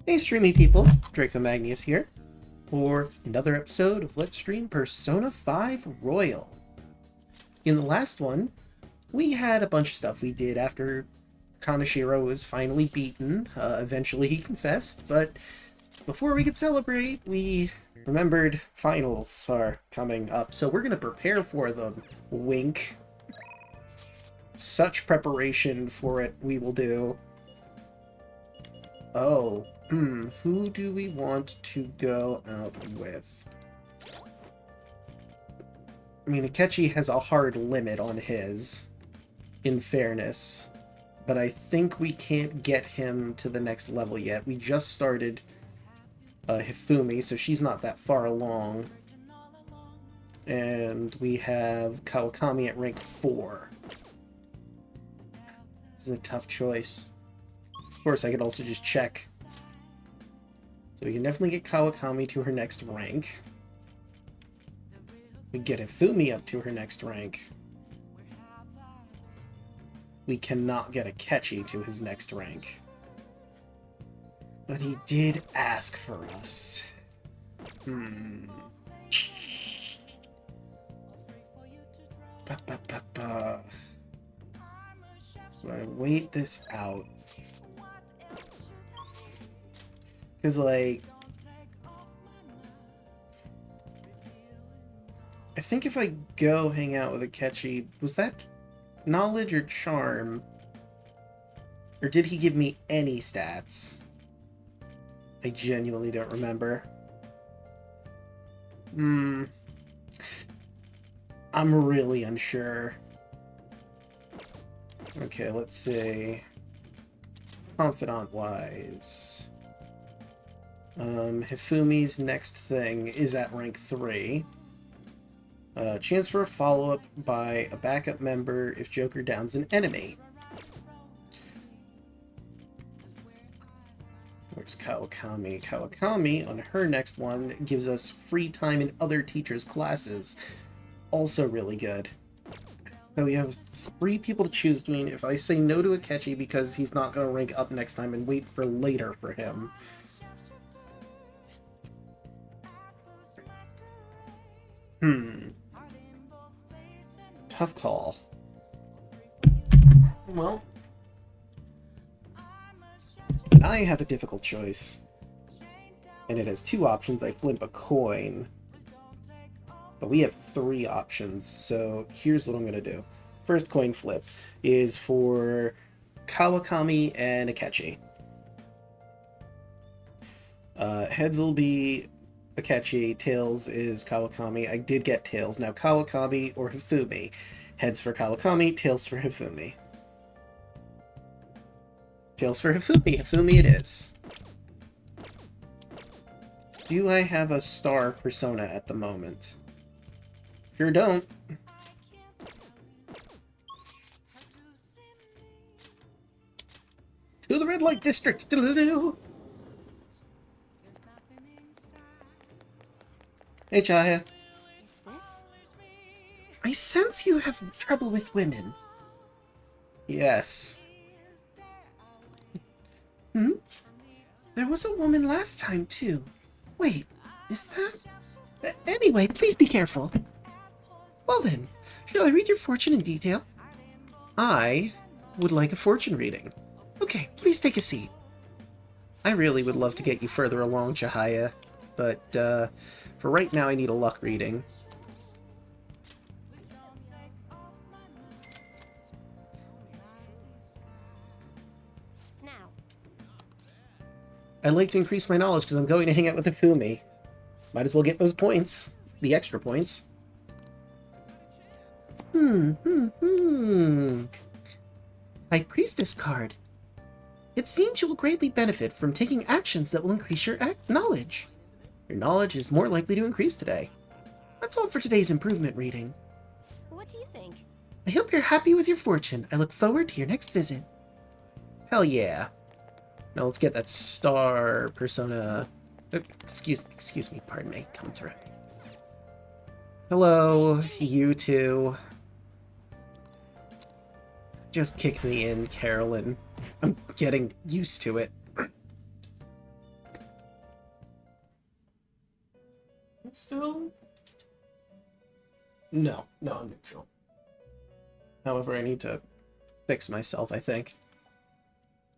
Hey streamy people, Draco Magnius here, for another episode of Let's Stream Persona 5 Royal. In the last one, we had a bunch of stuff we did after Kaneshiro was finally beaten. Eventually he confessed, but before we could celebrate, we remembered finals are coming up, so we're going to prepare for them. Wink. Such preparation for it we will do. Oh, who do we want to go out with? I mean, Akechi has a hard limit on his, in fairness, but I think we can't get him to the next level yet. We just started Hifumi, so she's not that far along. And we have Kawakami at rank 4. This is a tough choice. Of course, I could also just check. So we can definitely get Kawakami to her next rank. We get Hifumi up to her next rank. We cannot get Akechi to his next rank. But he did ask for us. So I wait this out. Because, like, I think if I go hang out with Akechi, was that knowledge or charm? Or did he give me any stats? I genuinely don't remember. I'm really unsure. Okay, let's see. Confidant-wise. Hifumi's next thing is at rank 3. Chance for a follow-up by a backup member if Joker downs an enemy. Where's Kawakami? Kawakami, on her next one, gives us free time in other teachers' classes. Also really good. So we have 3 people to choose between. If I say no to Akechi because he's not going to rank up next time and wait for later for him. Tough call. Well, I have a difficult choice. And it has 2 options. I flip a coin. But we have 3 options, so here's what I'm going to do. First coin flip is for Kawakami and Akechi. Heads will be Akechi, tails is Kawakami. I did get tails. Now Kawakami or Hifumi. Heads for Kawakami, tails for Hifumi. Tails for Hifumi. Hifumi it is. Do I have a star persona at the moment? Sure don't. To the red light district. Hey, Chaya. Is this? I sense you have trouble with women. Yes. There was a woman last time, too. Wait, is that... Anyway, please be careful. Well then, shall I read your fortune in detail? I would like a fortune reading. Okay, please take a seat. I really would love to get you further along, Chihaya, but for right now I need a luck reading. Now. I'd like to increase my knowledge because I'm going to hang out with Hifumi. Might as well get those points. The extra points. High Priestess card. It seems you will greatly benefit from taking actions that will increase your knowledge. Your knowledge is more likely to increase today. That's all for today's improvement reading. What do you think? I hope you're happy with your fortune. I look forward to your next visit. Hell yeah. Now let's get that star persona... Excuse me, pardon me. Come through. Hello, you two. Just kick me in, Carolyn. I'm getting used to it. still? No, I'm neutral. However, I need to fix myself, I think.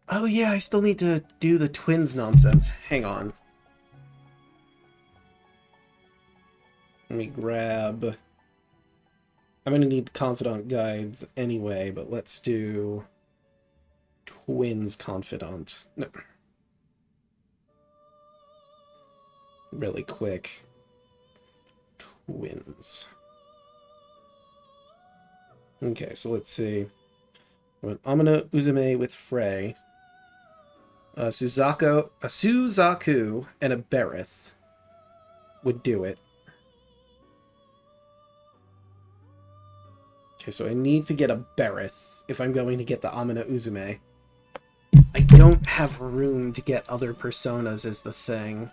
Oh yeah, I still need to do the twins nonsense. Hang on. Let me grab... I'm gonna need confidant guides anyway, but let's do... twins confidant. No. Really quick. Twins. Okay, so let's see. Amano Uzume with Frey. Suzaku and a Berith would do it. Okay, so I need to get a Berith if I'm going to get the Amano Uzume. I don't have room to get other personas is the thing.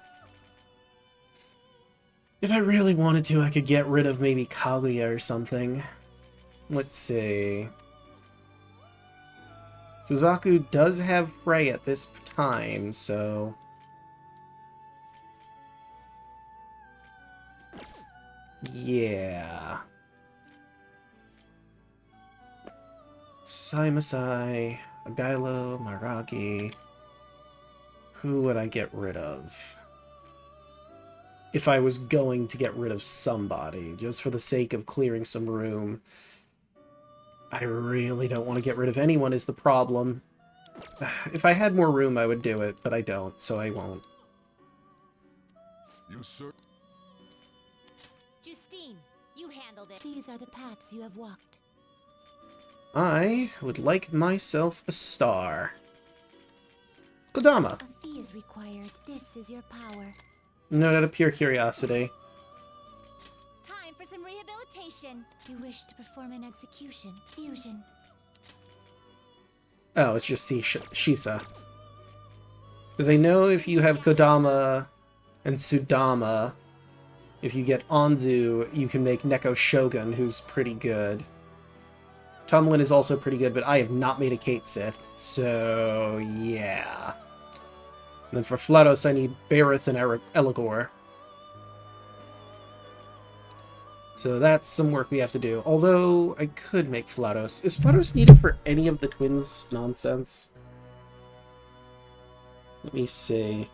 If I really wanted to, I could get rid of maybe Kaguya or something. Let's see. Suzaku does have Frey at this time, so... yeah. Saimasai, Agailo, Maragi... who would I get rid of? If I was going to get rid of somebody, just for the sake of clearing some room. I really don't want to get rid of anyone is the problem. If I had more room, I would do it, but I don't, so I won't. Justine, you handled it. These are the paths you have walked. I would like myself a star. Kodama. A fee is required. This is your power. No, out of pure curiosity. Time for some rehabilitation. You wish to perform an execution. Fusion. Oh, it's just Shisa. Because I know if you have Kodama and Sudama, if you get Anzu, you can make Neko Shogun, who's pretty good. Tumlin is also pretty good, but I have not made a Kate Sith, so yeah. And then for Flatos, I need Barith and Eligor. So that's some work we have to do. Although, I could make Flatos. Is Flatos needed for any of the twins nonsense? Let me see.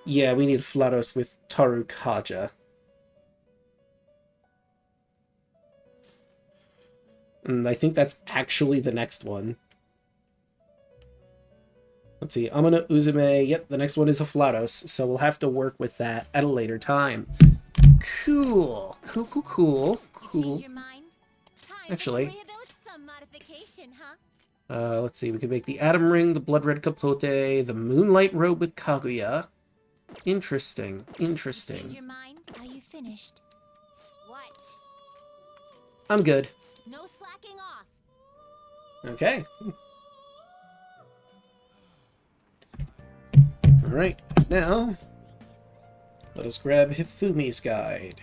Yeah, we need Flatos with Tarukaja. And I think that's actually the next one. Let's see, Amano Uzume. Yep, the next one is a Flatos, so we'll have to work with that at a later time. Cool. Cool. Actually, let's see, we could make the Atom Ring, the Blood Red Capote, the Moonlight Robe with Kaguya. Interesting. Your mind? Are you finished? What? I'm good. No slacking off. Okay. Alright, now, let us grab Hifumi's guide.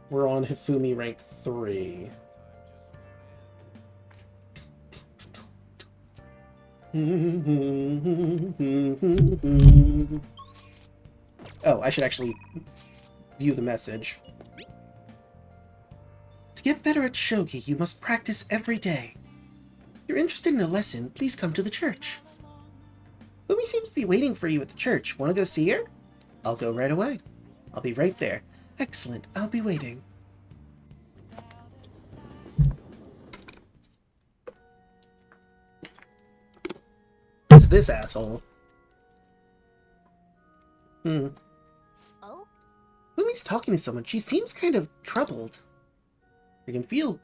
We're on Hifumi rank 3. Oh, I should actually view the message. To get better at shogi, you must practice every day. If you're interested in a lesson, please come to the church. Fumi seems to be waiting for you at the church. Want to go see her? I'll go right away. I'll be right there. Excellent. I'll be waiting. Who's this asshole? Oh? Fumi's talking to someone. She seems kind of troubled. I can feel...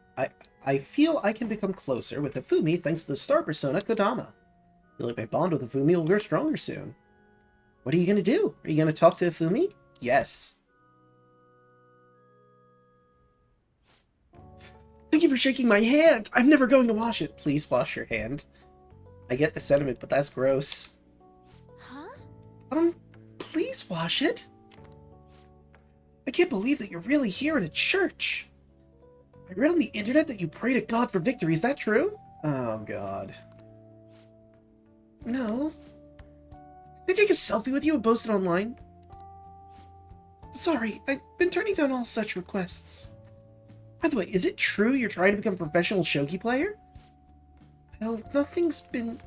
I feel I can become closer with Hifumi thanks to the star persona Kodama. I feel like my bond with Hifumi will grow stronger soon. What are you going to do? Are you going to talk to Hifumi? Yes. Thank you for shaking my hand. I'm never going to wash it. Please wash your hand. I get the sentiment, but that's gross. Huh? Please wash it. I can't believe that you're really here in a church. I read on the internet that you pray to God for victory. Is that true? Oh, God. No. Can I take a selfie with you and post it online? Sorry, I've been turning down all such requests. By the way, is it true you're trying to become a professional shogi player? Well, nothing's been...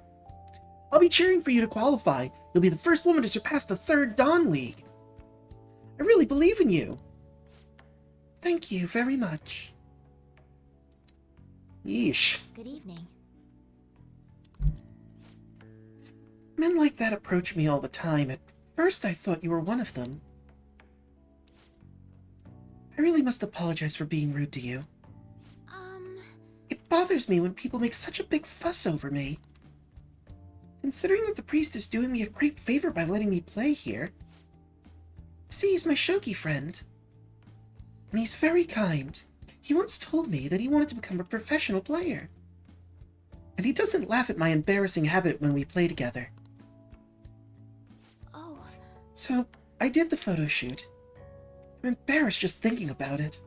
I'll be cheering for you to qualify. You'll be the first woman to surpass the 3rd Dan League. I really believe in you. Thank you very much. Yeesh. Good evening. Men like that approach me all the time. At first I thought you were one of them. I really must apologize for being rude to you. It bothers me when people make such a big fuss over me. Considering that the priest is doing me a great favor by letting me play here. See, he's my shogi friend. And he's very kind. He once told me that he wanted to become a professional player. And he doesn't laugh at my embarrassing habit when we play together. Oh. So, I did the photo shoot. I'm embarrassed just thinking about it.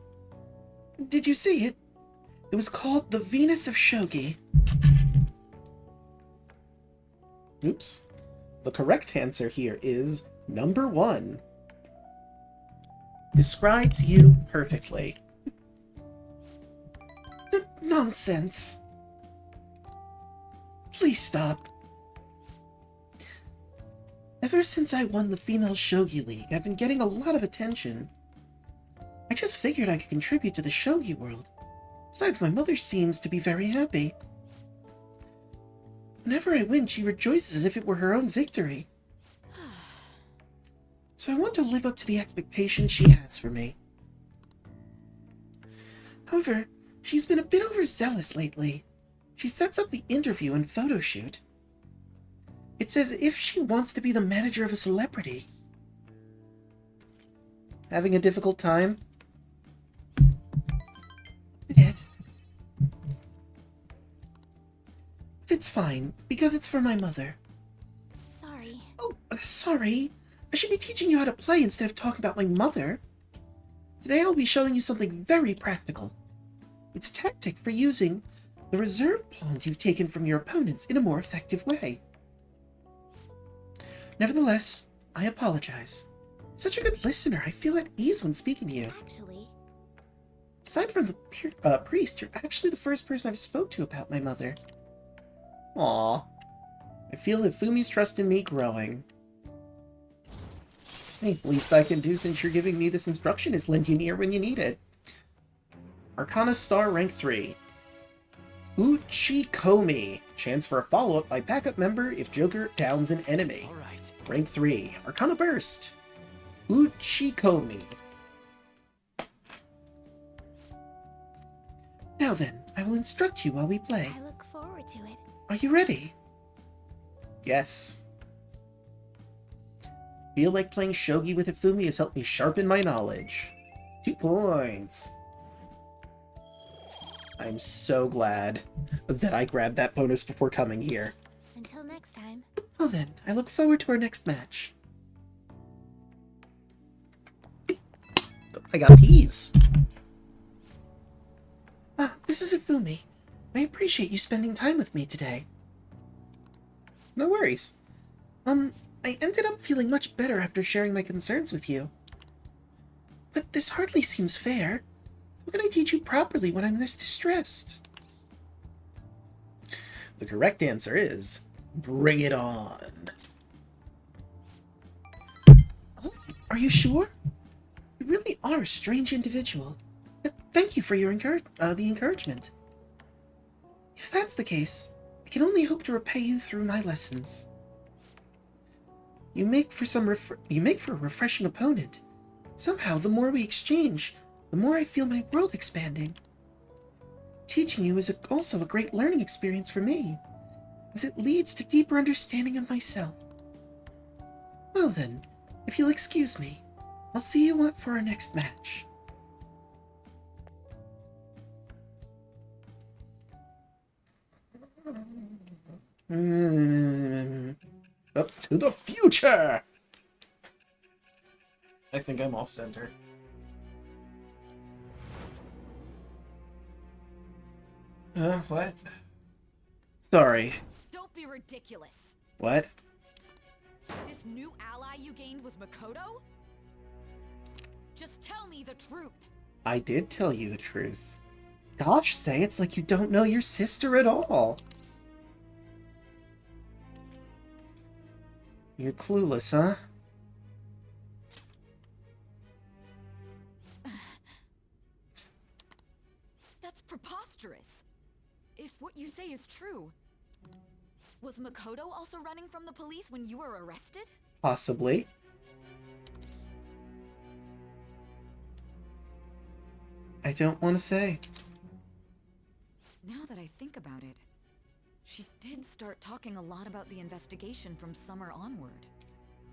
Did you see it? It was called The Venus of Shogi. Oops. The correct answer here is number 1. Describes you perfectly. Nonsense. Please stop. Ever since I won the Female Shogi League, I've been getting a lot of attention. I just figured I could contribute to the shogi world. Besides, my mother seems to be very happy. Whenever I win, she rejoices as if it were her own victory. So I want to live up to the expectations she has for me. However, she's been a bit overzealous lately. She sets up the interview and photo shoot. It's as if she wants to be the manager of a celebrity. Having a difficult time? A bit. But it's fine, because it's for my mother. Sorry. Oh, sorry. I should be teaching you how to play instead of talking about my mother. Today I'll be showing you something very practical. It's a tactic for using the reserve pawns you've taken from your opponents in a more effective way. Nevertheless, I apologize. Such a good listener, I feel at ease when speaking to you. Actually... Aside from the priest, you're actually the first person I've spoke to about my mother. Aww. I feel that Fumi's trust in me growing. Hey, least I can do since you're giving me this instruction is lend you an ear when you need it. Arcana Star Rank 3. Uchikomi. Chance for a follow-up by backup member if Joker downs an enemy. All right. Rank 3. Arcana Burst. Uchikomi. Now then, I will instruct you while we play. I look forward to it. Are you ready? Yes. Feel like playing shogi with Ifumi has helped me sharpen my knowledge. 2 points. I'm so glad that I grabbed that bonus before coming here. Until next time. Well then, I look forward to our next match. I got peas. Ah, this is Ifumi. I appreciate you spending time with me today. No worries. I ended up feeling much better after sharing my concerns with you. But this hardly seems fair. How can I teach you properly when I'm this distressed? The correct answer is, bring it on. Oh, are you sure? You really are a strange individual. But thank you for your the encouragement. If that's the case, I can only hope to repay you through my lessons. You make for a refreshing opponent. Somehow, the more we exchange, the more I feel my world expanding. Teaching you is also a great learning experience for me, as it leads to deeper understanding of myself. Well then, if you'll excuse me, I'll see you for our next match. Up to the future! I think I'm off center. What? Sorry. Don't be ridiculous. What? This new ally you gained was Makoto? Just tell me the truth. I did tell you the truth. Gosh, Say, it's like you don't know your sister at all. You're clueless, huh? That's preposterous. If what you say is true, was Makoto also running from the police when you were arrested? Possibly. I don't want to say. Now that I think about it, she did start talking a lot about the investigation from summer onward.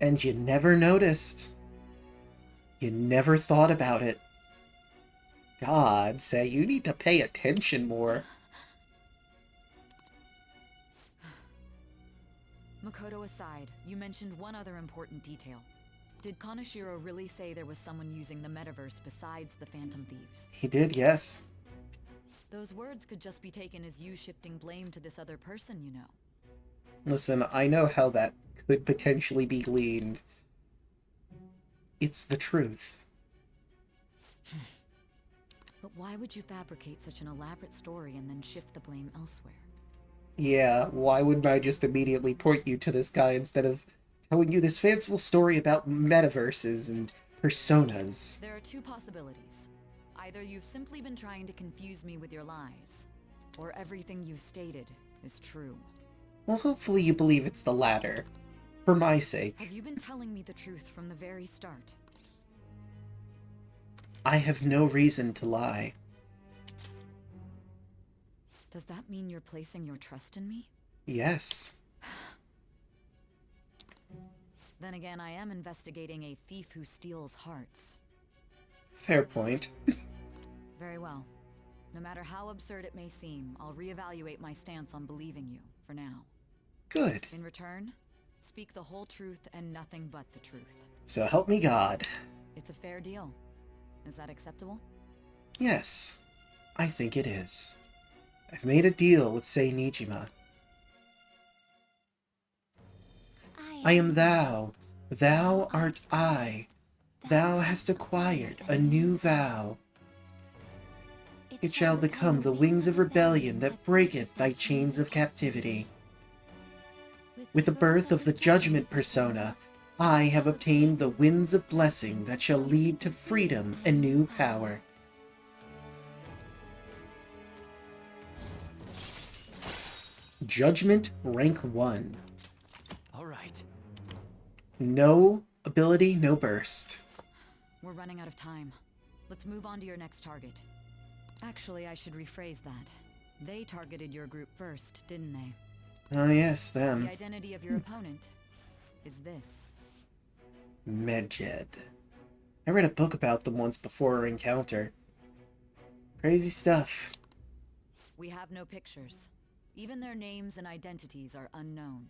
And you never noticed. You never thought about it. God, Say, you need to pay attention more. Makoto aside, you mentioned one other important detail. Did Kaneshiro really say there was someone using the metaverse besides the Phantom Thieves? He did, yes. Those words could just be taken as you shifting blame to this other person, you know. Listen, I know how that could potentially be gleaned. It's the truth. But why would you fabricate such an elaborate story and then shift the blame elsewhere? Yeah, why wouldn't I just immediately point you to this guy instead of telling you this fanciful story about metaverses and personas? There are two possibilities. Either you've simply been trying to confuse me with your lies, or everything you've stated is true. Well, hopefully you believe it's the latter. For my sake. Have you been telling me the truth from the very start? I have no reason to lie. Does that mean you're placing your trust in me? Yes. Then again, I am investigating a thief who steals hearts. Fair point. Very well. No matter how absurd it may seem, I'll reevaluate my stance on believing you, for now. Good. In return, speak the whole truth and nothing but the truth. So help me God. It's a fair deal. Is that acceptable? Yes, I think it is. I've made a deal with Sei Nijima. I am thou. Thou art I. Thou hast acquired a new vow. It shall become the wings of rebellion that breaketh thy chains of captivity. With the birth of the judgment persona, I have obtained the winds of blessing that shall lead to freedom and new power. Judgment rank 1. All right. No ability, no burst. We're running out of time. Let's move on to your next target. Actually, I should rephrase that. They targeted your group first, didn't they? Oh yes, them. The identity of your opponent is this. Medjed. I read a book about them once before our encounter. Crazy stuff. We have no pictures. Even their names and identities are unknown.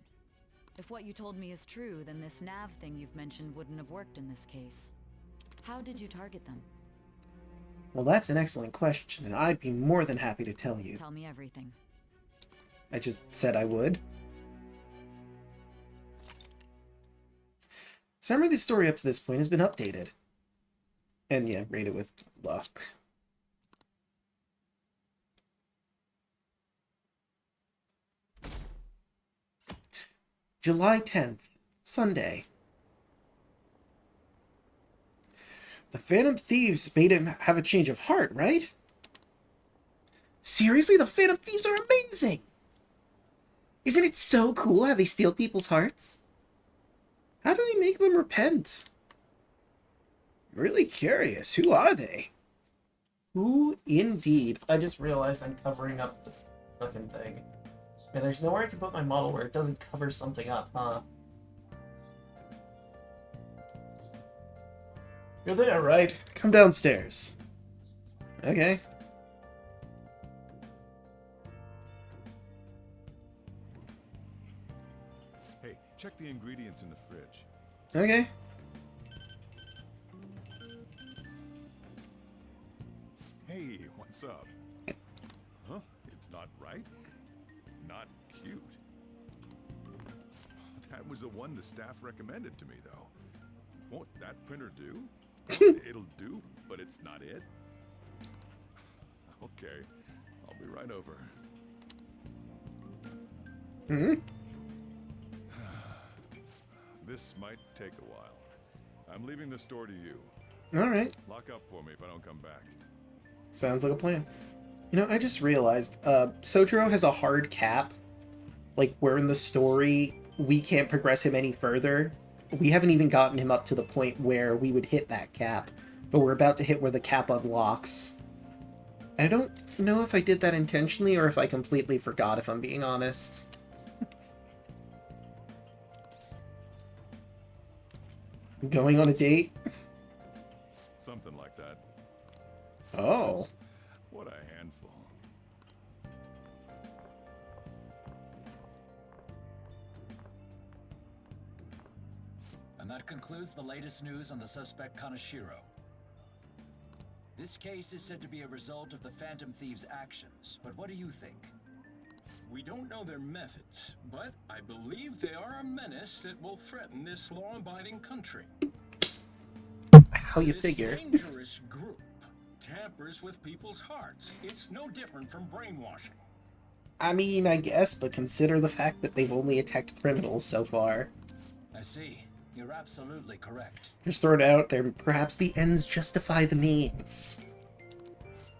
If what you told me is true, then this nav thing you've mentioned wouldn't have worked in this case. How did you target them? Well, that's an excellent question, and I'd be more than happy to tell you. Tell me everything. I just said I would. Summary of the story up to this point has been updated. And yeah, rate it with blah. July 10th, Sunday. The Phantom Thieves made him have a change of heart, right? Seriously, the Phantom Thieves are amazing! Isn't it so cool how they steal people's hearts? How do they make them repent? I'm really curious. Who are they? Who indeed? I just realized I'm covering up the fucking thing. And there's nowhere I can put my model where it doesn't cover something up, huh? You're there, right? Come downstairs. Okay. Hey, check the ingredients in the fridge. Okay. Hey, what's up? Huh? It's not right? Not cute. That was the one the staff recommended to me, though. Won't that printer do? It'll do, but it's not it. Okay, I'll be right over. Hmm? This might take a while. I'm leaving the store to you. Alright. Lock up for me if I don't come back. Sounds like a plan. You know, I just realized, Sojiro has a hard cap. Like, where in the story, we can't progress him any further. We haven't even gotten him up to the point where we would hit that cap. But we're about to hit where the cap unlocks. I don't know if I did that intentionally or if I completely forgot, if I'm being honest. Going on a date? Something like that. Oh. What a handful. And that concludes the latest news on the suspect Kaneshiro. This case is said to be a result of the Phantom Thieves' actions, but what do you think? We don't know their methods, but I believe they are a menace that will threaten this law-abiding country. How you This figure. dangerous group tampers with people's hearts. It's no different from brainwashing. I mean, I guess, but consider the fact that they've only attacked criminals so far. I see. You're absolutely correct. Just throw it out there, perhaps the ends justify the means.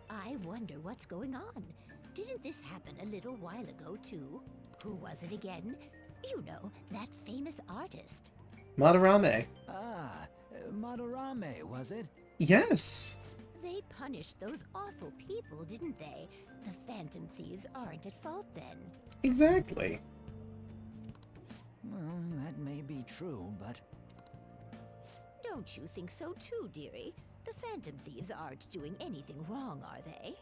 I wonder what's going on. Didn't this happen a little while ago, too? Who was it again? You know, that famous artist. Madarame. Ah, Madarame, was it? Yes. They punished those awful people, didn't they? The Phantom Thieves aren't at fault then. Exactly. Well, that may be true, but... Don't you think so too, dearie? The Phantom Thieves aren't doing anything wrong, are they?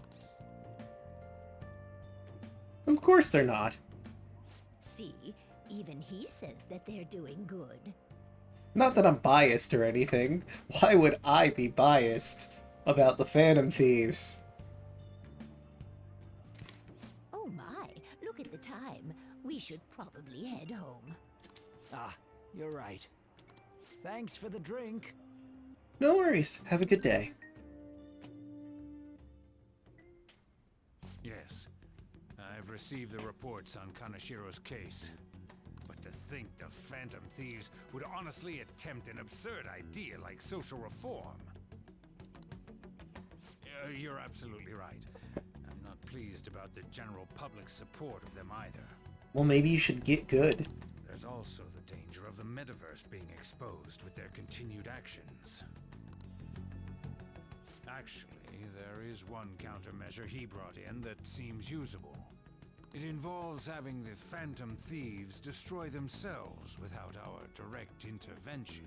Of course they're not. See, even he says that they're doing good. Not that I'm biased or anything. Why would I be biased about the Phantom Thieves? Oh my, look at the time. We should probably head home. Ah, you're right. Thanks for the drink. No worries. Have a good day. Yes, I've received the reports on Kaneshiro's case. But to think the Phantom Thieves would honestly attempt an absurd idea like social reform. You're absolutely right. I'm not pleased about the general public's support of them either. Well, maybe you should get good. There's also the danger of the metaverse being exposed with their continued actions. Actually, there is one countermeasure he brought in that seems usable. It involves having the Phantom Thieves destroy themselves without our direct intervention.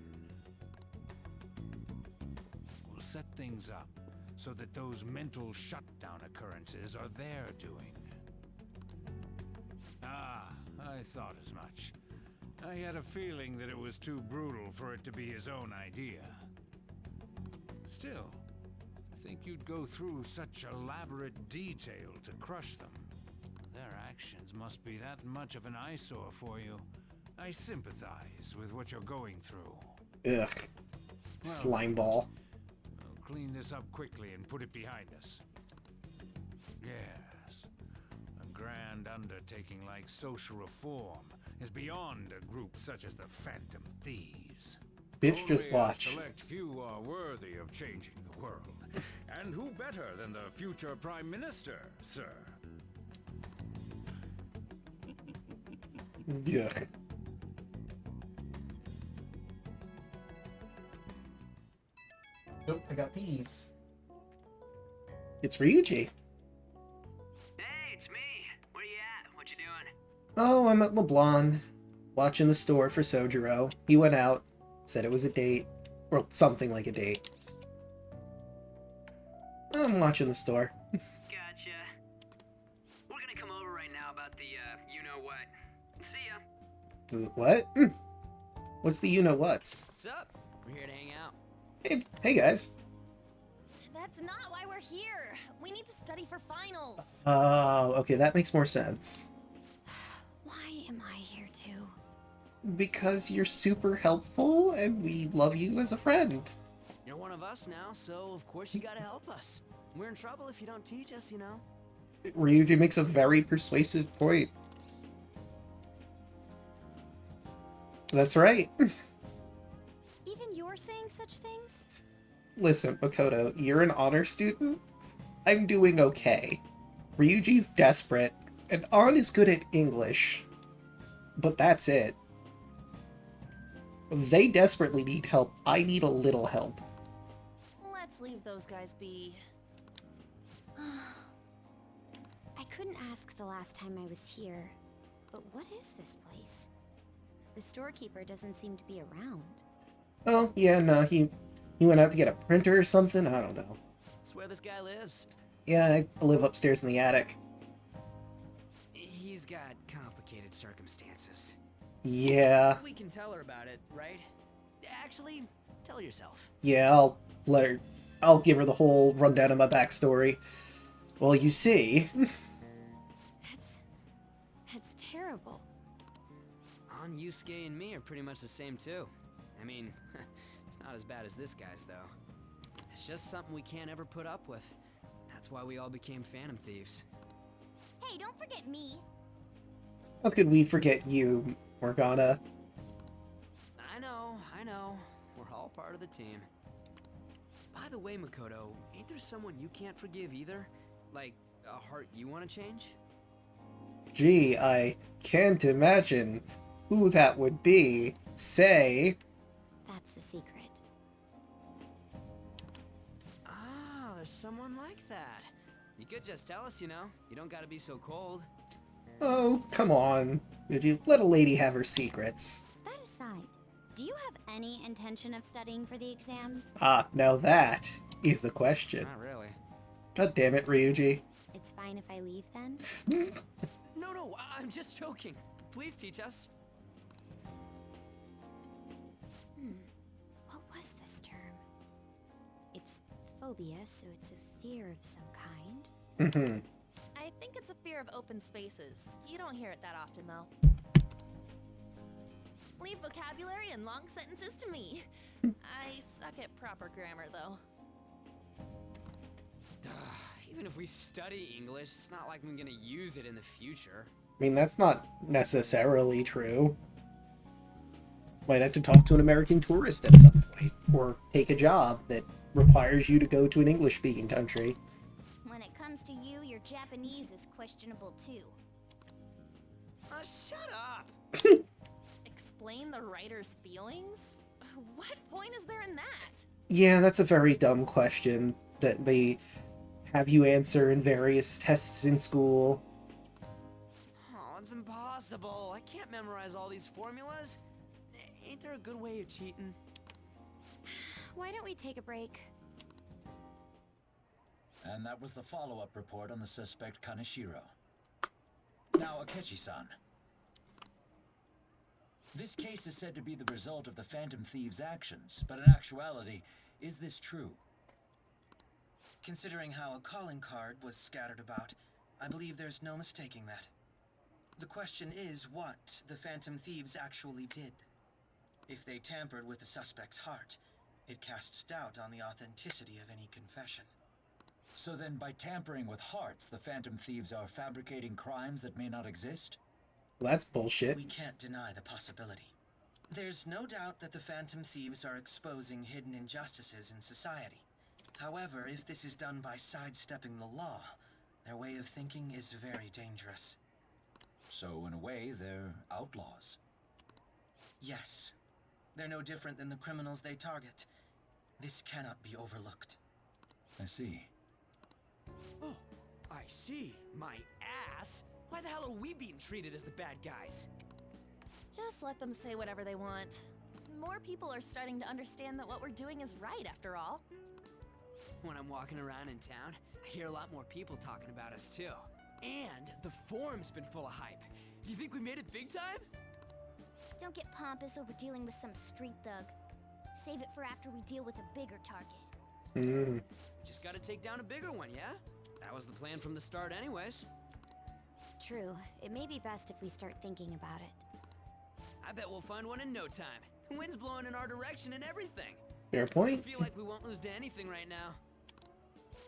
We'll set things up so that those mental shutdown occurrences are their doing. Ah, I thought as much. I had a feeling that it was too brutal for it to be his own idea. Still, I think you'd go through such elaborate detail to crush them. Their actions must be that much of an eyesore for you. I sympathize with what you're going through. Ugh. Slime ball. I'll clean this up quickly and put it behind us. Yes. A grand undertaking like social reform is beyond a group such as the Phantom Thieves. Bitch, just Only watch. a select few are worthy of changing the world. And who better than the future Prime Minister, sir? Yeah. Nope, I got these. It's Ryuji. Hey, it's me. Where you at? What you doing? Oh, I'm at LeBlanc, watching the store for Sojiro. He went out, said it was a date, or something like a date. I'm watching the store. Gotcha. We're gonna come over right now about the, you-know-what. See ya. The what? What's the you-know-what's? What's up? We're here to hang out. Hey guys. That's not why we're here. We need to study for finals. Oh, okay, that makes more sense. Why am I here too? Because you're super helpful, and we love you as a friend. You don't want one of us now, so of course you gotta help us. We're in trouble if you don't teach us, you know. Ryuji makes a very persuasive point. That's right. Even you're saying such things? Listen, Makoto, you're an honor student? I'm doing okay. Ryuji's desperate, and An is good at English. But that's it. They desperately need help. I need a little help. Let's leave those guys be. I couldn't ask the last time I was here, but what is this place? The storekeeper doesn't seem to be around. Oh, yeah, no, he went out to get a printer or something? I don't know. That's where this guy lives. Yeah, I live upstairs in the attic. He's got complicated circumstances. Yeah. We can tell her about it, right? Actually, tell yourself. Yeah, I'll give her the whole rundown of my backstory. Well, you see... That's terrible. On, Yusuke, and me are pretty much the same too. I mean, it's not as bad as this guy's though. It's just something we can't ever put up with. That's why we all became Phantom Thieves. Hey, don't forget me. How could we forget you, Morgana? I know. We're all part of the team. By the way, Makoto, ain't there someone you can't forgive either? Like, a heart you want to change? Gee, I can't imagine who that would be. Say... That's a secret. Ah, there's someone like that. You could just tell us, you know. You don't gotta be so cold. Oh, come on. Did you let a lady have her secrets? That aside, do you have any intention of studying for the exams? Ah, now that is the question. Not really. God damn it, Ryuji. It's fine if I leave then? No, I'm just joking. Please teach us. What was this term? It's phobia, so it's a fear of some kind. Mm-hmm. I think it's a fear of open spaces. You don't hear it that often, though. Leave vocabulary and long sentences to me. I suck at proper grammar, though. Even if we study English, it's not like I'm gonna use it in the future. I mean, that's not necessarily true. Might have to talk to an American tourist at some point, or take a job that requires you to go to an English-speaking country. When it comes to you, your Japanese is questionable, too. Shut up! Explain the writer's feelings? What point is there in that? Yeah, that's a very dumb question that they have you answer in various tests in school. Oh, it's impossible. I can't memorize all these formulas. Ain't there a good way of cheating? Why don't we take a break? And that was the follow-up report on the suspect Kaneshiro. Now, Akechi-san. This case is said to be the result of the Phantom Thieves' actions, but in actuality, is this true? Considering how a calling card was scattered about, I believe there's no mistaking that. The question is what the Phantom Thieves actually did. If they tampered with the suspect's heart, it casts doubt on the authenticity of any confession. So then, by tampering with hearts, the Phantom Thieves are fabricating crimes that may not exist? Well, that's bullshit. We can't deny the possibility. There's no doubt that the Phantom Thieves are exposing hidden injustices in society. However, if this is done by sidestepping the law, their way of thinking is very dangerous. So, in a way, they're outlaws. Yes. They're no different than the criminals they target. This cannot be overlooked. I see. Oh, I see. My ass. Why the hell are we being treated as the bad guys? Just let them say whatever they want. More people are starting to understand that what we're doing is right, after all. When I'm walking around in town, I hear a lot more people talking about us too. And the forum's been full of hype. Do you think we made it big time? Don't get pompous over dealing with some street thug. Save it for after we deal with a bigger target. Just gotta take down a bigger one, yeah? That was the plan from the start anyways. True. It may be best if we start thinking about it. I bet we'll find one in no time. The wind's blowing in our direction and everything. Fair I point. feel like we won't lose to anything right now.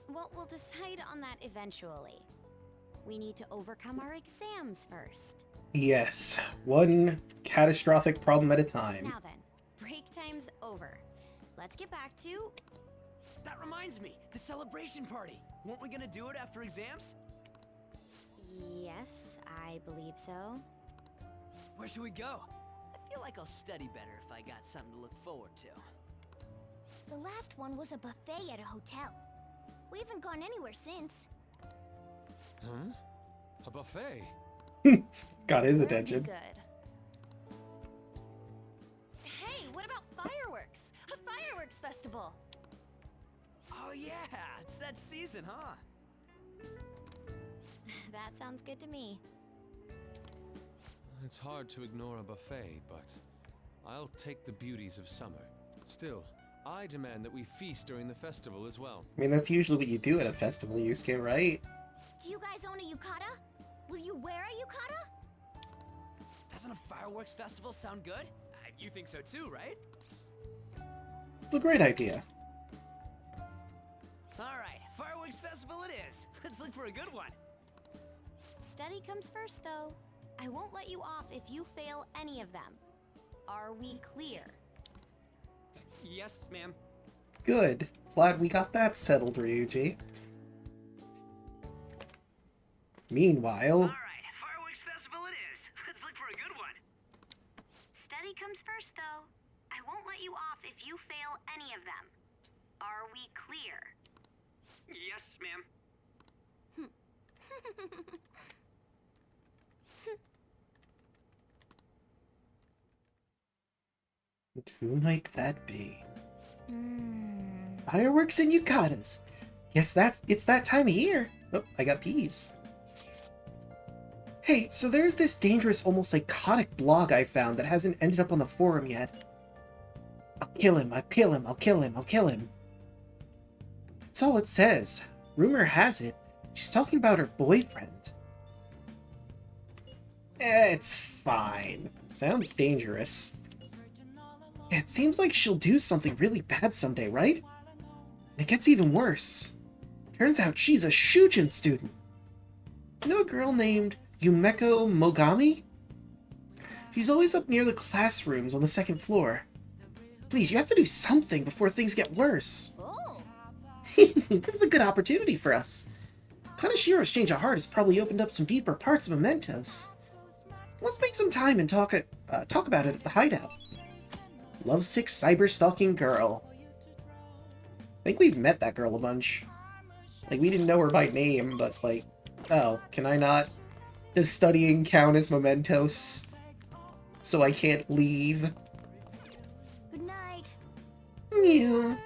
Well, we'll decide on that eventually. We need to overcome our exams first. Yes, one catastrophic problem at a time. Now then, break time's over. Let's get back to... That reminds me, the celebration party. Weren't we gonna do it after exams? Yes, I believe so. Where should we go? I feel like I'll study better if I got something to look forward to. The last one was a buffet at a hotel. We haven't gone anywhere since. Huh? A buffet? Got his We're be attention. good. Hey, what about fireworks? A fireworks festival. Oh yeah, it's that season, huh? That sounds good to me. It's hard to ignore a buffet, but I'll take the beauties of summer. Still, I demand that we feast during the festival as well. I mean, that's usually what you do at a festival, Yusuke, right? Do you guys own a yukata? Will you wear a yukata? Doesn't a fireworks festival sound good? You think so too, right? It's a great idea. Alright, fireworks festival it is. Let's look for a good one. Study comes first, though. I won't let you off if you fail any of them. Are we clear? Yes, ma'am. Good. Glad we got that settled, Ryuji. Meanwhile... Alright, fireworks festival it is. Let's look for a good one. Study comes first, though. I won't let you off if you fail any of them. Are we clear? Yes, ma'am. Who might that be? Fireworks and yukatas. Yes, it's that time of year. Oh, I got peas. Hey, so there's this dangerous, almost psychotic blog I found that hasn't ended up on the forum yet. I'll kill him, I'll kill him, I'll kill him, I'll kill him. That's all it says. Rumor has it, she's talking about her boyfriend. It's fine. Sounds dangerous. Yeah, it seems like she'll do something really bad someday, right? And it gets even worse. Turns out she's a Shujin student. You know a girl named Yumeko Mogami? She's always up near the classrooms on the second floor. Please, you have to do something before things get worse. Oh. This is a good opportunity for us. Kanashiro's change of heart has probably opened up some deeper parts of Mementos. Let's make some time and talk about it at the hideout. Lovesick cyber-stalking girl. I think we've met that girl a bunch. Like, we didn't know her by name, but, like, oh, can I not? Does studying count as mementos? So I can't leave? Good night. Mew.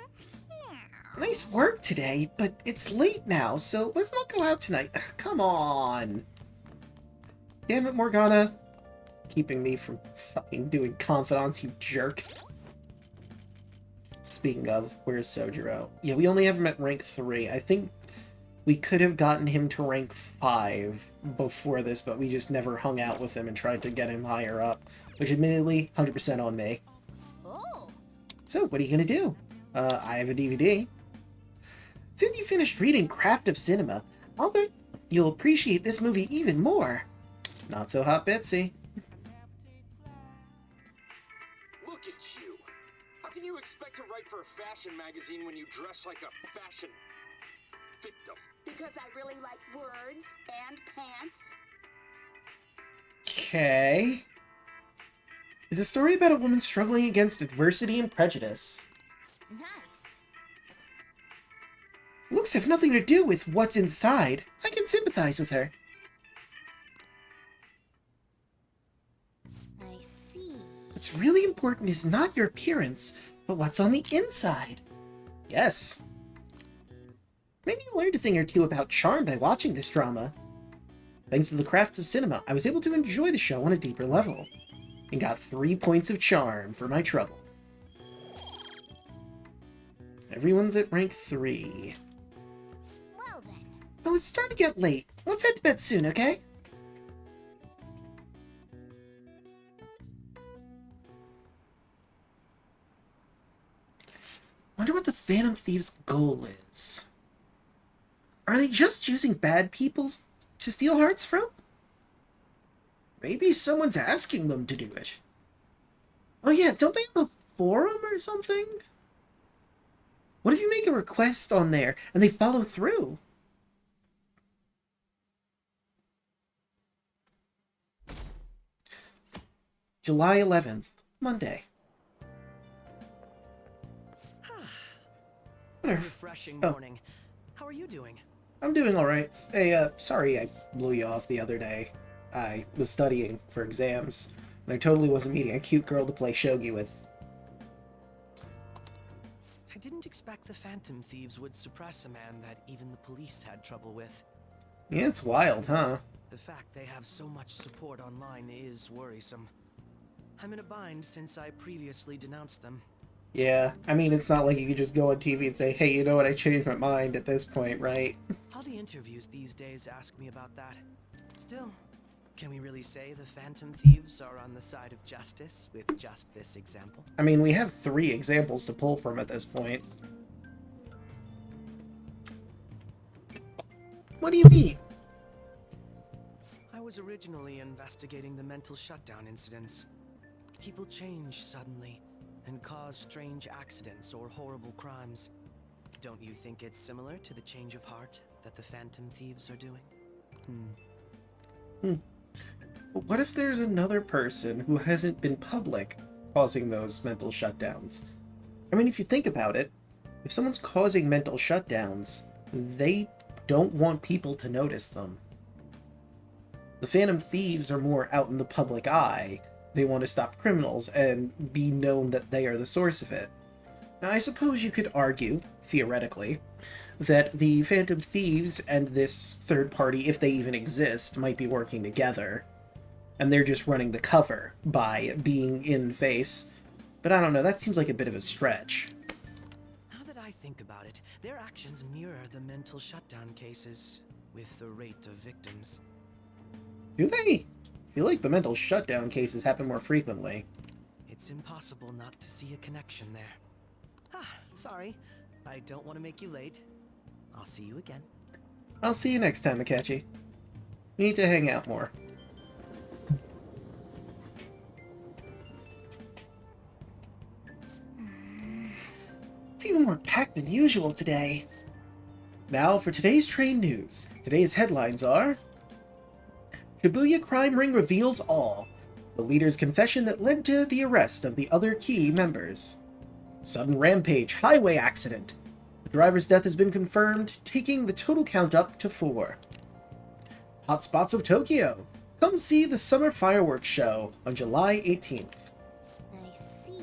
Nice work today, but it's late now, so let's not go out tonight. Come on. Damn it, Morgana. Keeping me from fucking doing confidants, you jerk. Speaking of, where's Sojiro? Yeah, we only have him at rank 3. I think we could have gotten him to rank 5 before this, but we just never hung out with him and tried to get him higher up. Which, admittedly, 100% on me. Oh. So, what are you gonna do? I have a DVD. Since you finished reading Craft of Cinema, I'll bet you'll appreciate this movie even more. Not so hot, Betsy. Look at you! How can you expect to write for a fashion magazine when you dress like a fashion victim? Because I really like words and pants. Okay. It's a story about a woman struggling against adversity and prejudice. Nice. Looks have nothing to do with what's inside. I can sympathize with her. I see. What's really important is not your appearance, but what's on the inside. Yes. Maybe you learned a thing or two about charm by watching this drama. Thanks to the Crafts of Cinema, I was able to enjoy the show on a deeper level, and got 3 points of charm for my trouble. Everyone's at rank 3. Well then. Oh, it's starting to get late. Let's head to bed soon, okay? Wonder what the Phantom Thieves' goal is. Are they just using bad people to steal hearts from? Maybe someone's asking them to do it. Oh yeah, don't they have a forum or something? What if you make a request on there and they follow through? July 11th, Monday. Refreshing morning. How are you doing? I'm doing alright. Hey, sorry I blew you off the other day. I was studying for exams, and I totally wasn't meeting a cute girl to play shogi with. I didn't expect the Phantom Thieves would suppress a man that even the police had trouble with. Yeah, it's wild, huh? The fact they have so much support online is worrisome. I'm in a bind since I previously denounced them. Yeah, I mean, it's not like you could just go on TV and say, hey, you know what, I changed my mind at this point, right? All the interviews these days ask me about that. Still, can we really say the Phantom Thieves are on the side of justice with just this example? I mean, we have 3 examples to pull from at this point. What do you mean? I was originally investigating the mental shutdown incidents. People change suddenly and cause strange accidents or horrible crimes. Don't you think it's similar to the change of heart that the Phantom Thieves are doing? But what if there's another person who hasn't been public causing those mental shutdowns? I mean, if you think about it, if someone's causing mental shutdowns, they don't want people to notice them. The Phantom Thieves are more out in the public eye. They want to stop criminals and be known that they are the source of it. Now, I suppose you could argue, theoretically, that the Phantom Thieves and this third party, if they even exist, might be working together. And they're just running the cover by being in face. But I don't know, that seems like a bit of a stretch. Now that I think about it, their actions mirror the mental shutdown cases, with the rate of victims. Do they? I feel like the mental shutdown cases happen more frequently. It's impossible not to see a connection there. Sorry. I don't want to make you late. I'll see you again. I'll see you next time, Akechi. We need to hang out more. It's even more packed than usual today. Now for today's train news. Today's headlines are... Shibuya crime ring reveals all. The leader's confession that led to the arrest of the other key members. Sudden rampage highway accident. The driver's death has been confirmed, taking the total count up to 4. Hotspots of Tokyo. Come see the summer fireworks show on July 18th. I see.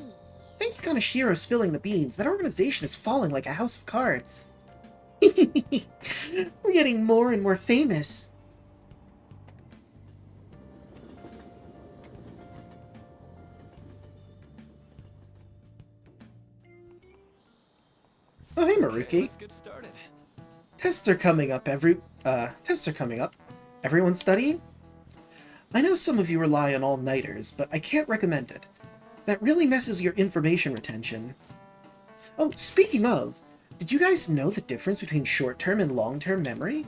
Thanks to Kaneshiro spilling the beans, that organization is falling like a house of cards. We're getting more and more famous. Oh, hey, Maruki. Okay, let's get started. Tests are coming up, Everyone studying? I know some of you rely on all-nighters, but I can't recommend it. That really messes your information retention. Oh, speaking of, did you guys know the difference between short-term and long-term memory?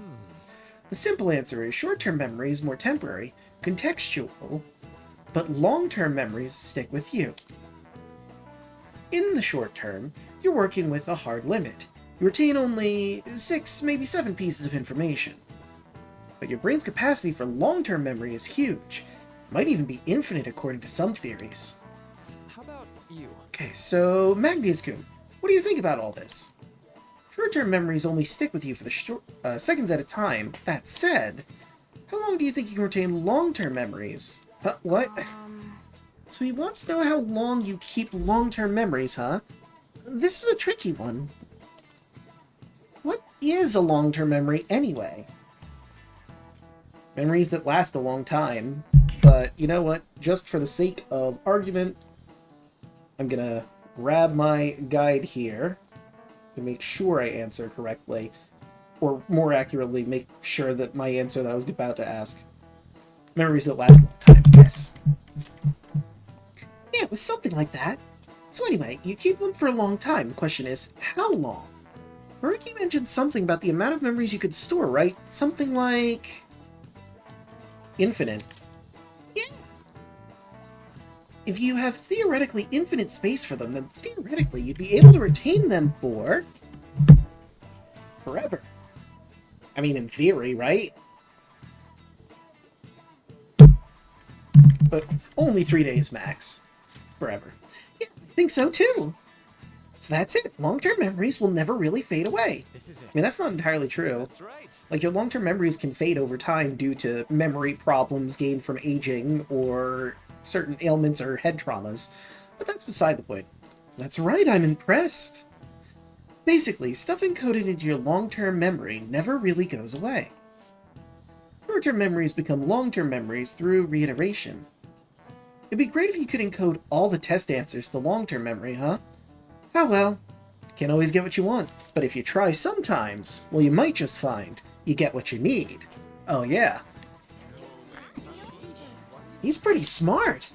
The simple answer is short-term memory is more temporary, contextual, but long-term memories stick with you. In the short term, you're working with a hard limit. You retain only 6, maybe 7 pieces of information. But your brain's capacity for long-term memory is huge. It might even be infinite according to some theories. How about you? Okay, so Magnius-kun, what do you think about all this? Short-term memories only stick with you for the seconds at a time. That said, how long do you think you can retain long-term memories? What? So he wants to know how long you keep long-term memories, huh? This is a tricky one. What is a long-term memory anyway? Memories that last a long time. But you know what? Just for the sake of argument, I'm gonna grab my guide here to make sure I answer correctly. Or more accurately, make sure that my answer that I was about to ask. Memories that last a long time. Yes. Yeah, it was something like that. So anyway, you keep them for a long time. The question is, how long? Maruki mentioned something about the amount of memories you could store, right? Something like... infinite. Yeah! If you have theoretically infinite space for them, then theoretically you'd be able to retain them for... forever. I mean, in theory, right? But only 3 days max. Forever. Yeah, I think so too. So that's it. Long-term memories will never really fade away. This is it. I mean, that's not entirely true. That's right. Like, your long-term memories can fade over time due to memory problems gained from aging or certain ailments or head traumas. But that's beside the point. That's right, I'm impressed. Basically, stuff encoded into your long-term memory never really goes away. Short-term memories become long-term memories through reiteration. It'd be great if you could encode all the test answers to long-term memory, huh? Oh well. Can't always get what you want, but if you try sometimes, well, you might just find you get what you need. Oh yeah. He's pretty smart.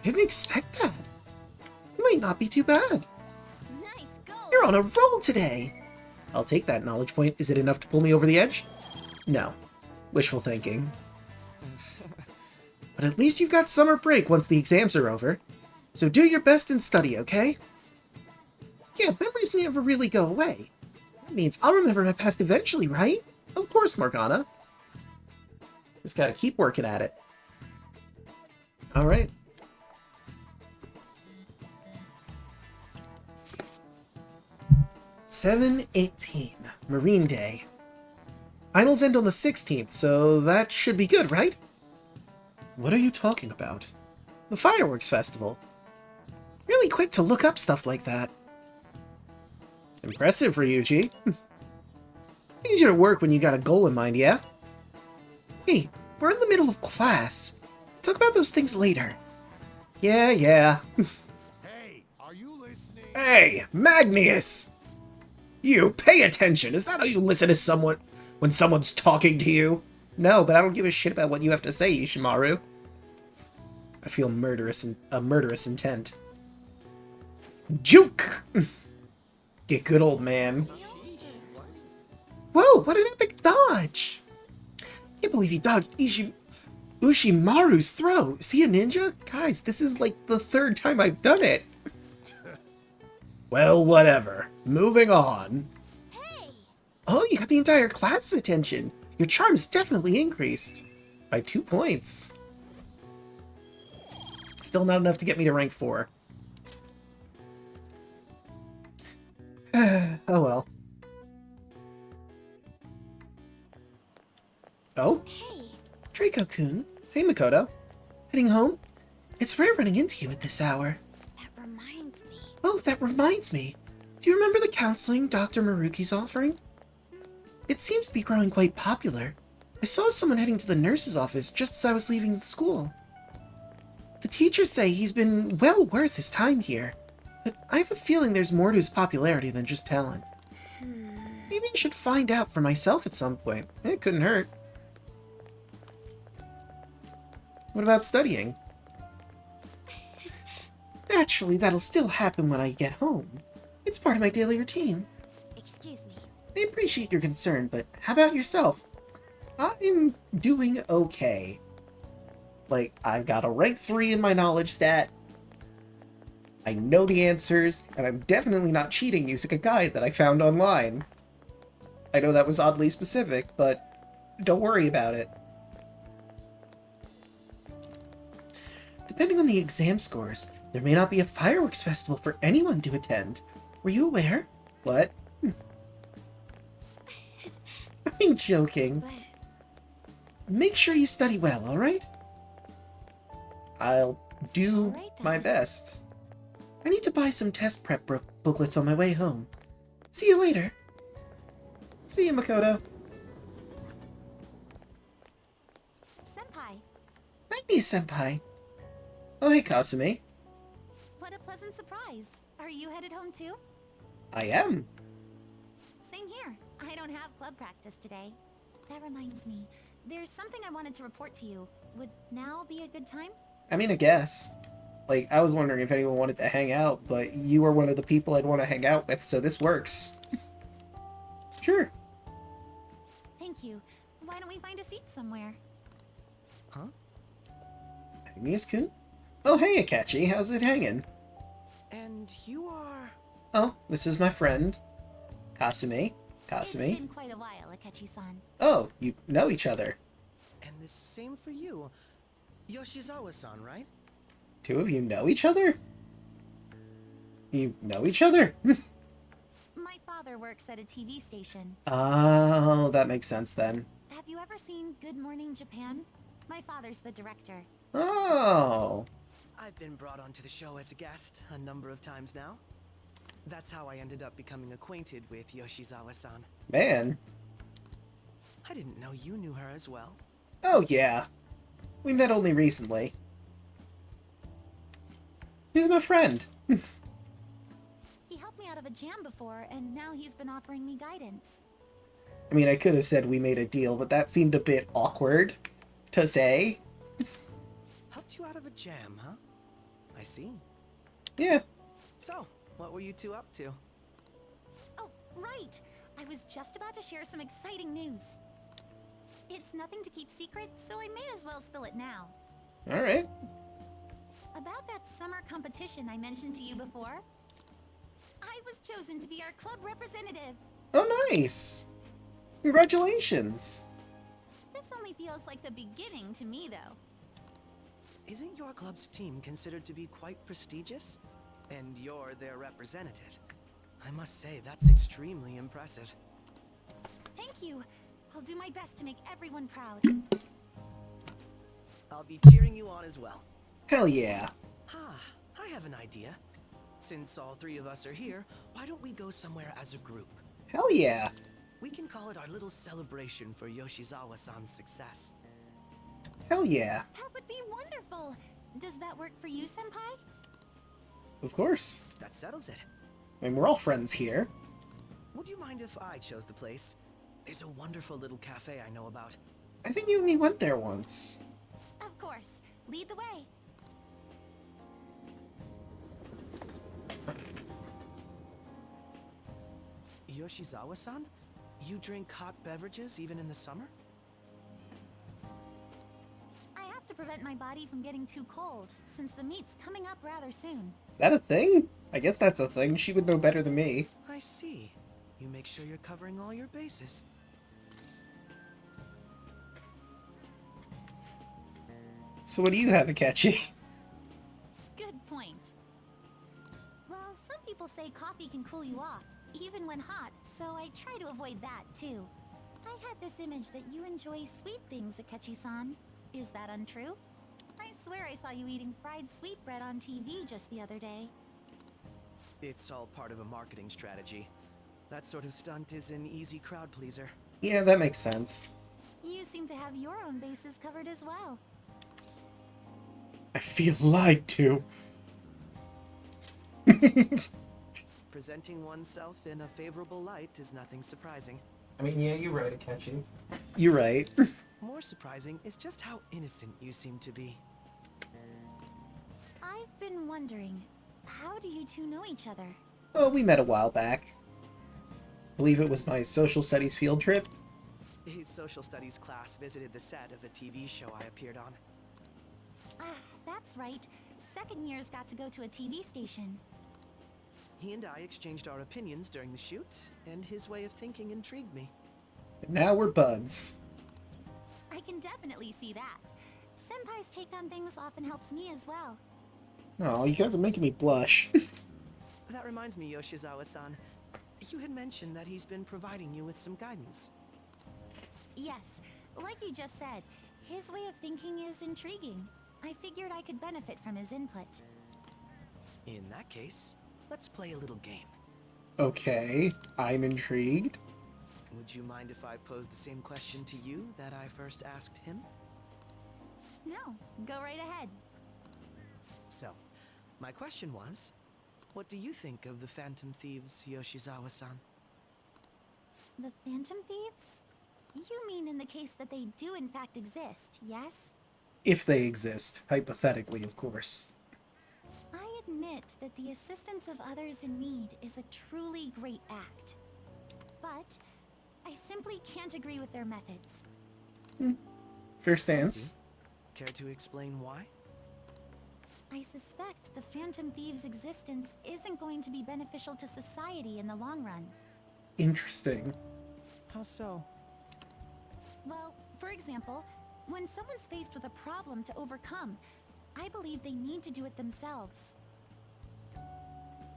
Didn't expect that. He might not be too bad. Nice go. You're on a roll today. I'll take that knowledge point. Is it enough to pull me over the edge? No. Wishful thinking. But at least you've got summer break once the exams are over. So do your best and study, okay? Yeah, memories never really go away. That means I'll remember my past eventually, right? Of course, Morgana. Just gotta keep working at it. Alright. (7/18) Marine Day. Finals end on the 16th, so that should be good, right? What are you talking about? The fireworks festival. Really quick to look up stuff like that. Impressive, Ryuji. Easier to work when you got a goal in mind, yeah? Hey, we're in the middle of class. Talk about those things later. Yeah. Hey, are you listening? Hey, Magnius! You, pay attention! Is that how you listen to someone when someone's talking to you? No, but I don't give a shit about what you have to say, Ishimaru. I feel a murderous intent. Juke! Get good, old man. Whoa, what an epic dodge! Can't believe he dodged Ushimaru's throw. Is he a ninja? Guys, this is like the 3rd time I've done it. Well, whatever. Moving on. Hey! Oh, you got the entire class's attention. Your charm's definitely increased. By 2 points. Still not enough to get me to rank 4. Oh well. Oh? Hey. Draco-kun. Hey, Makoto. Heading home? It's rare running into you at this hour. That reminds me. Oh, that reminds me. Do you remember the counseling Dr. Maruki's offering? It seems to be growing quite popular. I saw someone heading to the nurse's office just as I was leaving the school. The teachers say he's been well worth his time here, but I have a feeling there's more to his popularity than just talent. Maybe I should find out for myself at some point. It couldn't hurt. What about studying? Naturally, that'll still happen when I get home. It's part of my daily routine. Excuse me. I appreciate your concern, but how about yourself? I'm doing okay. Like, I've got a rank 3 in my knowledge stat. I know the answers, and I'm definitely not cheating using a guide that I found online. I know that was oddly specific, but don't worry about it. Depending on the exam scores, there may not be a fireworks festival for anyone to attend. Were you aware? What? I'm joking. But... Make sure you study well, alright? I'll do All right, then. my best. I need to buy some test prep booklets on my way home. See you later. See you, Makoto. Senpai, Magnius-senpai. Oh, hey, Kasumi. What a pleasant surprise. Are you headed home too? I am. Same here. I don't have club practice today. That reminds me. There's something I wanted to report to you. Would now be a good time? I mean, I guess. Like, I was wondering if anyone wanted to hang out, but you were one of the people I'd want to hang out with, so this works. Sure. Thank you. Why don't we find a seat somewhere? Huh? Magnius-kun? Oh, hey, Akachi. How's it hanging? And you are... Oh, this is my friend, Kasumi. It's been quite a while, Akechi-san. Oh, you know each other. And the same for you. Yoshizawa-san, right? Two of you know each other? You know each other? My father works at a TV station. Oh, that makes sense then. Have you ever seen Good Morning Japan? My father's the director. Oh. I've been brought onto the show as a guest a number of times now. That's how I ended up becoming acquainted with Yoshizawa-san. Man. I didn't know you knew her as well. Oh, yeah. We met only recently. He's my friend. He helped me out of a jam before, and now he's been offering me guidance. I mean, I could have said we made a deal, but that seemed a bit awkward to say. Helped you out of a jam, huh? I see. Yeah. So, what were you two up to? Oh, right! I was just about to share some exciting news. It's nothing to keep secret, so I may as well spill it now. Alright. About that summer competition I mentioned to you before, I was chosen to be our club representative. Oh, nice! Congratulations! This only feels like the beginning to me, though. Isn't your club's team considered to be quite prestigious? And you're their representative. I must say, that's extremely impressive. Thank you. I'll do my best to make everyone proud. I'll be cheering you on as well. Hell yeah. I have an idea. Since all three of us are here, why don't we go somewhere as a group? Hell yeah. We can call it our little celebration for Yoshizawa-san's success. Hell yeah. That would be wonderful. Does that work for you, Senpai? Of course. That settles it. I mean, we're all friends here. Would you mind if I chose the place? There's a wonderful little cafe I know about. I think you and me went there once. Of course. Lead the way. Yoshizawa-san? You drink hot beverages even in the summer? I have to prevent my body from getting too cold, since the meet's coming up rather soon. Is that a thing? I guess that's a thing. She would know better than me. I see. You make sure you're covering all your bases. So what do you have, Akachi? Good point. Well, some people say coffee can cool you off, even when hot, so I try to avoid that, too. I had this image that you enjoy sweet things, Akechi-san. Is that untrue? I swear I saw you eating fried sweetbread on TV just the other day. It's all part of a marketing strategy. That sort of stunt is an easy crowd pleaser. Yeah, that makes sense. You seem to have your own bases covered as well. I feel lied to. Presenting oneself in a favorable light is nothing surprising. I mean, yeah, you're right, Akachi. You're right. More surprising is just how innocent you seem to be. I've been wondering, how do you two know each other? Oh, we met a while back. I believe it was my social studies field trip. His social studies class visited the set of a TV show I appeared on. Ah, that's right. Second years got to go to a TV station. He and I exchanged our opinions during the shoot, and his way of thinking intrigued me. And now we're buds. I can definitely see that. Senpai's take on things often helps me as well. Oh, you guys are making me blush. That reminds me, Yoshizawa-san. You had mentioned that he's been providing you with some guidance. Yes, like you just said, his way of thinking is intriguing. I figured I could benefit from his input. In that case, let's play a little game. Okay, I'm intrigued. Would you mind if I pose the same question to you that I first asked him? No, go right ahead. So, my question was, what do you think of the Phantom Thieves, Yoshizawa-san? The Phantom Thieves? You mean in the case that they do in fact exist, yes? If they exist. Hypothetically, of course. admit that the assistance of others in need is a truly great act. But I simply can't agree with their methods. Fair stance. Care to explain why? I suspect the Phantom Thieves' existence isn't going to be beneficial to society in the long run. Interesting. How so? Well, for example, when someone's faced with a problem to overcome, I believe they need to do it themselves.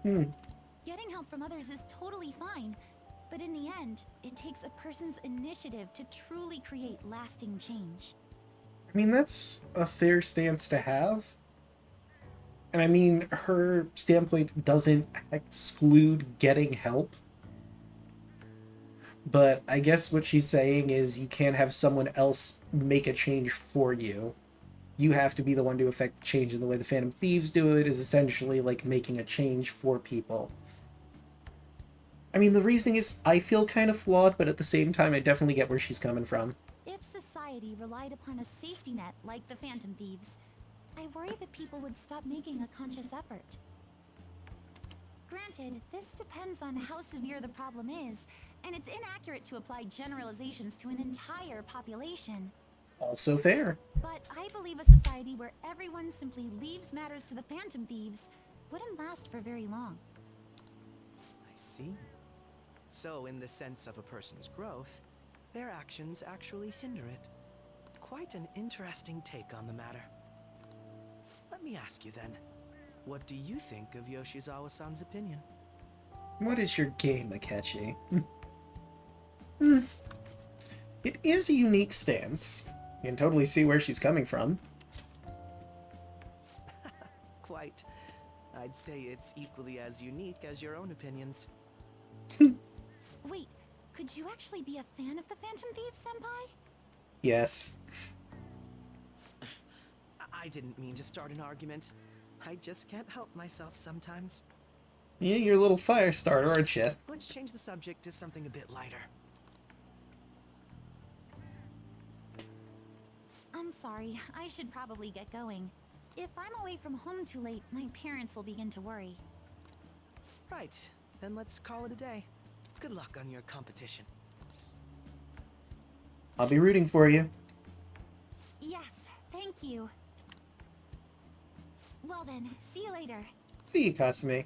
Getting help from others is totally fine, but in the end, it takes a person's initiative to truly create lasting change. I mean, that's a fair stance to have. And I mean, her standpoint doesn't exclude getting help. But I guess what she's saying is you can't have someone else make a change for you. You have to be the one to affect the change, and the way the Phantom Thieves do it is essentially like making a change for people. I mean, the reasoning is, I feel kind of flawed, but at the same time, I definitely get where she's coming from. If society relied upon a safety net like the Phantom Thieves, I worry that people would stop making a conscious effort. Granted, this depends on how severe the problem is, and it's inaccurate to apply generalizations to an entire population. Also fair. But I believe a society where everyone simply leaves matters to the Phantom Thieves wouldn't last for very long. I see. So, in the sense of a person's growth, their actions actually hinder it. Quite an interesting take on the matter. Let me ask you then, what do you think of Yoshizawa-san's opinion? What is your game, Akechi? It is a unique stance. You can totally see where she's coming from. Quite. I'd say it's equally as unique as your own opinions. Wait, could you actually be a fan of the Phantom Thieves, Senpai? Yes. I didn't mean to start an argument. I just can't help myself sometimes. Yeah, you're a little fire starter, aren't you? Let's change the subject to something a bit lighter. I'm sorry, I should probably get going. If I'm away from home too late, my parents will begin to worry. Right, then let's call it a day. Good luck on your competition. I'll be rooting for you. Yes, thank you. Well then, see you later. See you, Kasumi.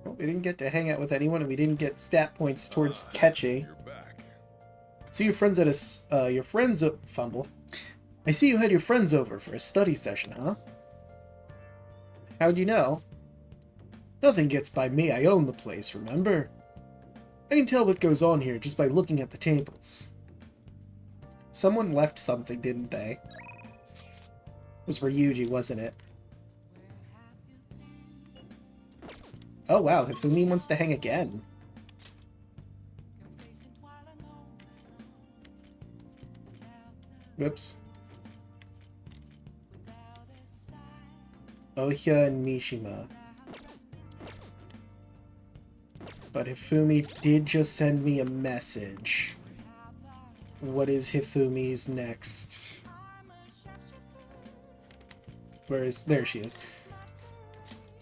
Well, we didn't get to hang out with anyone, and we didn't get stat points towards Kechi. So your friends at fumble. I see you had your friends over for a study session, huh? How'd you know? Nothing gets by me, I own the place, remember? I can tell what goes on here just by looking at the tables. Someone left something, didn't they? It was Ryuji, wasn't it? Oh wow, Hifumi wants to hang again. Whoops. Ohya and Mishima. But Hifumi did just send me a message. What is Hifumi's next? There she is.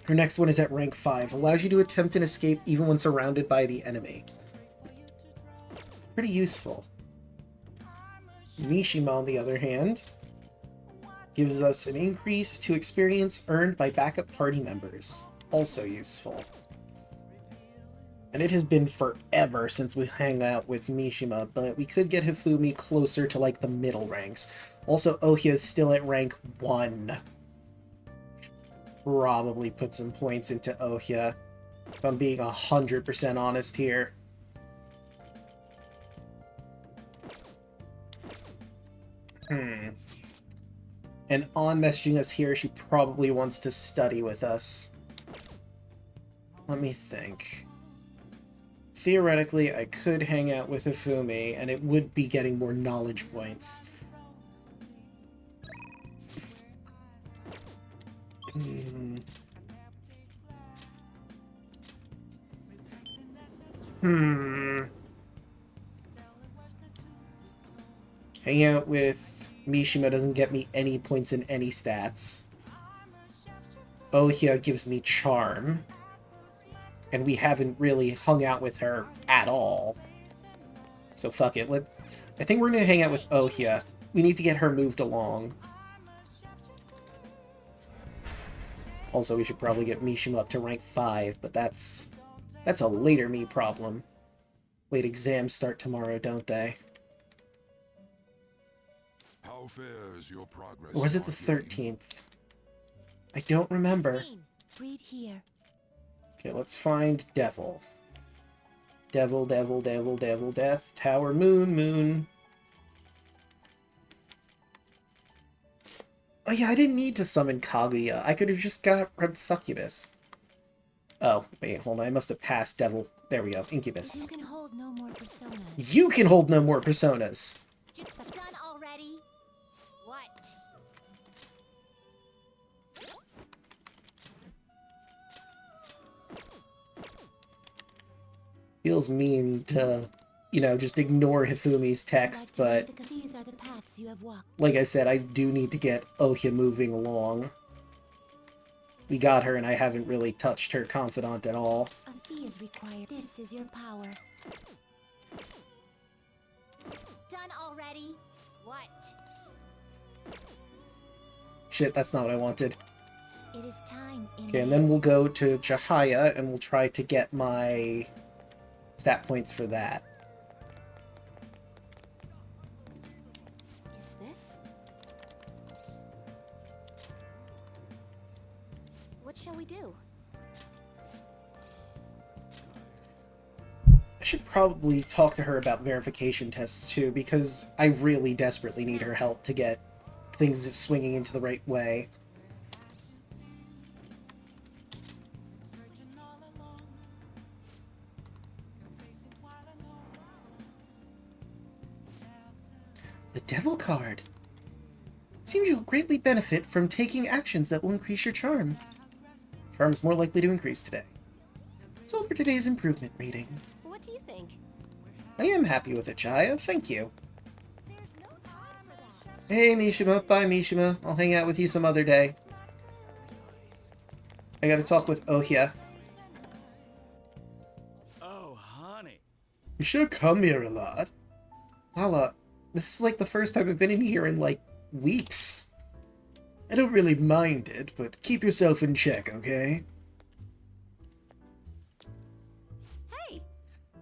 Her next one is at rank 5. Allows you to attempt an escape even when surrounded by the enemy. Pretty useful. Mishima, on the other hand, gives us an increase to experience earned by backup party members. Also useful. And it has been forever since we hang out with Mishima, but we could get Hifumi closer to, like, the middle ranks. Also, Ohya is still at rank 1. Probably put some points into Ohya, if I'm being 100% honest here. And on messaging us here, she probably wants to study with us. Let me think. Theoretically, I could hang out with Hifumi, and it would be getting more knowledge points. Hang out with Mishima doesn't get me any points in any stats. Ohia gives me charm. And we haven't really hung out with her at all. So fuck it. I think we're gonna hang out with Ohia. We need to get her moved along. Also, we should probably get Mishima up to rank 5, but that's a later me problem. Wait, exams start tomorrow, don't they? How fares your progress? Or was it the 13th? I don't remember. Read here. Okay, let's find Devil. Devil, Devil, Devil, Devil, Death, Tower, Moon, Moon. Oh yeah, I didn't need to summon Kaguya. I could have just grabbed Succubus. Oh, wait, hold on. I must have passed Devil. There we go. Incubus. You can hold no more personas. You can hold no more personas! Done already? What? Feels mean to, you know, just ignore Hifumi's text, but These are the paths you have walked. like I said, I do need to get Ohia moving along. We got her, and I haven't really touched her confidant at all. A fee is required. This is your power. Done already? What? Shit, that's not what I wanted. It is time. Okay, and then we'll go to Chihaya, and we'll try to get my stat points for that. Is this? What shall we do? I should probably talk to her about verification tests too, because I really desperately need her help to get things swinging into the right way. The Devil card. Seems you'll greatly benefit from taking actions that will increase your charm. Charm is more likely to increase today. That's all for today's improvement reading. What do you think? I am happy with it, Chaya. Thank you. Hey, Mishima. Bye, Mishima. I'll hang out with you some other day. I gotta talk with Ohia. Oh, honey. You sure come here a lot. Lala, this is like the first time I've been in here in, like, weeks. I don't really mind it, but keep yourself in check, okay? Hey!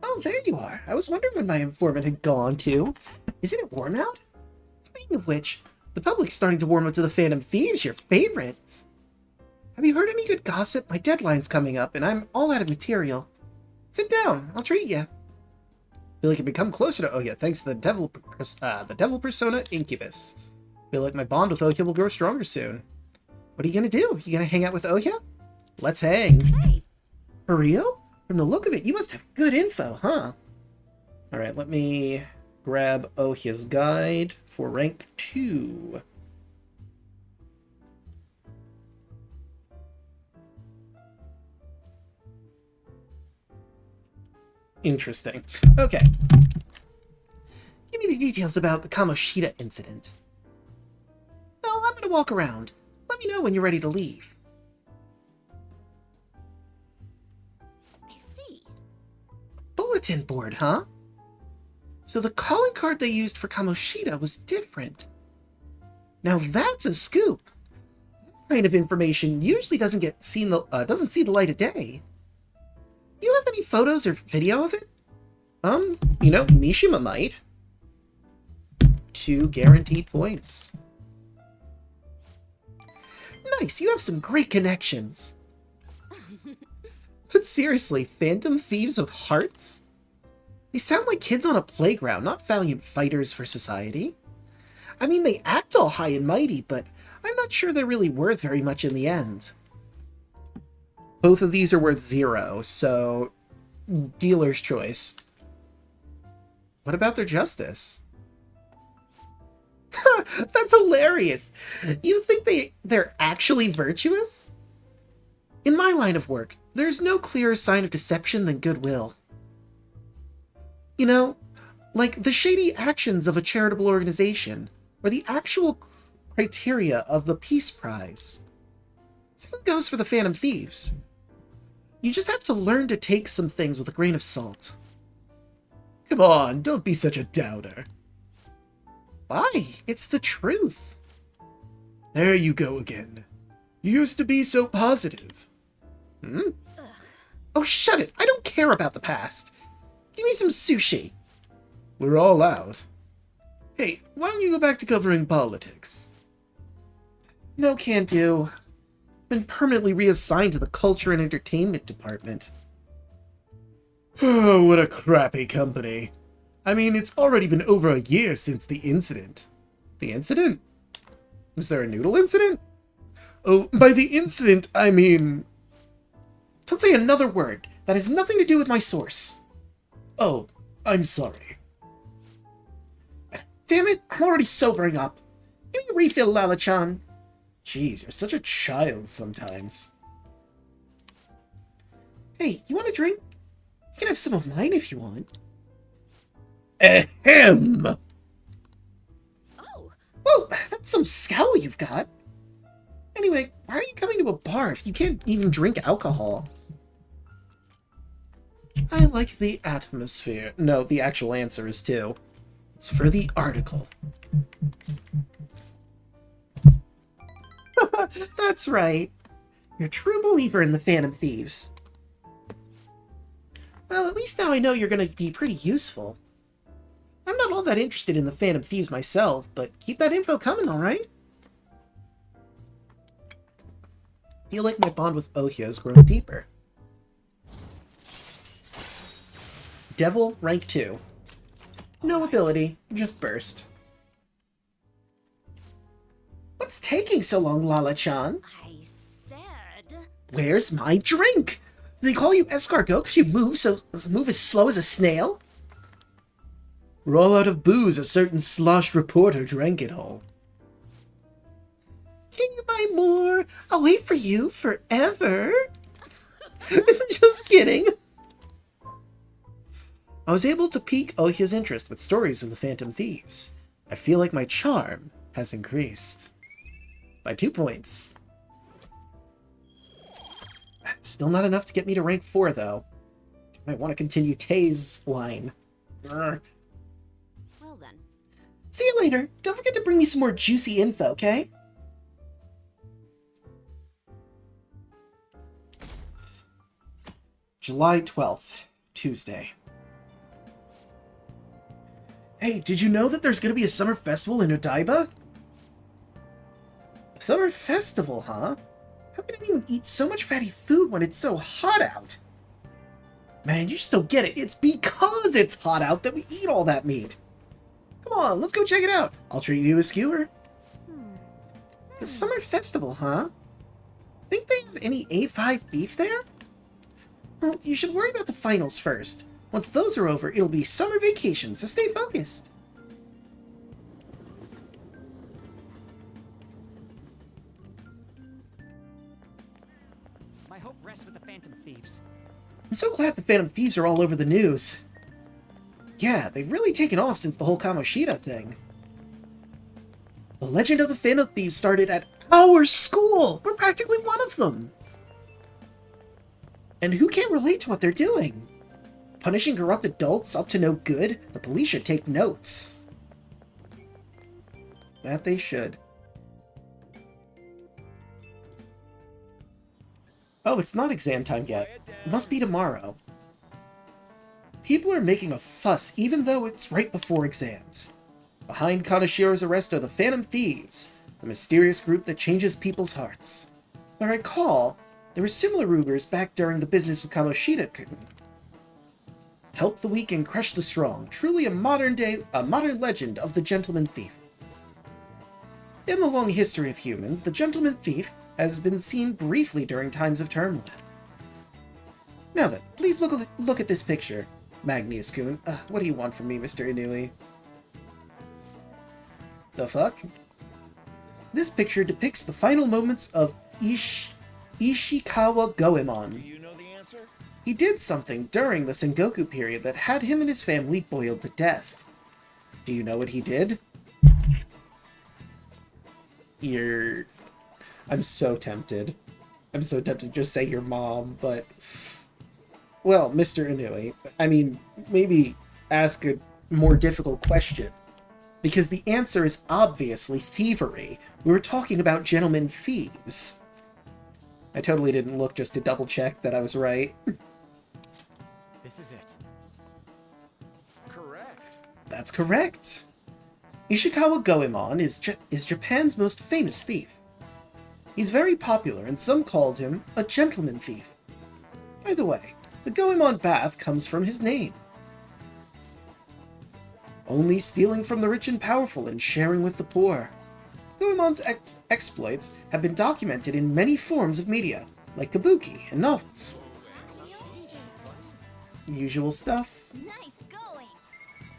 Oh, there you are. I was wondering when my informant had gone to. Isn't it warm out? Speaking of which, the public's starting to warm up to the Phantom Thieves, your favorites. Have you heard any good gossip? My deadline's coming up, and I'm all out of material. Sit down. I'll treat you. Feel like I've become closer to Ohia thanks to the devil persona Incubus. Feel like my bond with Ohia will grow stronger soon. What are you gonna do? You gonna hang out with Ohia? Let's hang. Hey! For real? From the look of it, you must have good info, huh? Alright, let me grab Ohia's guide for rank 2. Interesting. Okay. Give me the details about the Kamoshida incident. No, I'm gonna walk around. Let me know when you're ready to leave. I see. Bulletin board, huh? So the calling card they used for Kamoshida was different. Now that's a scoop. That kind of information usually doesn't see the light of day. You have any photos or video of it? Mishima might. 2 guaranteed points. Nice, you have some great connections. But seriously, Phantom Thieves of Hearts? They sound like kids on a playground, not valiant fighters for society. I mean, they act all high and mighty, but I'm not sure they're really worth very much in the end. Both of these are worth 0, so dealer's choice. What about their justice? That's hilarious! You think they're actually virtuous? In my line of work, there's no clearer sign of deception than goodwill. You know, like the shady actions of a charitable organization, or the actual criteria of the Peace Prize. Same goes for the Phantom Thieves. You just have to learn to take some things with a grain of salt. Come on, don't be such a doubter. Why? It's the truth. There you go again. You used to be so positive. Hmm? Oh, shut it! I don't care about the past. Give me some sushi. We're all out. Hey, why don't you go back to covering politics? No, can't do. Been permanently reassigned to the culture and entertainment department. Oh, what a crappy company. I mean, it's already been over a year since the incident. The incident? Was there a noodle incident? Oh, by the incident, I mean... Don't say another word. That has nothing to do with my source. Oh, I'm sorry. Damn it, I'm already sobering up. Give me a refill, Lala-chan. Jeez, you're such a child sometimes. Hey, you want a drink? You can have some of mine if you want. Ahem! Oh! Whoa, that's some scowl you've got. Anyway, why are you coming to a bar if you can't even drink alcohol? I like the atmosphere. No, the actual answer is too. It's for the article. That's right. You're a true believer in the Phantom Thieves. Well, at least now I know you're going to be pretty useful. I'm not all that interested in the Phantom Thieves myself, but keep that info coming, alright? Feel like my bond with Ohio has grown deeper. Devil, rank 2. No ability, just burst. What's taking so long, Lala-chan? I said... Where's my drink? Do they call you escargot because you move as slow as a snail? We're all out of booze. A certain sloshed reporter drank it all. Can you buy more? I'll wait for you forever. Just kidding. I was able to pique Ohia's interest with stories of the Phantom Thieves. I feel like my charm has increased. By 2 points. Still not enough to get me to rank 4, though. I might want to continue Tay's line. Well then. See you later. Don't forget to bring me some more juicy info, okay? July 12th, Tuesday. Hey, did you know that there's going to be a summer festival in Odaiba? A summer festival, huh? How can anyone eat so much fatty food when it's so hot out? Man, you just don't get it. It's because it's hot out that we eat all that meat. Come on, let's go check it out. I'll treat you to a skewer. The summer festival, huh? Think they have any A5 beef there? Well, you should worry about the finals first. Once those are over, it'll be summer vacation, so stay focused. My hope rests with the Phantom Thieves. I'm so glad the Phantom Thieves are all over the news. Yeah, they've really taken off since the whole Kamoshida thing. The legend of the Phantom Thieves started at our school! We're practically one of them! And who can't relate to what they're doing? Punishing corrupt adults up to no good? The police should take notes. That they should. Oh, it's not exam time yet. It must be tomorrow. People are making a fuss even though it's right before exams. Behind Kanashiro's arrest are the Phantom Thieves, the mysterious group that changes people's hearts. If I recall, there were similar rumors back during the business with Kamoshida-kun. Help the weak and crush the strong. Truly a modern legend of the Gentleman Thief. In the long history of humans, the Gentleman Thief has been seen briefly during times of turmoil. Now then, please look at this picture. Magnius-kun, what do you want from me, Mr. Inui? The fuck? This picture depicts the final moments of Ishikawa Goemon. Do you know the answer? He did something during the Sengoku period that had him and his family boiled to death. Do you know what he did? You're... I'm so tempted. I'm so tempted to just say your mom, but... Well, Mr. Inui, I mean, maybe ask a more difficult question. Because the answer is obviously thievery. We were talking about gentlemen thieves. I totally didn't look just to double check that I was right. This is it. Correct. That's correct. Ishikawa Goemon is Japan's most famous thief. He's very popular, and some called him a gentleman thief. By the way, the Goemon bath comes from his name. Only stealing from the rich and powerful and sharing with the poor. Goemon's exploits have been documented in many forms of media, like kabuki and novels. Usual stuff. Nice going.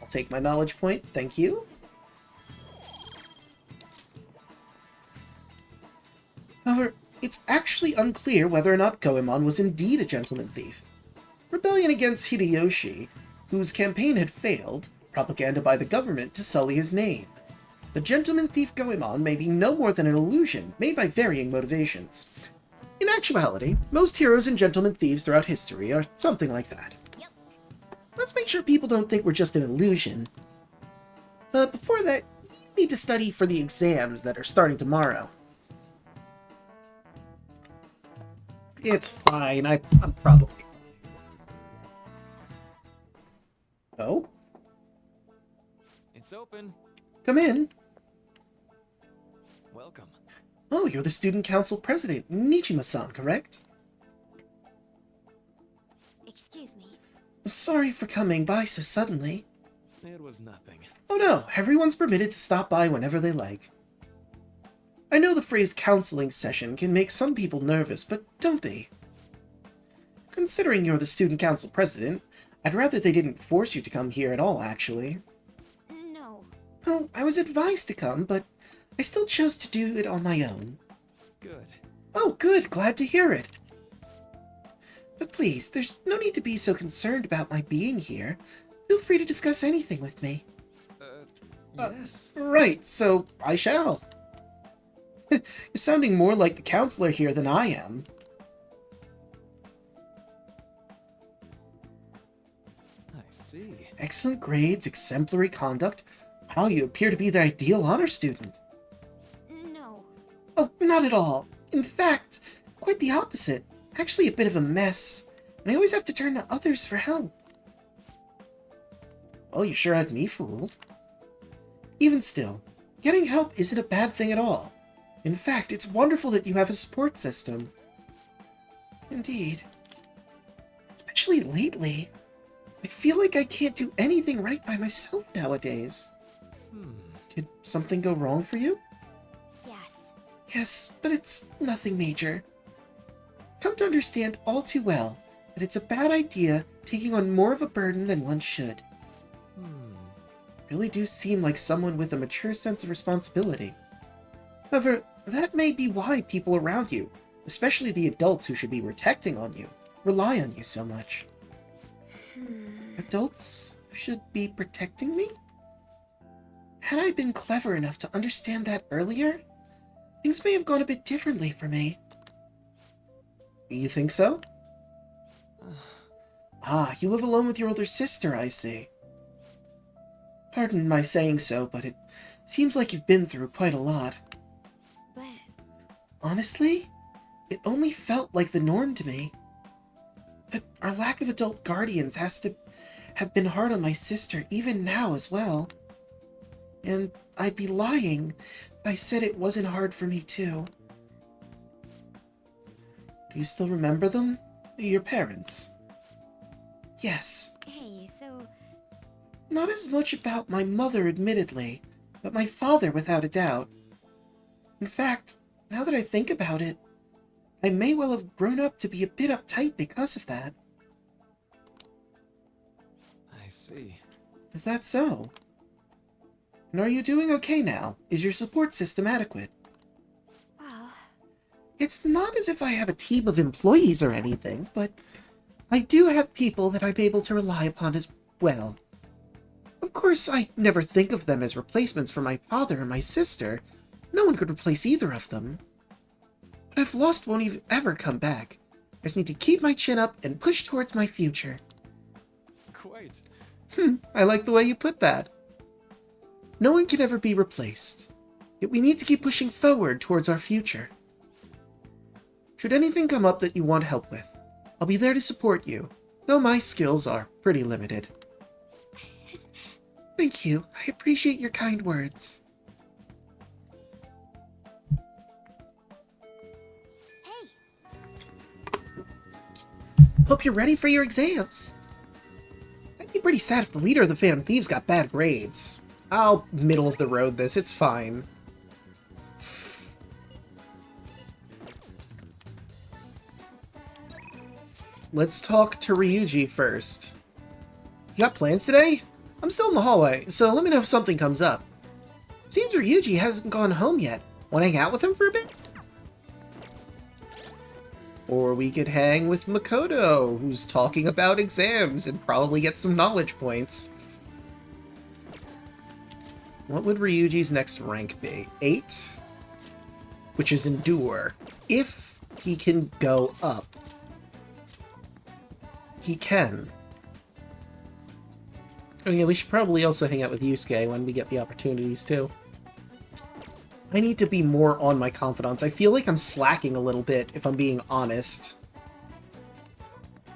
I'll take my knowledge point, thank you. However, it's actually unclear whether or not Goemon was indeed a gentleman thief. Rebellion against Hideyoshi, whose campaign had failed, propaganda by the government to sully his name. The gentleman thief Goemon may be no more than an illusion made by varying motivations. In actuality, most heroes and gentleman thieves throughout history are something like that. Yep. Let's make sure people don't think we're just an illusion. But before that, you need to study for the exams that are starting tomorrow. It's fine, I'm probably... Oh? It's open. Come in. Welcome. Oh, you're the student council president, Nijima-san, correct? Excuse me. Sorry for coming by so suddenly. It was nothing. Oh no, everyone's permitted to stop by whenever they like. I know the phrase counseling session can make some people nervous, but don't be. Considering you're the student council president, I'd rather they didn't force you to come here at all, actually. No. Well, I was advised to come, but I still chose to do it on my own. Good. Oh, good, glad to hear it. But please, there's no need to be so concerned about my being here. Feel free to discuss anything with me. Yes. Right, so I shall. You're sounding more like the counselor here than I am. I see. Excellent grades, exemplary conduct. Wow, you appear to be the ideal honor student. No. Oh, not at all. In fact, quite the opposite. Actually a bit of a mess, and I always have to turn to others for help. Well, you sure had me fooled. Even still, getting help isn't a bad thing at all. In fact, it's wonderful that you have a support system. Indeed. Especially lately. I feel like I can't do anything right by myself nowadays. Did something go wrong for you? Yes. Yes, but it's nothing major. Come to understand all too well that it's a bad idea taking on more of a burden than one should. Really do seem like someone with a mature sense of responsibility. However, that may be why people around you, especially the adults who should be protecting on you, rely on you so much. Adults should be protecting me? Had I been clever enough to understand that earlier, things may have gone a bit differently for me. You think so? Ah, you live alone with your older sister, I see. Pardon my saying so, but it seems like you've been through quite a lot. But... Honestly, it only felt like the norm to me. But our lack of adult guardians has to have been hard on my sister even now as well. And I'd be lying if I said it wasn't hard for me too. Do you still remember them? Your parents? Yes. Hey, so... Not as much about my mother, admittedly, but my father without a doubt. In fact, now that I think about it, I may well have grown up to be a bit uptight because of that. I see. Is that so? And are you doing okay now? Is your support system adequate? Well... It's not as if I have a team of employees or anything, but I do have people that I'm able to rely upon as well. Of course, I never think of them as replacements for my father and my sister, No one could replace either of them. What I've lost won't ever come back. I just need to keep my chin up and push towards my future. Quite. I like the way you put that. No one can ever be replaced. Yet we need to keep pushing forward towards our future. Should anything come up that you want help with, I'll be there to support you, though my skills are pretty limited. Thank you. I appreciate your kind words. Hope you're ready for your exams. I'd be pretty sad if the leader of the Phantom Thieves got bad grades. I'll middle of the road this, it's fine. Let's talk to Ryuji first. You got plans today? I'm still in the hallway, so let me know if something comes up. Seems Ryuji hasn't gone home yet. Want to hang out with him for a bit? Or we could hang with Makoto, who's talking about exams and probably get some knowledge points. What would Ryuji's next rank be? 8? Which is Endure. If he can go up. He can. Oh yeah, we should probably also hang out with Yusuke when we get the opportunities too. I need to be more on my confidants. I feel like I'm slacking a little bit, if I'm being honest.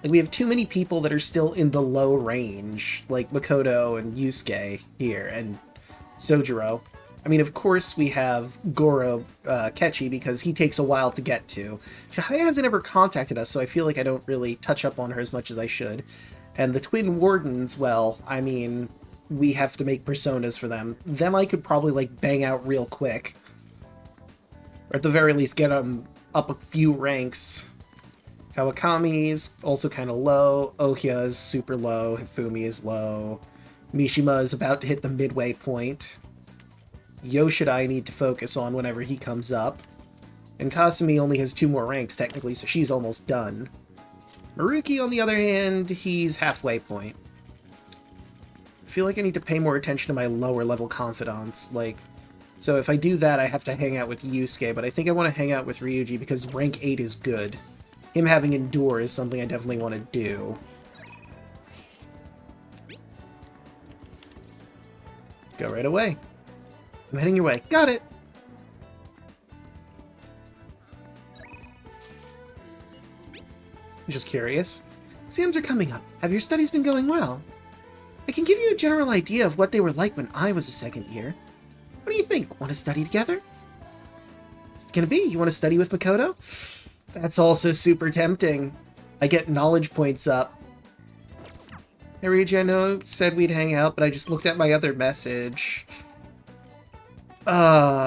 Like, we have too many people that are still in the low range, like Makoto and Yusuke here, and Sojiro. I mean, of course we have Goro Kechi, because he takes a while to get to. Shihaya hasn't ever contacted us, so I feel like I don't really touch up on her as much as I should. And the Twin Wardens, well, I mean, we have to make personas for them. Them I could probably, like, bang out real quick. Or at the very least, get them up a few ranks. Kawakami's also kind of low. Ohya is super low. Hifumi is low. Mishima is about to hit the midway point. Yoshida I need to focus on whenever he comes up. And Kasumi only has 2 more ranks, technically, so she's almost done. Maruki, on the other hand, he's halfway point. I feel like I need to pay more attention to my lower level confidants, like... So if I do that, I have to hang out with Yusuke, but I think I want to hang out with Ryuji because rank 8 is good. Him having Endure is something I definitely want to do. Go right away. I'm heading your way. Got it! Just curious. Exams are coming up. Have your studies been going well? I can give you a general idea of what they were like when I was a second year. What do you think? Want to study together? What's it gonna be? You want to study with Makoto? That's also super tempting. I get knowledge points up. Hey Ryuji, I know said we'd hang out, but I just looked at my other message. I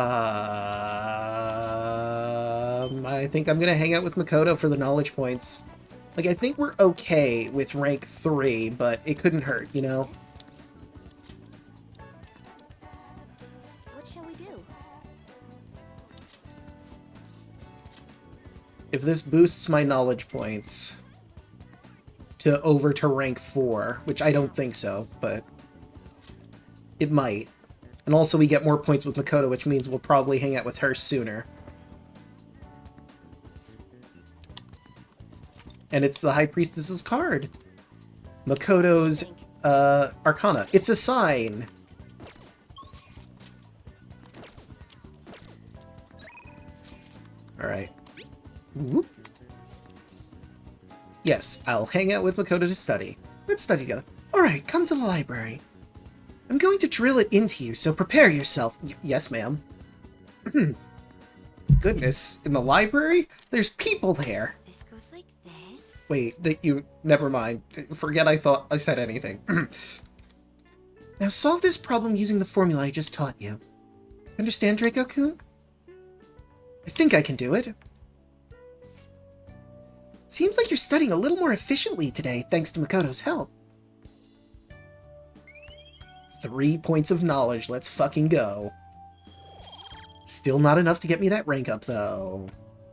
think I'm gonna hang out with Makoto for the knowledge points. Like, I think we're okay with rank 3, but it couldn't hurt, you know? What shall we do? If this boosts my knowledge points to rank 4, which I don't think so, but it might. And also we get more points with Makoto, which means we'll probably hang out with her sooner. And it's the High Priestess's card. Makoto's Arcana. It's a sign. Alright. Whoop. Yes, I'll hang out with Makoto to study. Let's study together. Alright, come to the library. I'm going to drill it into you, so prepare yourself. Yes, ma'am. Goodness, in the library? There's people there. This goes like this. Wait, you... Never mind. Forget I thought I said anything. Now solve this problem using the formula I just taught you. Understand, Draco-kun? I think I can do it. Seems like you're studying a little more efficiently today, thanks to Makoto's help. 3 points of knowledge, let's fucking go. Still not enough to get me that rank up, though.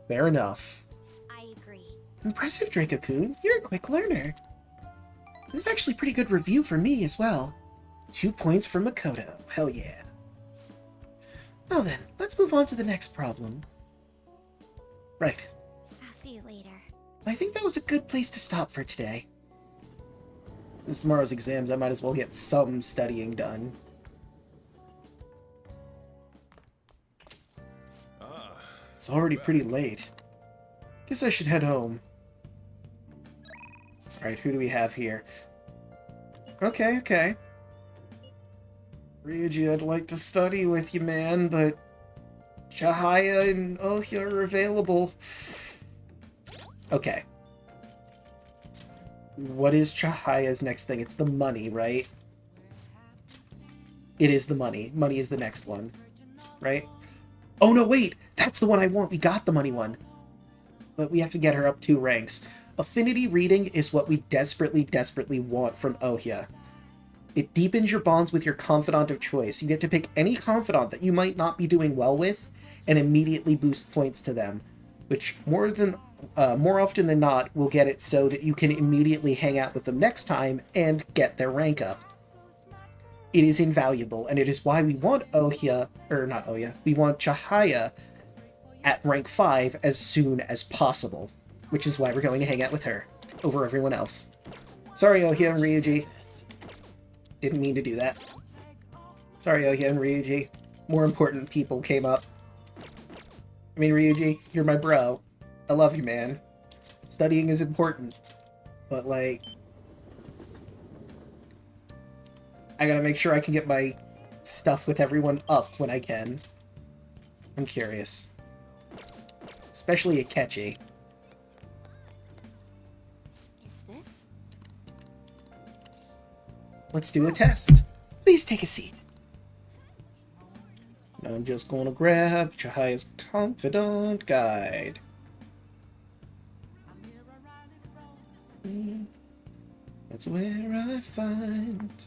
Fair enough. I agree. Impressive, Draco-kun. You're a quick learner. This is actually a pretty good review for me as well. 2 points for Makoto. Hell yeah. Well then, let's move on to the next problem. Right. I'll see you later. I think that was a good place to stop for today. Since tomorrow's exams, I might as well get some studying done. It's already pretty late. Guess I should head home. Alright, who do we have here? Okay. Ryuji, I'd like to study with you, man, but Chihaya and Ohya are available. Okay. What is Chihaya's next thing? It's the money, right? It is the money. Money is the next one, right? Oh no, wait! That's the one I want! We got the money one! But we have to get her up 2 ranks. Affinity reading is what we desperately want from Ohya. It deepens your bonds with your confidant of choice. You get to pick any confidant that you might not be doing well with, and immediately boost points to them, which more often than not will get it so that you can immediately hang out with them next time and get their rank up. It is invaluable, and it is why we want we want Chihaya at rank 5 as soon as possible, which is why we're going to hang out with her over everyone else. Sorry, Ohya and Ryuji. Didn't mean to do that. Sorry, Ohya and Ryuji. More important people came up. I mean, Ryuji, you're my bro. I love you, man. Studying is important. But, like, I gotta make sure I can get my stuff with everyone up when I can. I'm curious. Especially Akechi. Let's do a test. Please take a seat. Now I'm just gonna grab Chihaya's Confidant Guide. That's where I find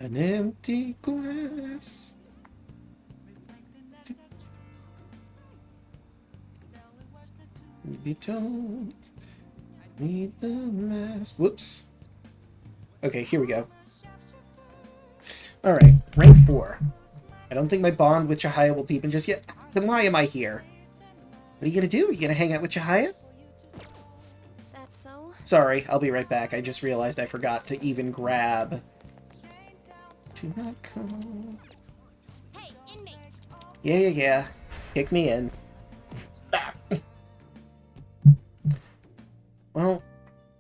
an empty glass. Be told, need the mask. Whoops. Okay, here we go. Alright, rank 4. I don't think my bond with Chihaya will deepen just yet. Then why am I here? What are you gonna do? Are you gonna hang out with Chihaya? Is that so? Sorry, I'll be right back. I just realized I forgot to even grab... Do not come... Hey, inmate! Yeah. Kick me in. Well,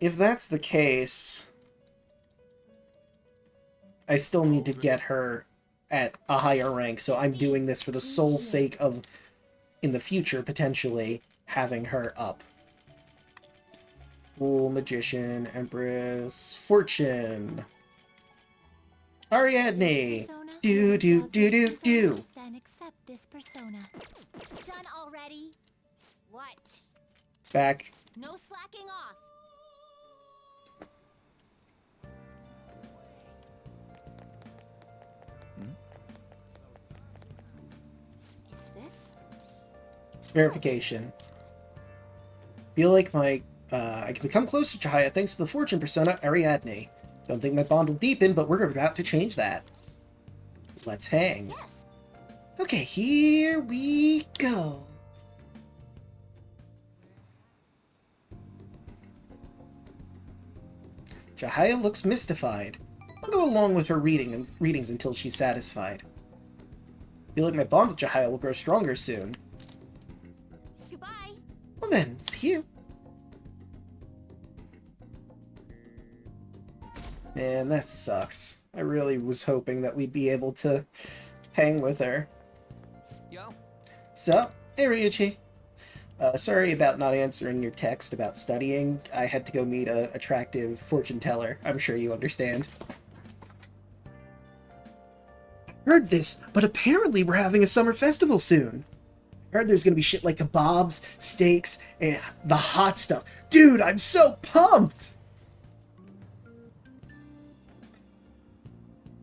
if that's the case... I still need to get her at a higher rank, so I'm doing this for the sole sake of, in the future, potentially, having her up. Fool, Magician, Empress, Fortune. Ariadne! Do. Then accept this persona. Done already? What? Back. No slacking off. Verification. Feel like I can become close to Chihaya thanks to the Fortune persona, Ariadne. Don't think my bond will deepen, but we're about to change that. Let's hang. Yes. Okay, here we go. Chihaya looks mystified. I'll go along with her readings until she's satisfied. Feel like my bond with Chihaya will grow stronger soon. Goodbye. Well then, see you. Man, that sucks. I really was hoping that we'd be able to hang with her. Yo. So, hey Ryuji. Sorry about not answering your text about studying. I had to go meet an attractive fortune teller. I'm sure you understand. Heard this, but apparently we're having a summer festival soon. Heard there's gonna be shit like kebabs, steaks, and the hot stuff. Dude, I'm so pumped!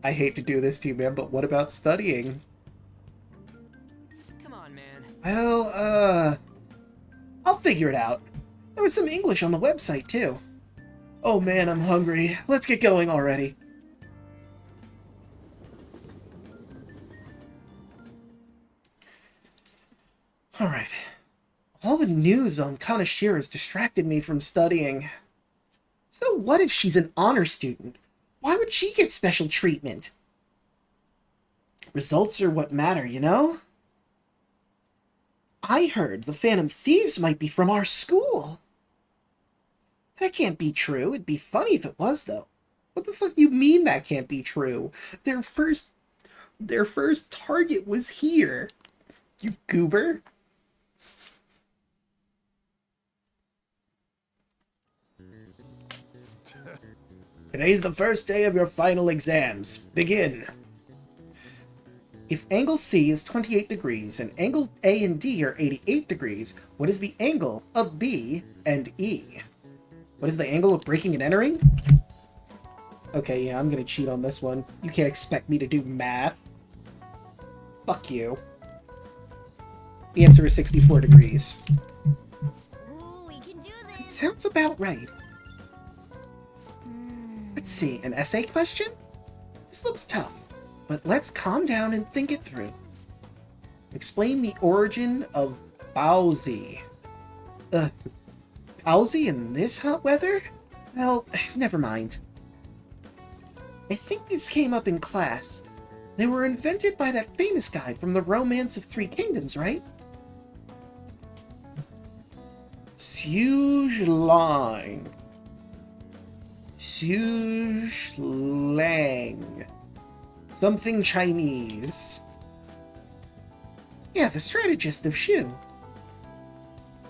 I hate to do this to you, man, but what about studying? Come on, man. Well, I'll figure it out. There was some English on the website, too. Oh man, I'm hungry. Let's get going already. Alright. All the news on Kanashira's distracted me from studying. So what if she's an honor student? Why would she get special treatment? Results are what matter, you know? I heard the Phantom Thieves might be from our school. That can't be true. It'd be funny if it was, though. What the fuck do you mean that can't be true? Their first target was here. You goober. Today's the first day of your final exams. Begin. If angle C is 28 degrees and angle A and D are 88 degrees, what is the angle of B and E? What is the angle of breaking and entering? Okay, yeah, I'm gonna cheat on this one. You can't expect me to do math. Fuck you. The answer is 64 degrees. Ooh, we can do this. It sounds about right. Let's see, an essay question? This looks tough, but let's calm down and think it through. Explain the origin of Bowsy. Bowsy in this hot weather? Well, never mind. I think this came up in class. They were invented by that famous guy from the Romance of Three Kingdoms, right? Xu Lang. Something Chinese. Yeah, the strategist of Shu.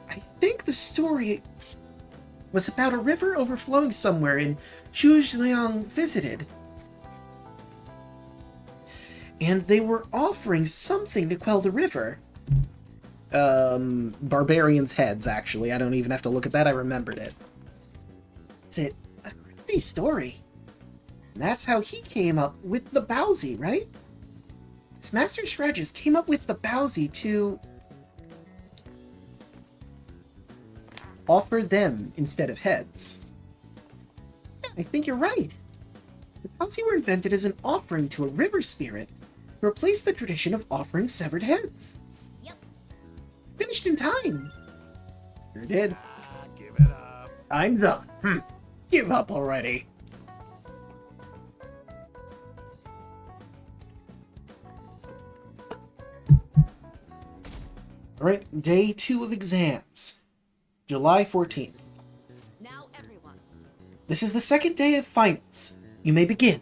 I think the story was about a river overflowing somewhere and Xu visited. And they were offering something to quell the river. Barbarians' heads, actually. I don't even have to look at that, I remembered it. It's a crazy story. And that's how he came up with the Bowsy, right? This master strategist came up with the Bowsy to offer them instead of heads. Yeah, I think you're right. The Bowsy were invented as an offering to a river spirit to replace the tradition of offering severed heads. Yep. Finished in time. Sure did. Give it up. Time's up. Give up already. Alright, day 2 of exams. July 14th. Now everyone. This is the second day of finals. You may begin.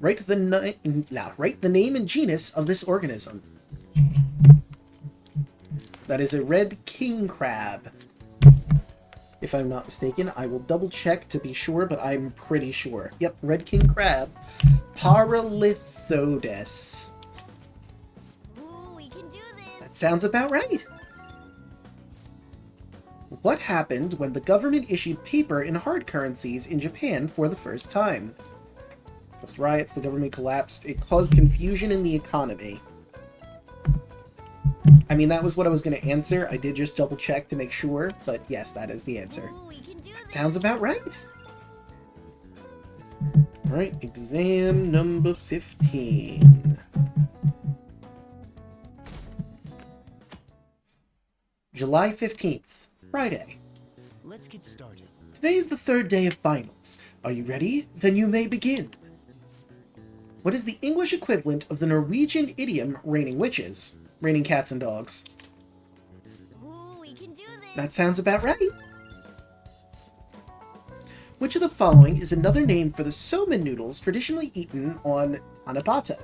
Write the name and genus of this organism. That is a red king crab. If I'm not mistaken, I will double check to be sure, but I'm pretty sure. Yep, red king crab. Paralithodes. Ooh, we can do this. That sounds about right. What happened when the government issued paper in hard currencies in Japan for the first time? First riots, the government collapsed. It caused confusion in the economy. I mean, that was what I was going to answer. I did just double check to make sure, but yes, that is the answer. Ooh, we can do this. Sounds about right. Alright, exam number 15. July 15th, Friday. Let's get started. Today is the third day of finals. Are you ready? Then you may begin. What is the English equivalent of the Norwegian idiom raining witches? Raining cats and dogs. Ooh, we can do this. That sounds about right. Which of the following is another name for the somen noodles traditionally eaten on Tanabata?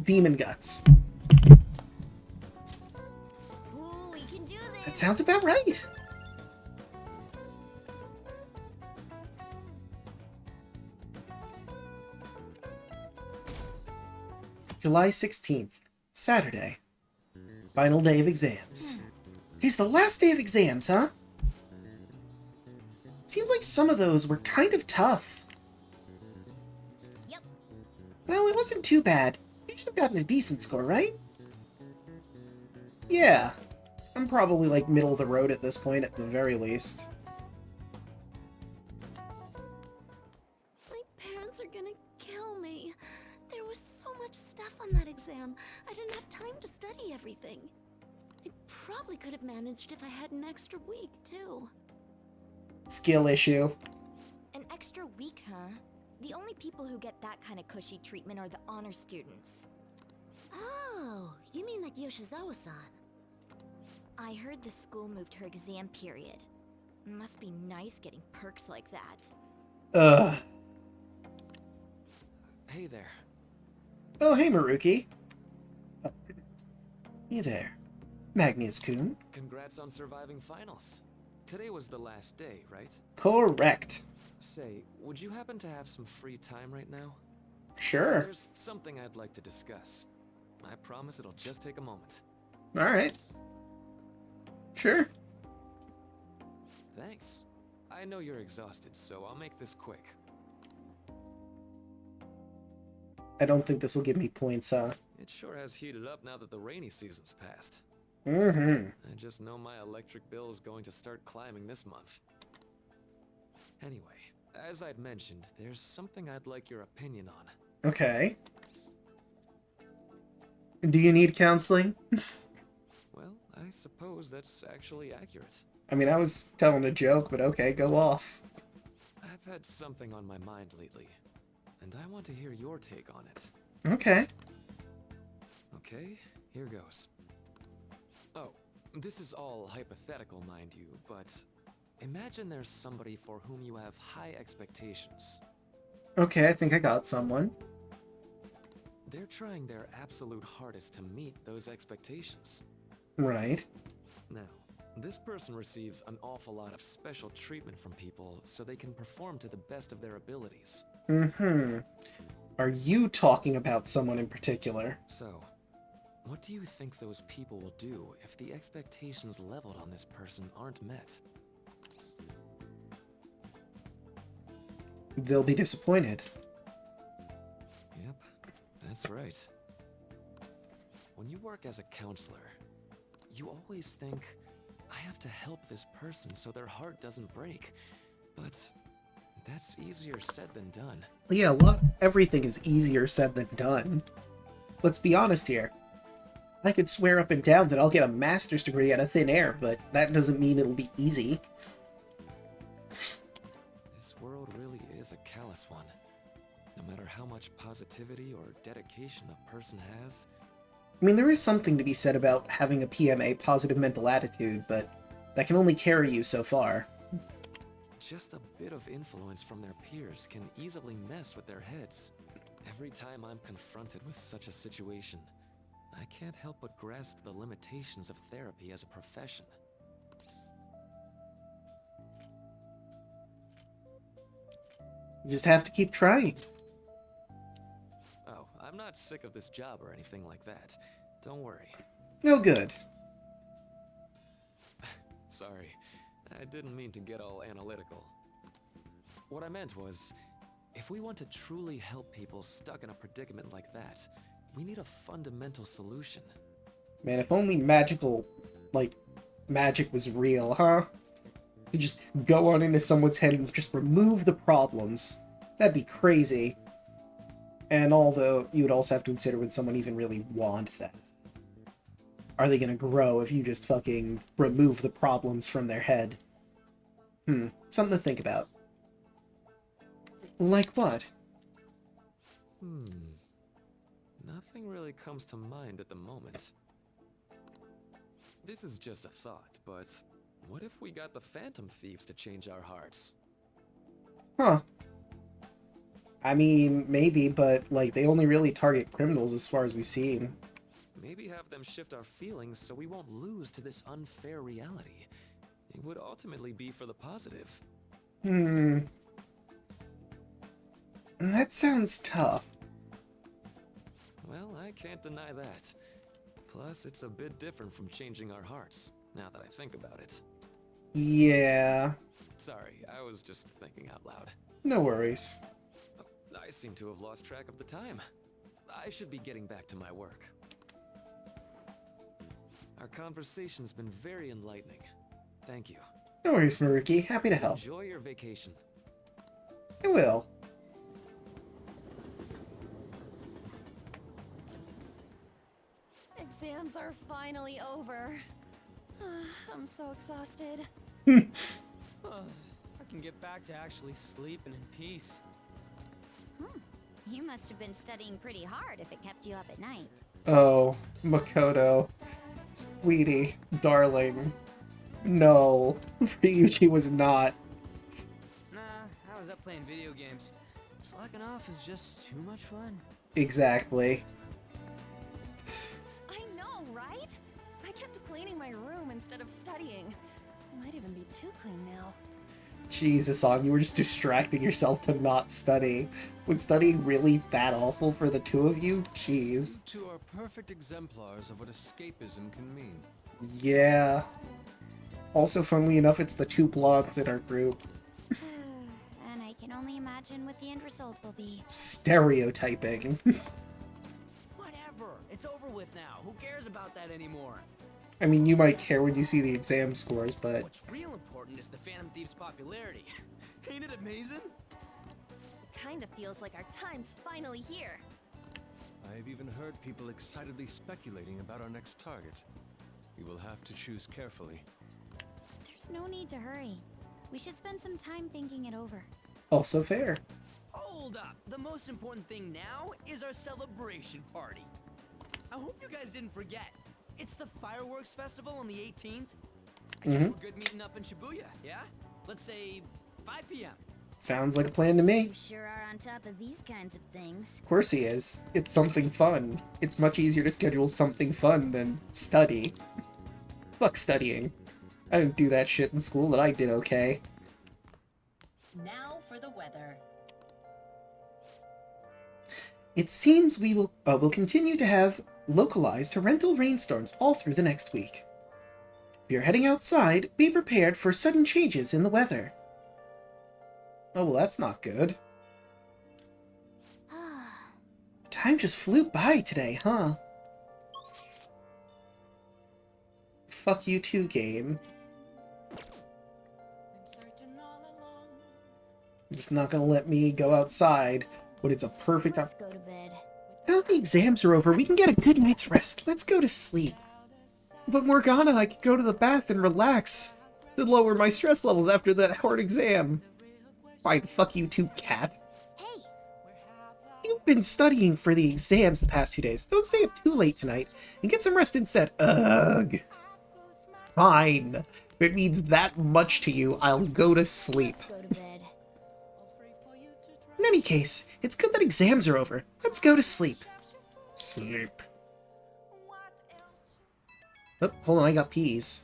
Demon guts. Ooh, we can do this. That sounds about right. July 16th, Saturday. Final day of exams. It's the last day of exams, huh? Seems like some of those were kind of tough. Yep. Well, it wasn't too bad. You should have gotten a decent score, right? Yeah. I'm probably like middle of the road at this point at the very least. My parents are gonna kill me. There exam. I didn't have time to study everything. I probably could have managed if I had an extra week, too. Skill issue. An extra week, huh? The only people who get that kind of cushy treatment are the honor students. Oh, you mean like Yoshizawa-san? I heard the school moved her exam period. Must be nice getting perks like that. Ugh. Hey there. Oh, hey, Maruki. Oh. You there. Magnius-kun. Congrats on surviving finals. Today was the last day, right? Correct. Say, would you happen to have some free time right now? Sure. There's something I'd like to discuss. I promise it'll just take a moment. Alright. Sure. Thanks. I know you're exhausted, so I'll make this quick. I don't think this will give me points, huh? It sure has heated up now that the rainy season's passed. Mm-hmm. I just know my electric bill is going to start climbing this month. Anyway, as I'd mentioned, there's something I'd like your opinion on. Okay. Do you need counseling? Well, I suppose that's actually accurate. I mean, I was telling a joke, but okay, go off. I've had something on my mind lately, and I want to hear your take on it. Okay. Okay, here goes. Oh, this is all hypothetical, mind you, but imagine there's somebody for whom you have high expectations. Okay, I think I got someone. They're trying their absolute hardest to meet those expectations. Right. Now, this person receives an awful lot of special treatment from people so they can perform to the best of their abilities. Mm-hmm. Are you talking about someone in particular? So, what do you think those people will do if the expectations leveled on this person aren't met? They'll be disappointed. Yep, that's right. When you work as a counselor, you always think, I have to help this person so their heart doesn't break. But that's easier said than done. Yeah, everything is easier said than done. Let's be honest here. I could swear up and down that I'll get a master's degree out of thin air, but that doesn't mean it'll be easy. This world really is a callous one. No matter how much positivity or dedication a person has. I mean, there is something to be said about having a PMA, positive mental attitude, but that can only carry you so far. Just a bit of influence from their peers can easily mess with their heads. Every time I'm confronted with such a situation, I can't help but grasp the limitations of therapy as a profession. You just have to keep trying. Oh, I'm not sick of this job or anything like that. Don't worry. No good. Sorry, I didn't mean to get all analytical. What I meant was, if we want to truly help people stuck in a predicament like that, we need a fundamental solution. Man, if only magic was real, huh? You just go on into someone's head and just remove the problems. That'd be crazy. And although, you would also have to consider, would someone even really want that? Are they gonna grow if you just fucking remove the problems from their head? Something to think about. Like what? Nothing really comes to mind at the moment. This is just a thought, but what if we got the Phantom Thieves to change our hearts? Huh. I mean, maybe, but, like, they only really target criminals as far as we've seen. Maybe have them shift our feelings so we won't lose to this unfair reality. It would ultimately be for the positive. That sounds tough. Well, I can't deny that. Plus, it's a bit different from changing our hearts, now that I think about it. Yeah. Sorry, I was just thinking out loud. No worries. I seem to have lost track of the time. I should be getting back to my work. Our conversation's been very enlightening. Thank you. No worries, Maruki. Happy to help. Enjoy your vacation. I will. exams are finally over. I'm so exhausted. I can get back to actually sleeping in peace. You must have been studying pretty hard if it kept you up at night. Oh, Makoto. Sweetie. Darling. No. Ryuji was not. Nah, I was up playing video games. Slacking off is just too much fun. Exactly. I know, right? I kept cleaning my room instead of studying. Might even be too clean now. Jesus, On, you were just distracting yourself to not study. Was studying really that awful for the two of you? Jeez. You two are perfect exemplars of what escapism can mean. Yeah. Also, funnily enough, it's the two blondes in our group. And I can only imagine what the end result will be. Stereotyping. Whatever. It's over with now. Who cares about that anymore? I mean, you might care when you see the exam scores, but... What's real important is the Phantom Thief's popularity. Ain't it amazing? Kinda feels like our time's finally here. I've even heard people excitedly speculating about our next target. We will have to choose carefully. There's no need to hurry. We should spend some time thinking it over. Also fair. Hold up. The most important thing now is our celebration party. I hope you guys didn't forget. It's the fireworks festival on the 18th. I guess we're good meeting up in Shibuya, yeah? Let's say 5 p.m. Sounds like a plan to me. You sure are on top of these kinds of things. Of course he is. It's something fun. It's much easier to schedule something fun than study. Fuck studying. I didn't do that shit in school, and I did okay. Now for the weather. It seems we'll continue to have localized torrential rainstorms all through the next week. If you're heading outside, be prepared for sudden changes in the weather. Oh, well, that's not good. Time just flew by today, huh? Fuck you too, game. You're just not gonna let me go outside when it's a perfect... Let's go to bed. Now that the exams are over, we can get a good night's rest. Let's go to sleep. But Morgana, I could go to the bath and relax to lower my stress levels after that hard exam. Fine, fuck you too, cat. Hey! You've been studying for the exams the past 2 days. Don't stay up too late tonight and get some rest instead. Ugh. Fine. If it means that much to you, I'll go to sleep. Let's go to bed. In any case, it's good that exams are over. Let's go to sleep. Sleep. Oh, hold on, I got peas.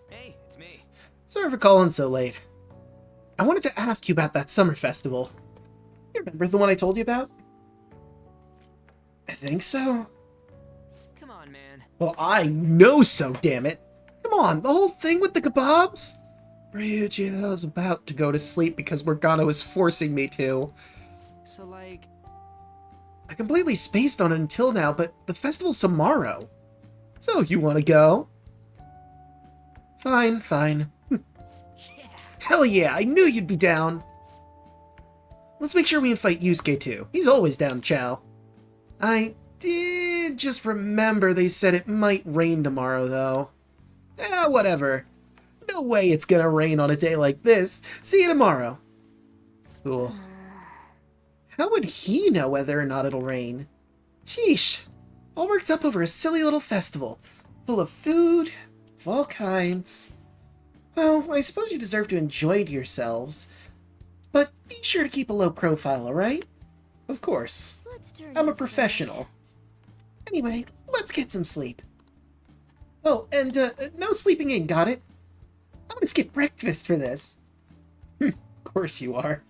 Hey, it's me. Sorry for calling so late. I wanted to ask you about that summer festival. You remember the one I told you about? I think so. Come on, man. Well, I know so, damn it. Come on, the whole thing with the kebabs? Ryuji, I was about to go to sleep because Morgana was forcing me to. So, like... I completely spaced on it until now, but the festival's tomorrow. So, you want to go? Fine, fine. Yeah. Hell yeah, I knew you'd be down. Let's make sure we invite Yusuke too. He's always down, Chow. I did just remember they said it might rain tomorrow, though. Whatever. No way it's gonna rain on a day like this. See you tomorrow. Cool. How would he know whether or not it'll rain? Sheesh. All worked up over a silly little festival. Full of food, of all kinds. Well, I suppose you deserve to enjoy yourselves. But be sure to keep a low profile, alright? Of course. I'm a professional. Anyway, let's get some sleep. Oh, and no sleeping in, got it? I'm gonna skip breakfast for this. Of course you are.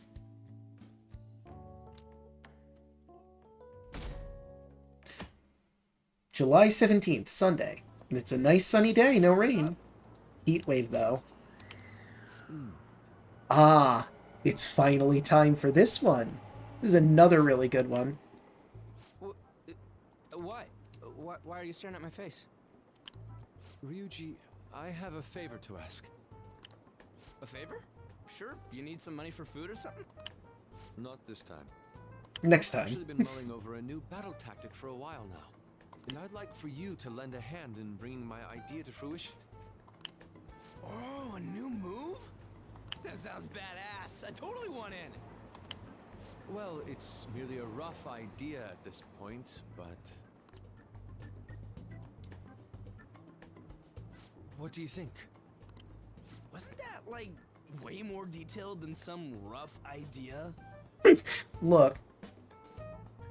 July 17th, Sunday. And it's a nice sunny day, no rain. Heat wave, though. Ah, it's finally time for this one. This is another really good one. What? Why are you staring at my face? Ryuji, I have a favor to ask. A favor? Sure. You need some money for food or something? Not this time. Next I've time. actually been mulling over a new battle tactic for a while now. and I'd like for you to lend a hand in bringing my idea to fruition. Oh, a new move? That sounds badass. I totally want in. Well, it's merely a rough idea at this point, but... What do you think? Wasn't that, like, way more detailed than some rough idea? Look.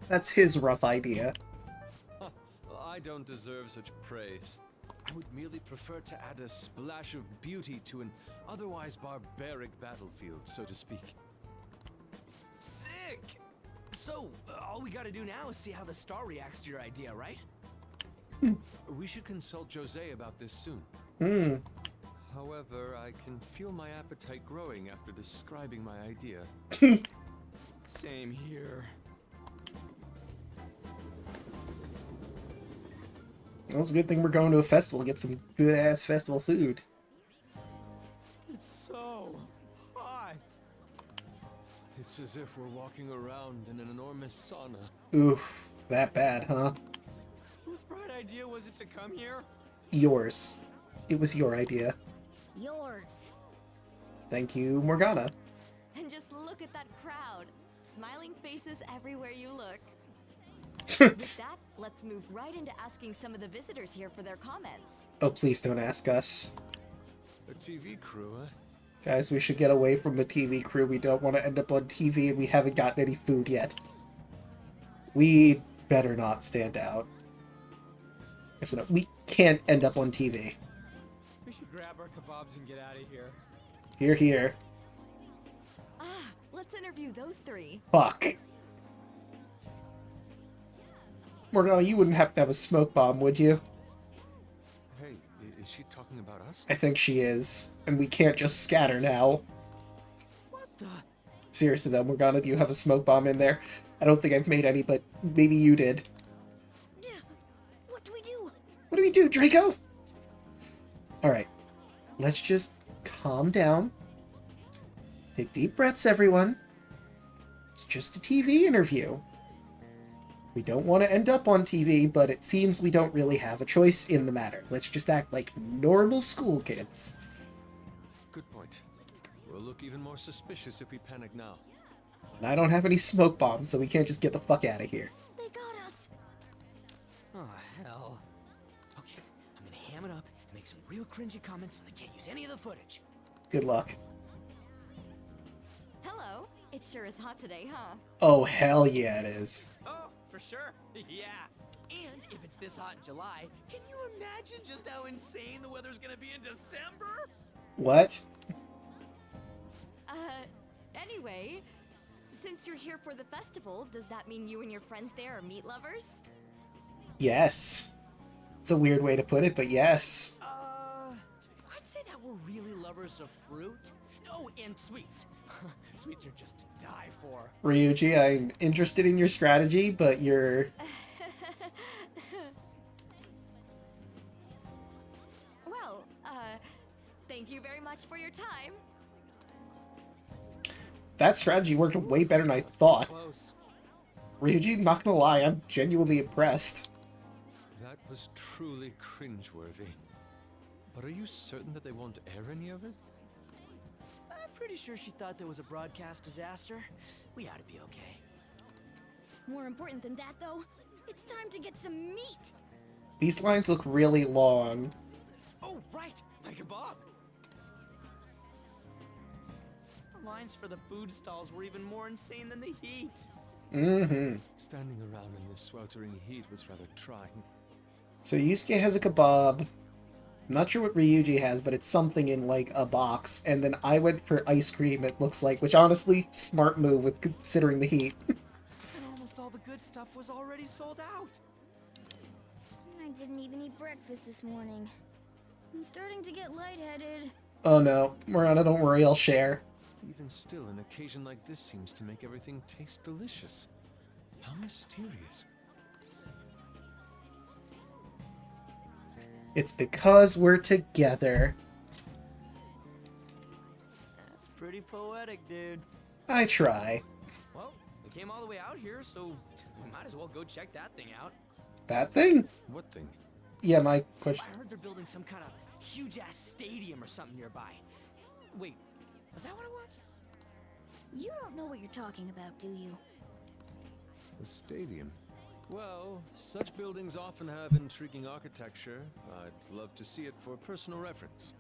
That's his rough idea. Well, I don't deserve such praise. I would merely prefer to add a splash of beauty to an otherwise barbaric battlefield, so to speak. Sick! So, all we gotta do now is see how the star reacts to your idea, right? We should consult Jose about this soon. However, I can feel my appetite growing after describing my idea. Same here. Well, it's a good thing we're going to a festival to get some good-ass festival food. It's so hot. It's as if we're walking around in an enormous sauna. Oof, that bad, huh? Whose bright idea was it to come here? Yours. It was your idea. Yours. Thank you, Morgana. And just look at that crowd. Smiling faces everywhere you look. With that, let's move right into asking some of the visitors here for their comments. Oh, please don't ask us. A TV crew, huh? Guys, we should get away from the TV crew. We don't want to end up on TV and we haven't gotten any food yet. We better not stand out. Actually, no, we can't end up on TV. We should grab our kebabs and get out of here. Here, here. Let's interview those three. Fuck. Morgana, you wouldn't happen to have a smoke bomb, would you? Hey, is she talking about us? I think she is. And we can't just scatter now. What the? Seriously though, Morgana, do you have a smoke bomb in there? I don't think I've made any, but maybe you did. What do we do? What do we do, Draco? Alright. Let's just calm down. Take deep breaths, everyone. It's just a TV interview. We don't want to end up on TV, but it seems we don't really have a choice in the matter. Let's just act like normal school kids. Good point. We'll look even more suspicious if we panic now. And I don't have any smoke bombs, so we can't just get the fuck out of here. They got us. Oh, hell. Okay, I'm gonna ham it up and make some real cringy comments so they can't use any of the footage. Good luck. Hello. It sure is hot today, huh? Oh, hell yeah, it is. Oh, for sure. Yeah. And if it's this hot in July, can you imagine just how insane the weather's gonna be in December? What? Anyway, since you're here for the festival, does that mean you and your friends there are meat lovers? Yes. It's a weird way to put it, but yes. I'd say that we're really lovers of fruit. Oh, and sweets. Sweets are just to die for. Ryuji, I'm interested in your strategy, but you're... Well, thank you very much for your time. That strategy worked way better than I thought. Close. Ryuji, not gonna lie, I'm genuinely impressed. That was truly cringeworthy. But are you certain that they won't air any of it? I'm pretty sure she thought there was a broadcast disaster. We ought to be okay. More important than that, though, it's time to get some meat. These lines look really long. Oh, right, my kebab. The lines for the food stalls were even more insane than the heat. Mm-hmm. Standing around in this sweltering heat was rather trying. So Yusuke has a kebab. I'm not sure what Ryuji has, but it's something in, like, a box. And then I went for ice cream, it looks like, which honestly, smart move with considering the heat. And almost all the good stuff was already sold out. I didn't even eat breakfast this morning. I'm starting to get lightheaded. Oh no. Morgana, don't worry, I'll share. Even still, an occasion like this seems to make everything taste delicious. How mysterious. It's because we're together. That's pretty poetic, dude. I try. Well, we came all the way out here, so we might as well go check that thing out. That thing? What thing? Yeah, my question. I heard they're building some kind of huge-ass stadium or something nearby. Wait, was that what it was? You don't know what you're talking about, do you? A stadium. Well, such buildings often have intriguing architecture. I'd love to see it for personal reference.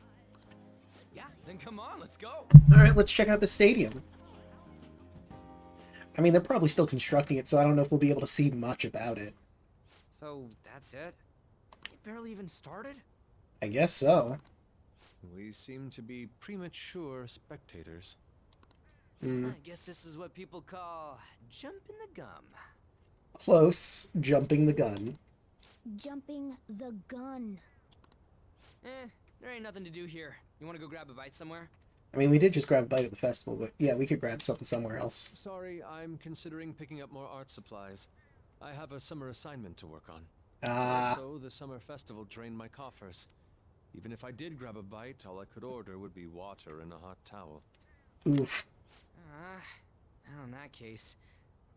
Yeah, then come on, let's go. Alright, let's check out the stadium. I mean, they're probably still constructing it, so I don't know if we'll be able to see much about it. So, that's it? It barely even started? I guess so. We seem to be premature spectators. I guess this is what people call jumping the gum. Close. Jumping the gun. Jumping the gun. There ain't nothing to do here. You want to go grab a bite somewhere? I mean, we did just grab a bite at the festival, but yeah, we could grab something somewhere else. Sorry, I'm considering picking up more art supplies. I have a summer assignment to work on. Ah. Also, the summer festival drained my coffers. Even if I did grab a bite, all I could order would be water and a hot towel. Oof. Well, in that case,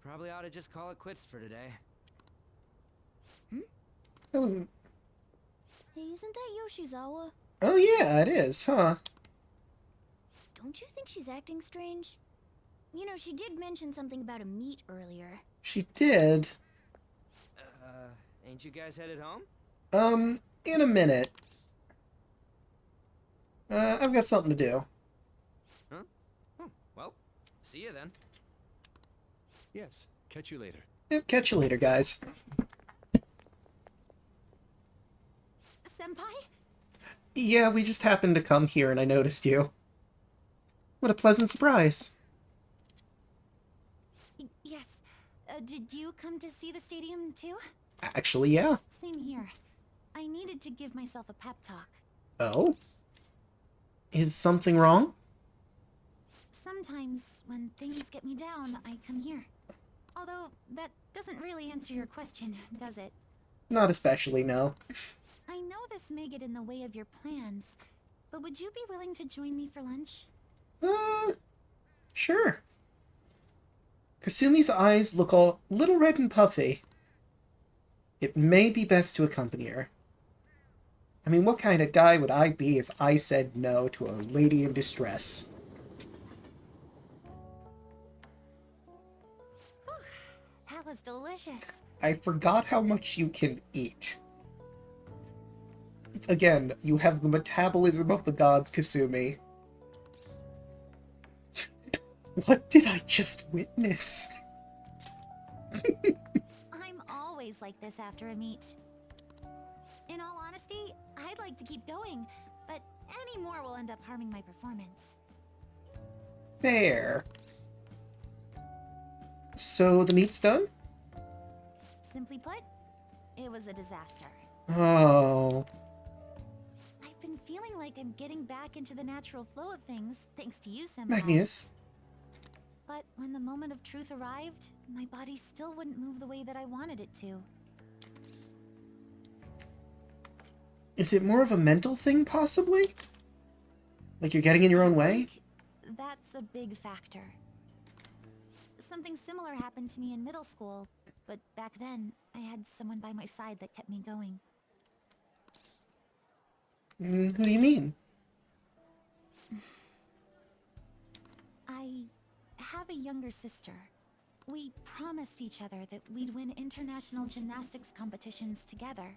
probably ought to just call it quits for today. That wasn't... Hey, isn't that Yoshizawa? Oh yeah, it is, huh? Don't you think she's acting strange? You know, she did mention something about a meet earlier. She did. Ain't you guys headed home? In a minute. I've got something to do. Huh? Oh, well, see you then. Yes, catch you later. Yep, catch you later, guys. Senpai? Yeah, we just happened to come here and I noticed you. What a pleasant surprise. Yes. Did you come to see the stadium too? Actually, yeah. Same here. I needed to give myself a pep talk. Oh? Is something wrong? Sometimes, when things get me down, I come here. Although, that doesn't really answer your question, does it? Not especially, no. I know this may get in the way of your plans, but would you be willing to join me for lunch? Sure. Kasumi's eyes look a little red and puffy. It may be best to accompany her. I mean, what kind of guy would I be if I said no to a lady in distress? That was delicious. I forgot how much you can eat. Again, you have the metabolism of the gods, Kasumi. What did I just witness? I'm always like this after a meet. In all honesty, I'd like to keep going, but any more will end up harming my performance. Fair. So, the meat's done? Simply put, it was a disaster. Oh. I've been feeling like I'm getting back into the natural flow of things, thanks to you, Senpai. Magnius. But when the moment of truth arrived, my body still wouldn't move the way that I wanted it to. Is it more of a mental thing, possibly? Like you're getting in your own way? That's a big factor. Something similar happened to me in middle school, but back then, I had someone by my side that kept me going. Who do you mean? I have a younger sister. We promised each other that we'd win international gymnastics competitions together.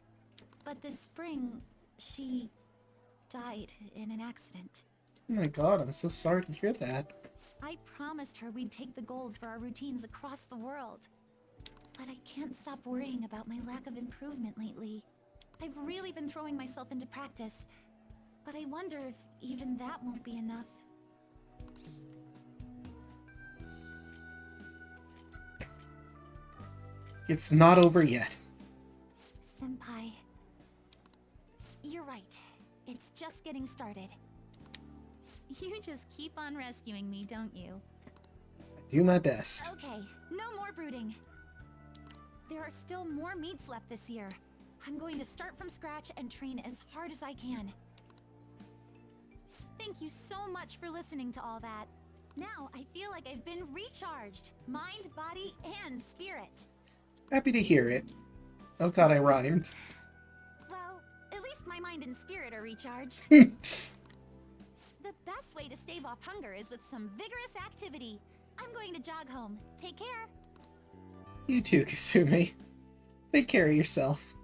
But this spring, she died in an accident. Oh my god, I'm so sorry to hear that. I promised her we'd take the gold for our routines across the world. But I can't stop worrying about my lack of improvement lately. I've really been throwing myself into practice, but I wonder if even that won't be enough. It's not over yet. Senpai, you're right. It's just getting started. You just keep on rescuing me, don't you? I do my best. Okay, no more brooding. There are still more meets left this year. I'm going to start from scratch and train as hard as I can. Thank you so much for listening to all that. Now I feel like I've been recharged, mind, body, and spirit. Happy to hear it. Oh god, I rhymed. Well, at least my mind and spirit are recharged. The best way to stave off hunger is with some vigorous activity. I'm going to jog home. Take care. You too, Kasumi. Take care of yourself.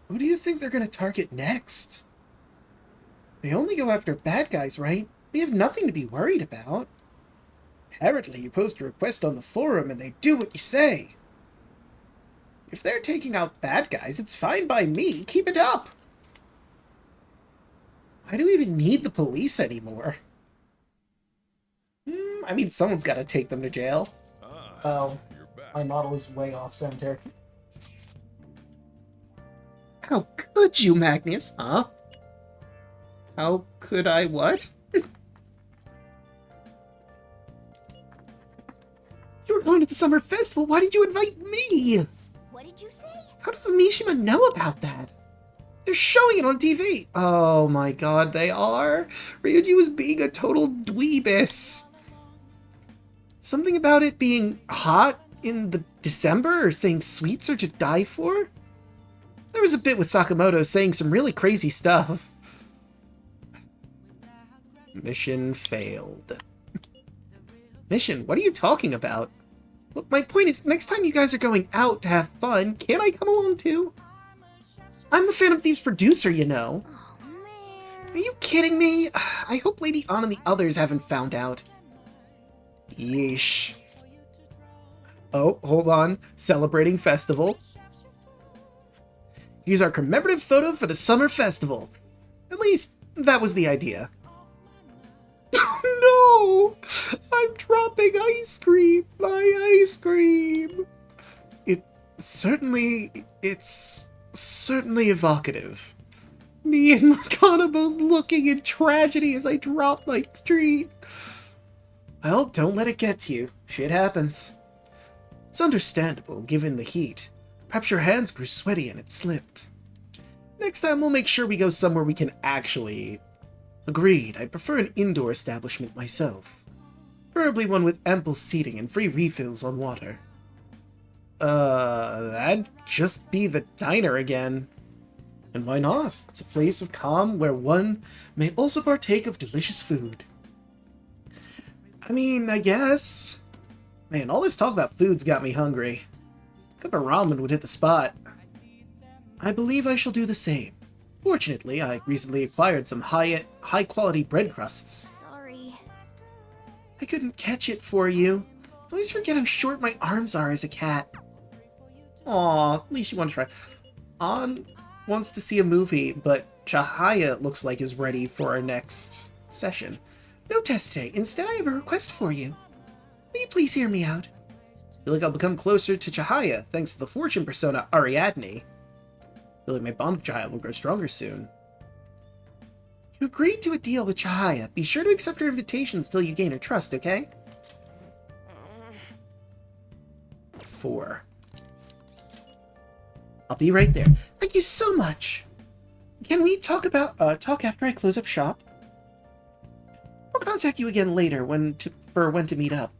Who do you think they're gonna target next? They only go after bad guys, right? We have nothing to be worried about. Apparently, you post a request on the forum and they do what you say. If they're taking out bad guys, it's fine by me. Keep it up. Why do we even need the police anymore? I mean, someone's got to take them to jail. Oh, my model is way off center. How could you, Magnius? Huh? How could I what? You were going to the summer festival. Why did you invite me? What did you say? How does Mishima know about that? They're showing it on TV. Oh my god, they are. Ryuji was being a total dweebus. Something about it being hot in the December or saying sweets are to die for? There was a bit with Sakamoto saying some really crazy stuff. Mission failed. Mission? What are you talking about? Look, my point is, next time you guys are going out to have fun, can't I come along too? I'm the Phantom Thieves producer, you know. Are you kidding me? I hope Lady Ann and the others haven't found out. Yeesh. Oh, hold on. Celebrating festival. Here's our commemorative photo for the summer festival. At least, that was the idea. No! I'm dropping ice cream! My ice cream! It's certainly evocative. Me and Makoto both looking in tragedy as I drop my treat. Well, don't let it get to you. Shit happens. It's understandable, given the heat. Perhaps your hands grew sweaty and it slipped. Next time we'll make sure we go somewhere we can actually eat. Agreed, I'd prefer an indoor establishment myself. Preferably one with ample seating and free refills on water. That'd just be the diner again. And why not? It's a place of calm where one may also partake of delicious food. I mean, I guess. Man, all this talk about food's got me hungry. A cup of ramen would hit the spot. I believe I shall do the same. Fortunately, I recently acquired some high-quality bread crusts. Sorry. I couldn't catch it for you. I always forget how short my arms are as a cat. Aw, at least you want to try. An wants to see a movie, but Chahaya looks like is ready for our next session. No test today. Instead, I have a request for you. Will you please hear me out? I feel like I'll become closer to Chahaya thanks to the fortune persona Ariadne. I feel like my bond with Chahaya will grow stronger soon. You agreed to a deal with Chahaya. Be sure to accept her invitations till you gain her trust, okay? 4. I'll be right there. Thank you so much. Can we talk after I close up shop? I'll contact you again later for when to meet up.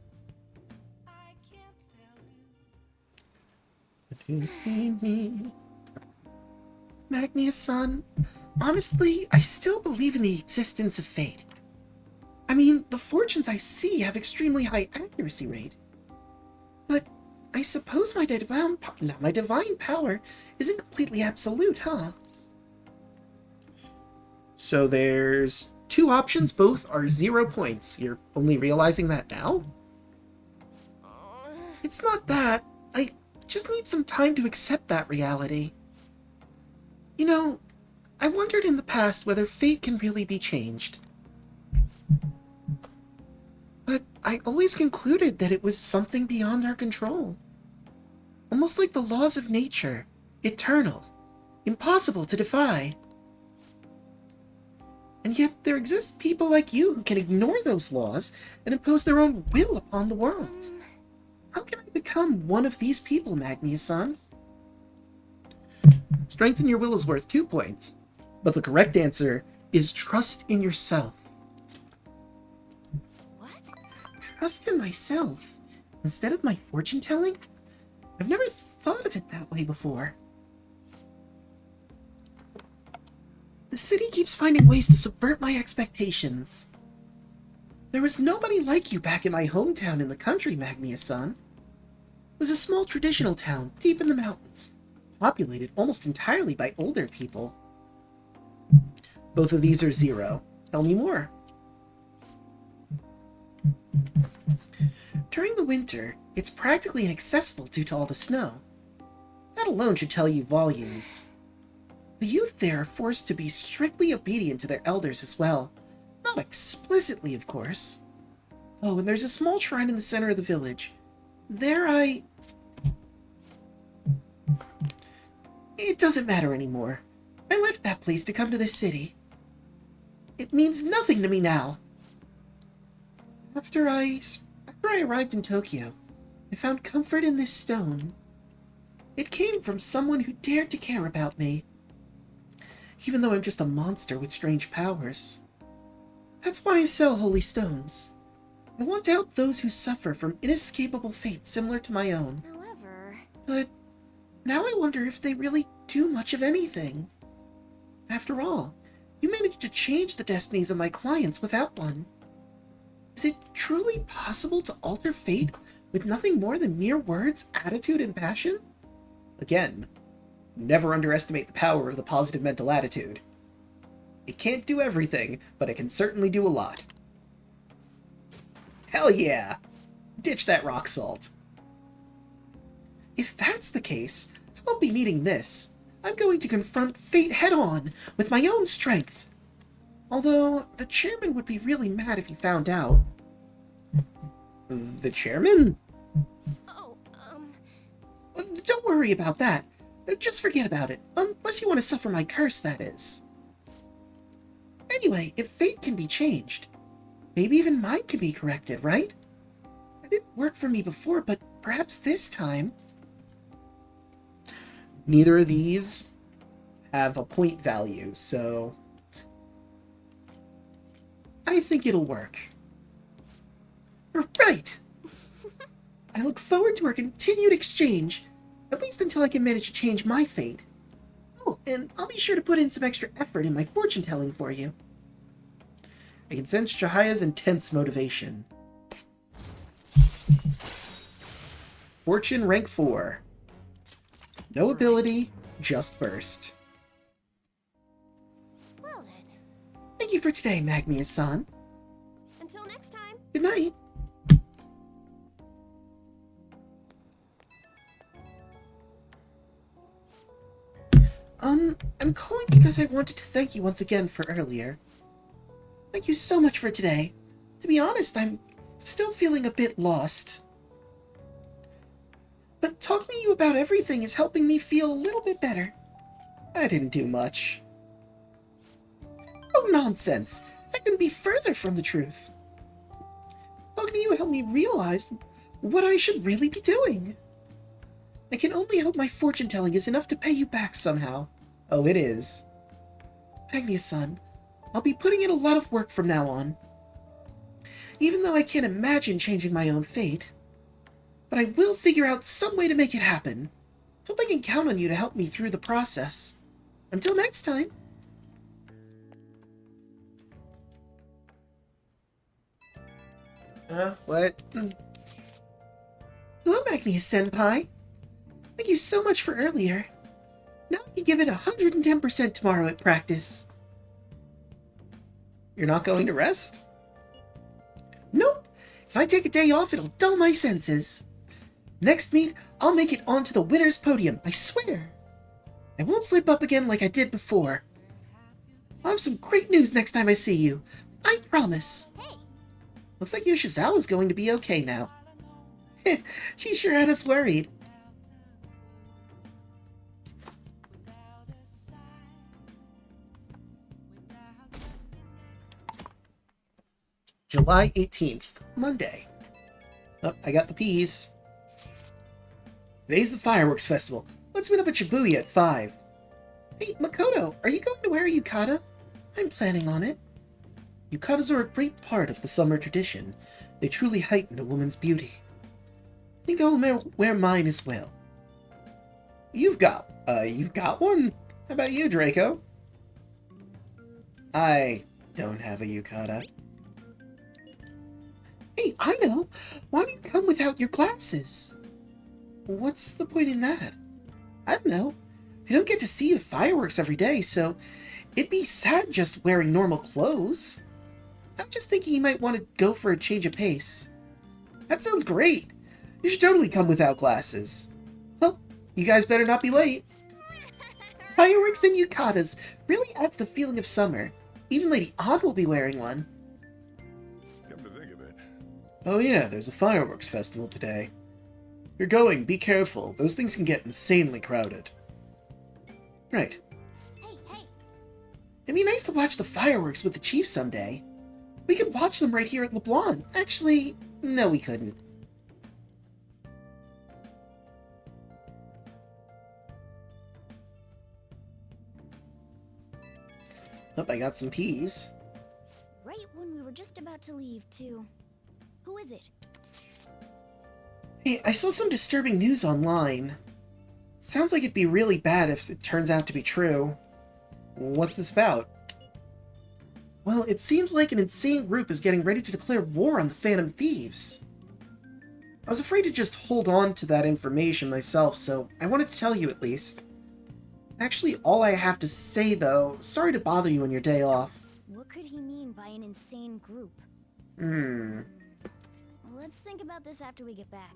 You see me, Magnius-san. Honestly, I still believe in the existence of fate. I mean, the fortunes I see have extremely high accuracy rate. But I suppose my divine power isn't completely absolute, huh? So there's 2 options, both are 0 points. You're only realizing that now? It's not that. I just need some time to accept that reality. You know, I wondered in the past whether fate can really be changed. But I always concluded that it was something beyond our control. Almost like the laws of nature, eternal, impossible to defy. And yet there exist people like you who can ignore those laws and impose their own will upon the world. How can I become one of these people, Magnius-san? Strength in your will is worth 2 points, but the correct answer is trust in yourself. What? trust in myself instead of my fortune telling? I've never thought of it that way before. The city keeps finding ways to subvert my expectations. There was nobody like you back in my hometown in the country, Magnius-san. It was a small traditional town deep in the mountains, populated almost entirely by older people. Both of these are 0. Tell me more. During the winter, it's practically inaccessible due to all the snow. That alone should tell you volumes. The youth there are forced to be strictly obedient to their elders as well. Not explicitly, of course. Oh, and there's a small shrine in the center of the village. There It doesn't matter anymore. I left that place to come to this city. It means nothing to me now. After I arrived in Tokyo, I found comfort in this stone. It came from someone who dared to care about me, even though I'm just a monster with strange powers. That's why I sell holy stones. I want to help those who suffer from inescapable fates similar to my own. However... But now I wonder if they really do much of anything. After all, you managed to change the destinies of my clients without one. Is it truly possible to alter fate with nothing more than mere words, attitude, and passion? Again, never underestimate the power of the positive mental attitude. It can't do everything, but it can certainly do a lot. Hell yeah! Ditch that rock salt. If that's the case, I won't be needing this. I'm going to confront fate head-on with my own strength. Although, the chairman would be really mad if he found out. The chairman? Don't worry about that. Just forget about it. Unless you want to suffer my curse, that is. Anyway, if fate can be changed, maybe even mine can be corrected, right? It didn't work for me before, but perhaps this time... Neither of these have a point value, so... I think it'll work. Right! I look forward to our continued exchange, at least until I can manage to change my fate. Oh, and I'll be sure to put in some extra effort in my fortune-telling for you. I can sense Chahaya's intense motivation. Fortune rank 4. No ability, just burst. Well then. Thank you for today, Magnius-san. Until next time. Good night. I'm calling because I wanted to thank you once again for earlier. Thank you so much for today. To be honest, I'm still feeling a bit lost. But talking to you about everything is helping me feel a little bit better. I didn't do much. Oh, nonsense! That couldn't be further from the truth. Talking to you helped me realize what I should really be doing. I can only hope my fortune-telling is enough to pay you back somehow. Oh, it is. Magnius-san, I'll be putting in a lot of work from now on. Even though I can't imagine changing my own fate, but I will figure out some way to make it happen. Hope I can count on you to help me through the process. Until next time. What? Hello, Magnius-senpai. Thank you so much for earlier. Now I can give it 110% tomorrow at practice. You're not going to rest? Nope. If I take a day off, it'll dull my senses. Next meet, I'll make it onto the winner's podium, I swear. I won't slip up again like I did before. I'll have some great news next time I see you. I promise. Hey. Looks like Yoshizawa's going to be okay now. She sure had us worried. July 18th, Monday. Oh, I got the peas. Today's the fireworks festival. Let's meet up at Shibuya at 5. Hey, Makoto, are you going to wear a yukata? I'm planning on it. Yukatas are a great part of the summer tradition. They truly heighten a woman's beauty. I think I'll wear mine as well. You've got one? How about you, Draco? I don't have a yukata. Hey, I know! Why don't you come without your glasses? What's the point in that? I don't know. I don't get to see the fireworks every day, so it'd be sad just wearing normal clothes. I'm just thinking you might want to go for a change of pace. That sounds great! You should totally come without glasses. Well, you guys better not be late. Fireworks and yukatas really adds the feeling of summer. Even Lady Ann will be wearing one. Come to think of it. Oh yeah, there's a fireworks festival today. If you're going, be careful. Those things can get insanely crowded. Right. Hey! It'd be nice to watch the fireworks with the chief someday. We could watch them right here at LeBlanc. Actually, no we couldn't. Oh, I got some peas. Right when we were just about to leave, too. Who is it? Hey, I saw some disturbing news online. Sounds like it'd be really bad if it turns out to be true. What's this about? Well, it seems like an insane group is getting ready to declare war on the Phantom Thieves. I was afraid to just hold on to that information myself, so I wanted to tell you at least. Actually, all I have to say, though, sorry to bother you on your day off. What could he mean by an insane group? Hmm. Well, let's think about this after we get back.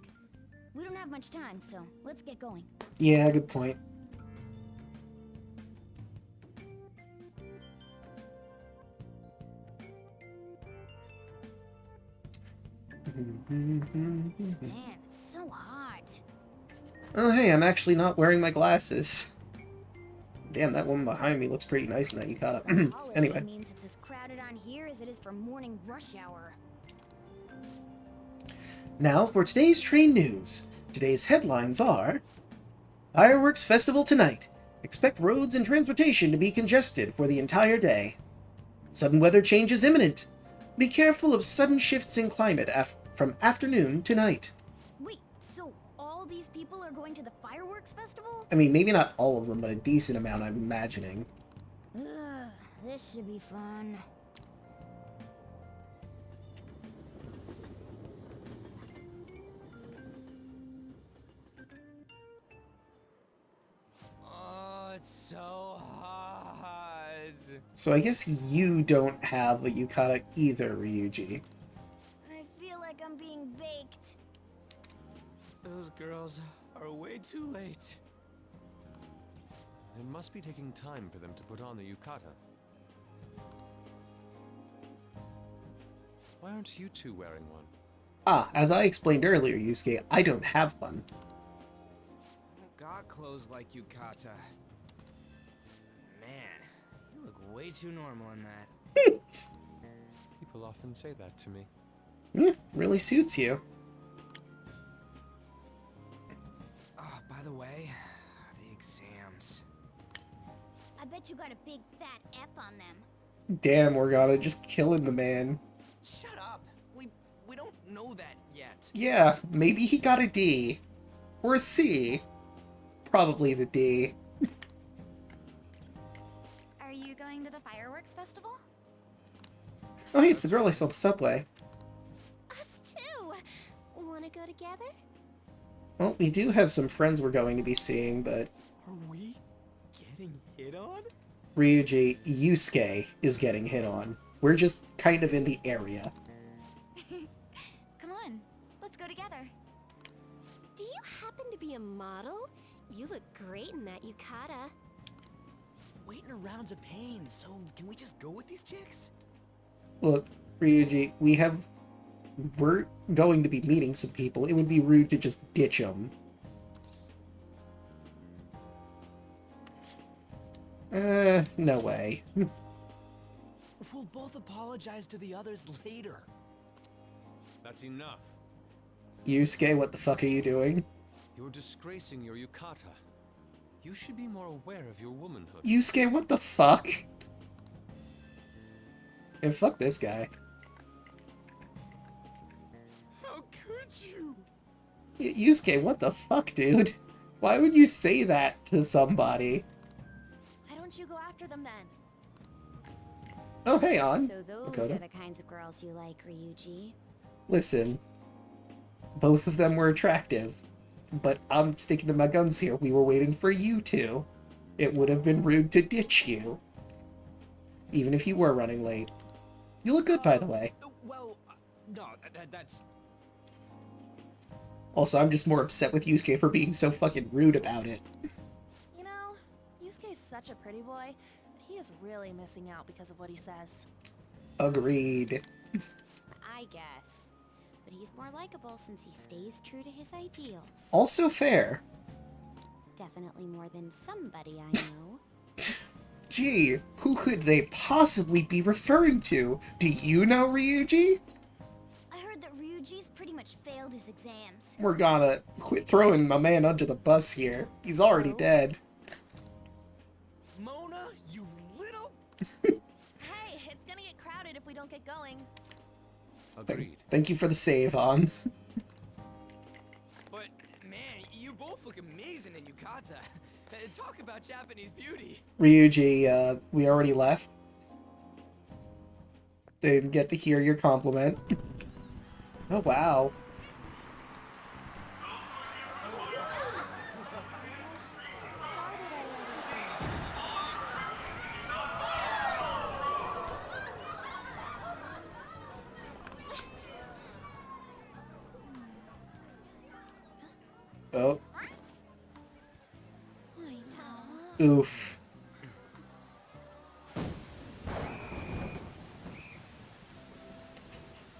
We don't have much time, so let's get going. Yeah, good point. Damn, it's so hot. Oh, hey, I'm actually not wearing my glasses. Damn, that woman behind me looks pretty nice in that yukata. Anyway. Means it's as crowded on here as it is for morning rush hour. Now for today's train news. Today's headlines are: Fireworks Festival tonight. Expect roads and transportation to be congested for the entire day. Sudden weather change is imminent. Be careful of sudden shifts in climate from afternoon to night. Wait, so all these people are going to the fireworks festival? I mean, maybe not all of them, but a decent amount, I'm imagining. Ugh, this should be fun. Oh, it's so hot. So I guess you don't have a yukata either, Ryuji. I feel like I'm being baked. Those girls are way too late. It must be taking time for them to put on the yukata. Why aren't you two wearing one? Ah, as I explained earlier, Yusuke, I don't have one. I don't got clothes like yukata. Man, you look way too normal in that. People often say that to me. Really suits you. Oh, by the way, the exams. I bet you got a big fat F on them. Damn, Morgana, just killing the man. Shut up. We don't know that yet. Yeah, maybe he got a D. Or a C. Probably the D. Are you going to the fireworks festival? Oh, hey, it's the girl I saw at the subway. Us too. Wanna go together? Well, we do have some friends we're going to be seeing, but... Are we getting hit on? Ryuji, Yusuke is getting hit on. We're just kind of in the area. Come on, let's go together. Do you happen to be a model? You look great in that yukata. Waiting around's a pain, so can we just go with these chicks? Look, Ryuji, we're going to be meeting some people. It would be rude to just ditch them. No way. We'll both apologize to the others later. That's enough. Yusuke, what the fuck are you doing? You're disgracing your yukata. You should be more aware of your womanhood. Yusuke, what the fuck? And fuck this guy. at you! Yusuke, what the fuck, dude? Why would you say that to somebody? Why don't you go after them then? Oh, hey, On. So those Makoto. are the kinds of girls you like, Ryuji. Listen, both of them were attractive, but I'm sticking to my guns here. We were waiting for you two. It would have been rude to ditch you, even if you were running late. You look good, by the way. Well, no, that's... Also, I'm just more upset with Yusuke for being so fucking rude about it. You know, Yusuke's such a pretty boy, but he is really missing out because of what he says. Agreed. I guess. But he's more likable since he stays true to his ideals. Also fair. Definitely more than somebody I know. Gee, who could they possibly be referring to? Do you know Ryuji? I heard that Ryuji's pretty much failed his exams. We're gonna quit throwing my man under the bus here. He's already dead. Mona, you little... Hey, it's gonna get crowded if we don't get going. Agreed. Thank you for the save, On. But, man, you both look amazing in yukata. Talk about Japanese beauty. Ryuji, we already left. They didn't get to hear your compliment. Oh, wow. Oh. Oof.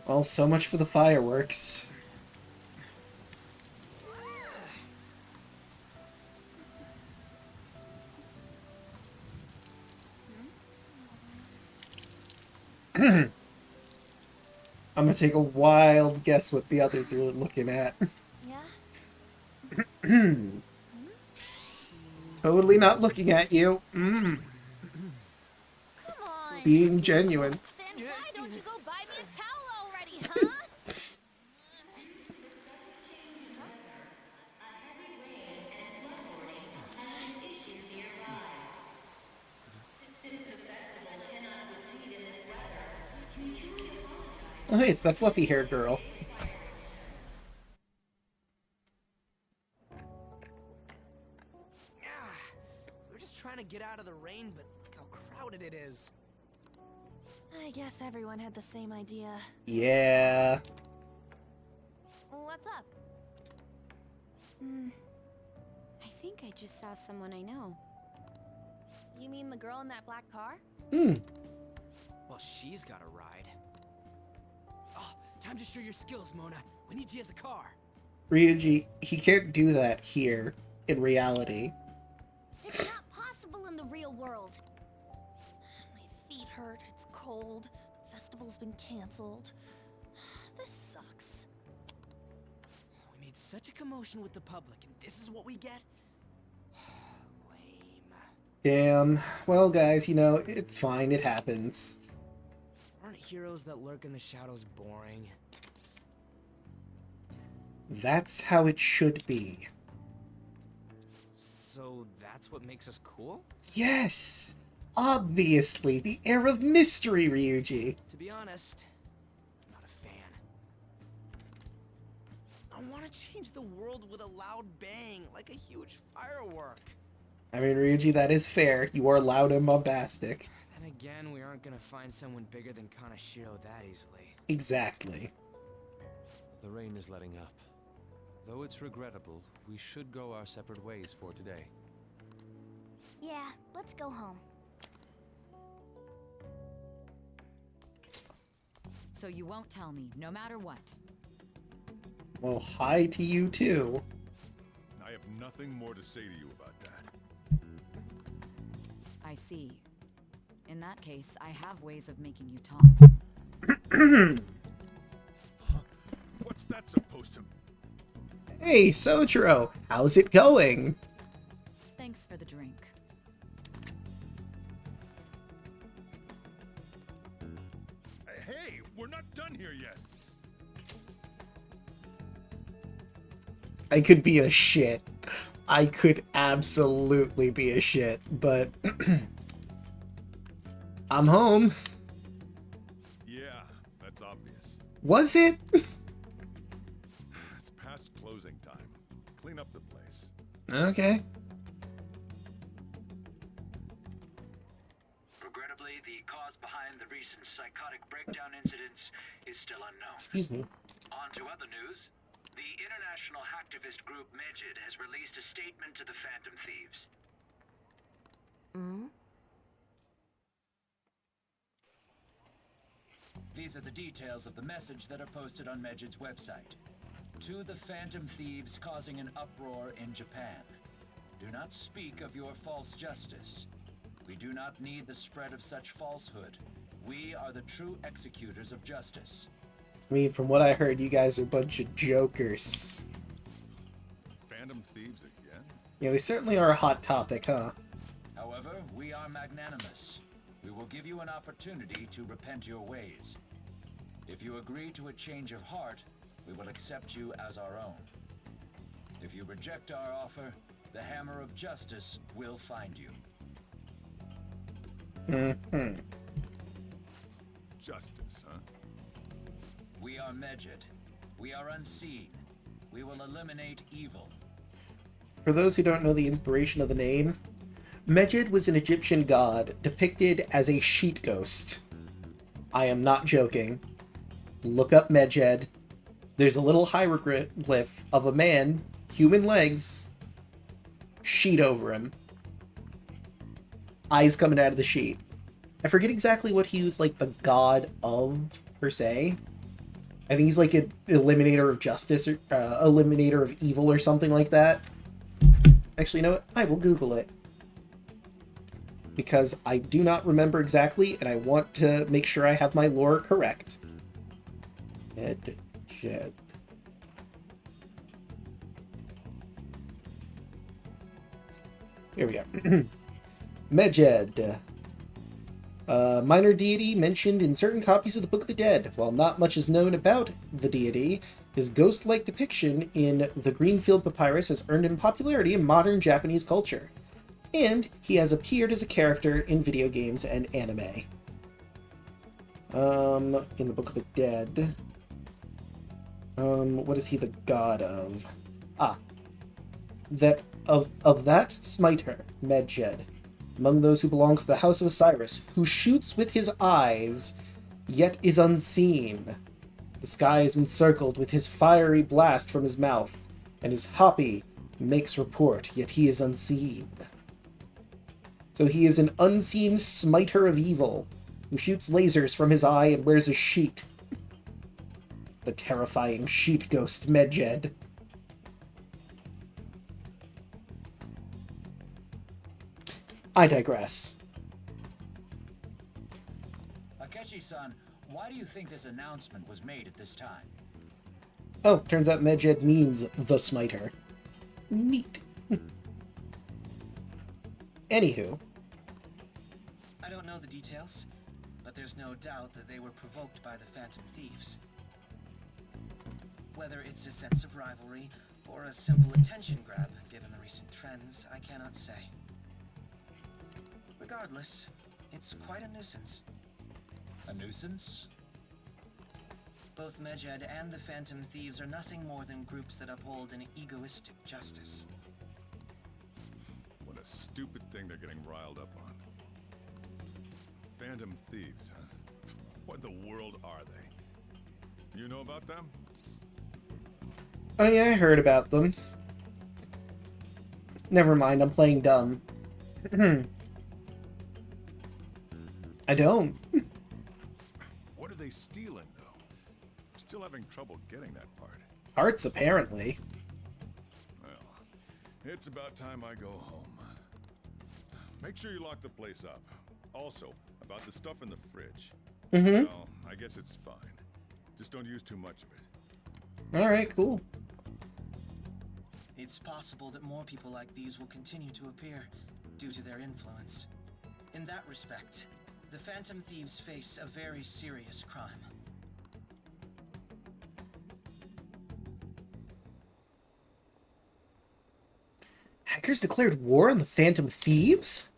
Well, so much for the fireworks. I'm gonna take a wild guess what the others are looking at. Yeah? Totally not looking at you. Come on. Being genuine. Then why don't you go buy me a towel already, huh? Oh, hey, it's that fluffy-haired girl. We're just trying to get out of the rain, but look how crowded it is. I guess everyone had the same idea. Yeah. What's up? I think I just saw someone I know. You mean the girl in that black car? Well, she's got a ride. Oh, time to show your skills, Mona. We need you as a car. Ryuji, he can't do that here, in reality. It's not possible in the real world. My feet hurt, it's cold. The festival's been canceled. This sucks. We made such a commotion with the public, and this is what we get? Damn. Well, guys, you know, it's fine. It happens. Aren't heroes that lurk in the shadows boring? That's how it should be. So that's what makes us cool? Yes! Obviously, the air of mystery, Ryuji. To be honest, I'm not a fan. I want to change the world with a loud bang, like a huge firework. I mean, Ryuji, that is fair. You are loud and bombastic. Then again, we aren't gonna find someone bigger than Kanashiro that easily. Exactly. The rain is letting up. Though it's regrettable, we should go our separate ways for today. Yeah, let's go home. So you won't tell me, no matter what. Well, hi to you, too. I have nothing more to say to you about that. I see. In that case, I have ways of making you talk. What's that supposed to... Hey, Sojiro, how's it going? Thanks for the drink. Hey, we're not done here yet. I could be a shit. I could absolutely be a shit, but I'm home. Yeah, that's obvious. Was it? It's past closing time. Clean up the place. Okay. Regrettably, the cause behind the recent psychotic breakdown incidents is still unknown. Excuse me. On to other news. The international hacktivist group Megid has released a statement to the Phantom Thieves. These are the details of the message that are posted on Megid's website. To the Phantom Thieves causing an uproar in Japan. Do not speak of your false justice. We do not need the spread of such falsehood. We are the true executors of justice. I mean, from what I heard, you guys are a bunch of jokers. Phantom Thieves again? Yeah, we certainly are a hot topic, huh? However, we are magnanimous. We will give you an opportunity to repent your ways. If you agree to a change of heart, we will accept you as our own. If you reject our offer, the hammer of justice will find you. Justice, huh? We are Megid. We are unseen. We will eliminate evil. For those who don't know the inspiration of the name, Megid was an Egyptian god depicted as a sheet ghost. I am not joking. Look up Megid. There's a little hieroglyph of a man, human legs, sheet over him. Eyes coming out of the sheet. I forget exactly what he was like the god of, per se. I think he's like an eliminator of justice, or eliminator of evil or something like that. Actually, you know what? I will Google it. Because I do not remember exactly, and I want to make sure I have my lore correct. Megid. Here we go. Megid. Minor deity mentioned in certain copies of the Book of the Dead. While not much is known about the deity, his ghost-like depiction in the Greenfield Papyrus has earned him popularity in modern Japanese culture. And he has appeared as a character in video games and anime. In the Book of the Dead. What is he the god of? Of that Smiter, Megid. Among those who belongs to the House of Osiris, who shoots with his eyes, yet is unseen. The sky is encircled with his fiery blast from his mouth, and his hoppy makes report, yet he is unseen. So he is an unseen smiter of evil, who shoots lasers from his eye and wears a sheet. The terrifying sheet ghost Megid. I digress. Akechi-san, why do you think this announcement was made at this time? Oh, turns out Megid means the smiter. Neat. Anywho. I don't know the details, but there's no doubt that they were provoked by the Phantom Thieves. Whether it's a sense of rivalry or a simple attention grab, given the recent trends, I cannot say. Regardless, it's quite a nuisance. A nuisance? Both Megid and the Phantom Thieves are nothing more than groups that uphold an egoistic justice. What a stupid thing they're getting riled up on. Phantom Thieves, huh? What in the world are they? You know about them? Oh yeah, I heard about them. Never mind, I'm playing dumb. I don't. What are they stealing, though? I'm still having trouble getting that part. Hearts, apparently. Well, it's about time I go home. Make sure you lock the place up. Also, about the stuff in the fridge. Well, I guess it's fine. Just don't use too much of it. Alright, cool. It's possible that more people like these will continue to appear due to their influence. In that respect, the Phantom Thieves face a very serious crime. Hackers declared war on the Phantom Thieves?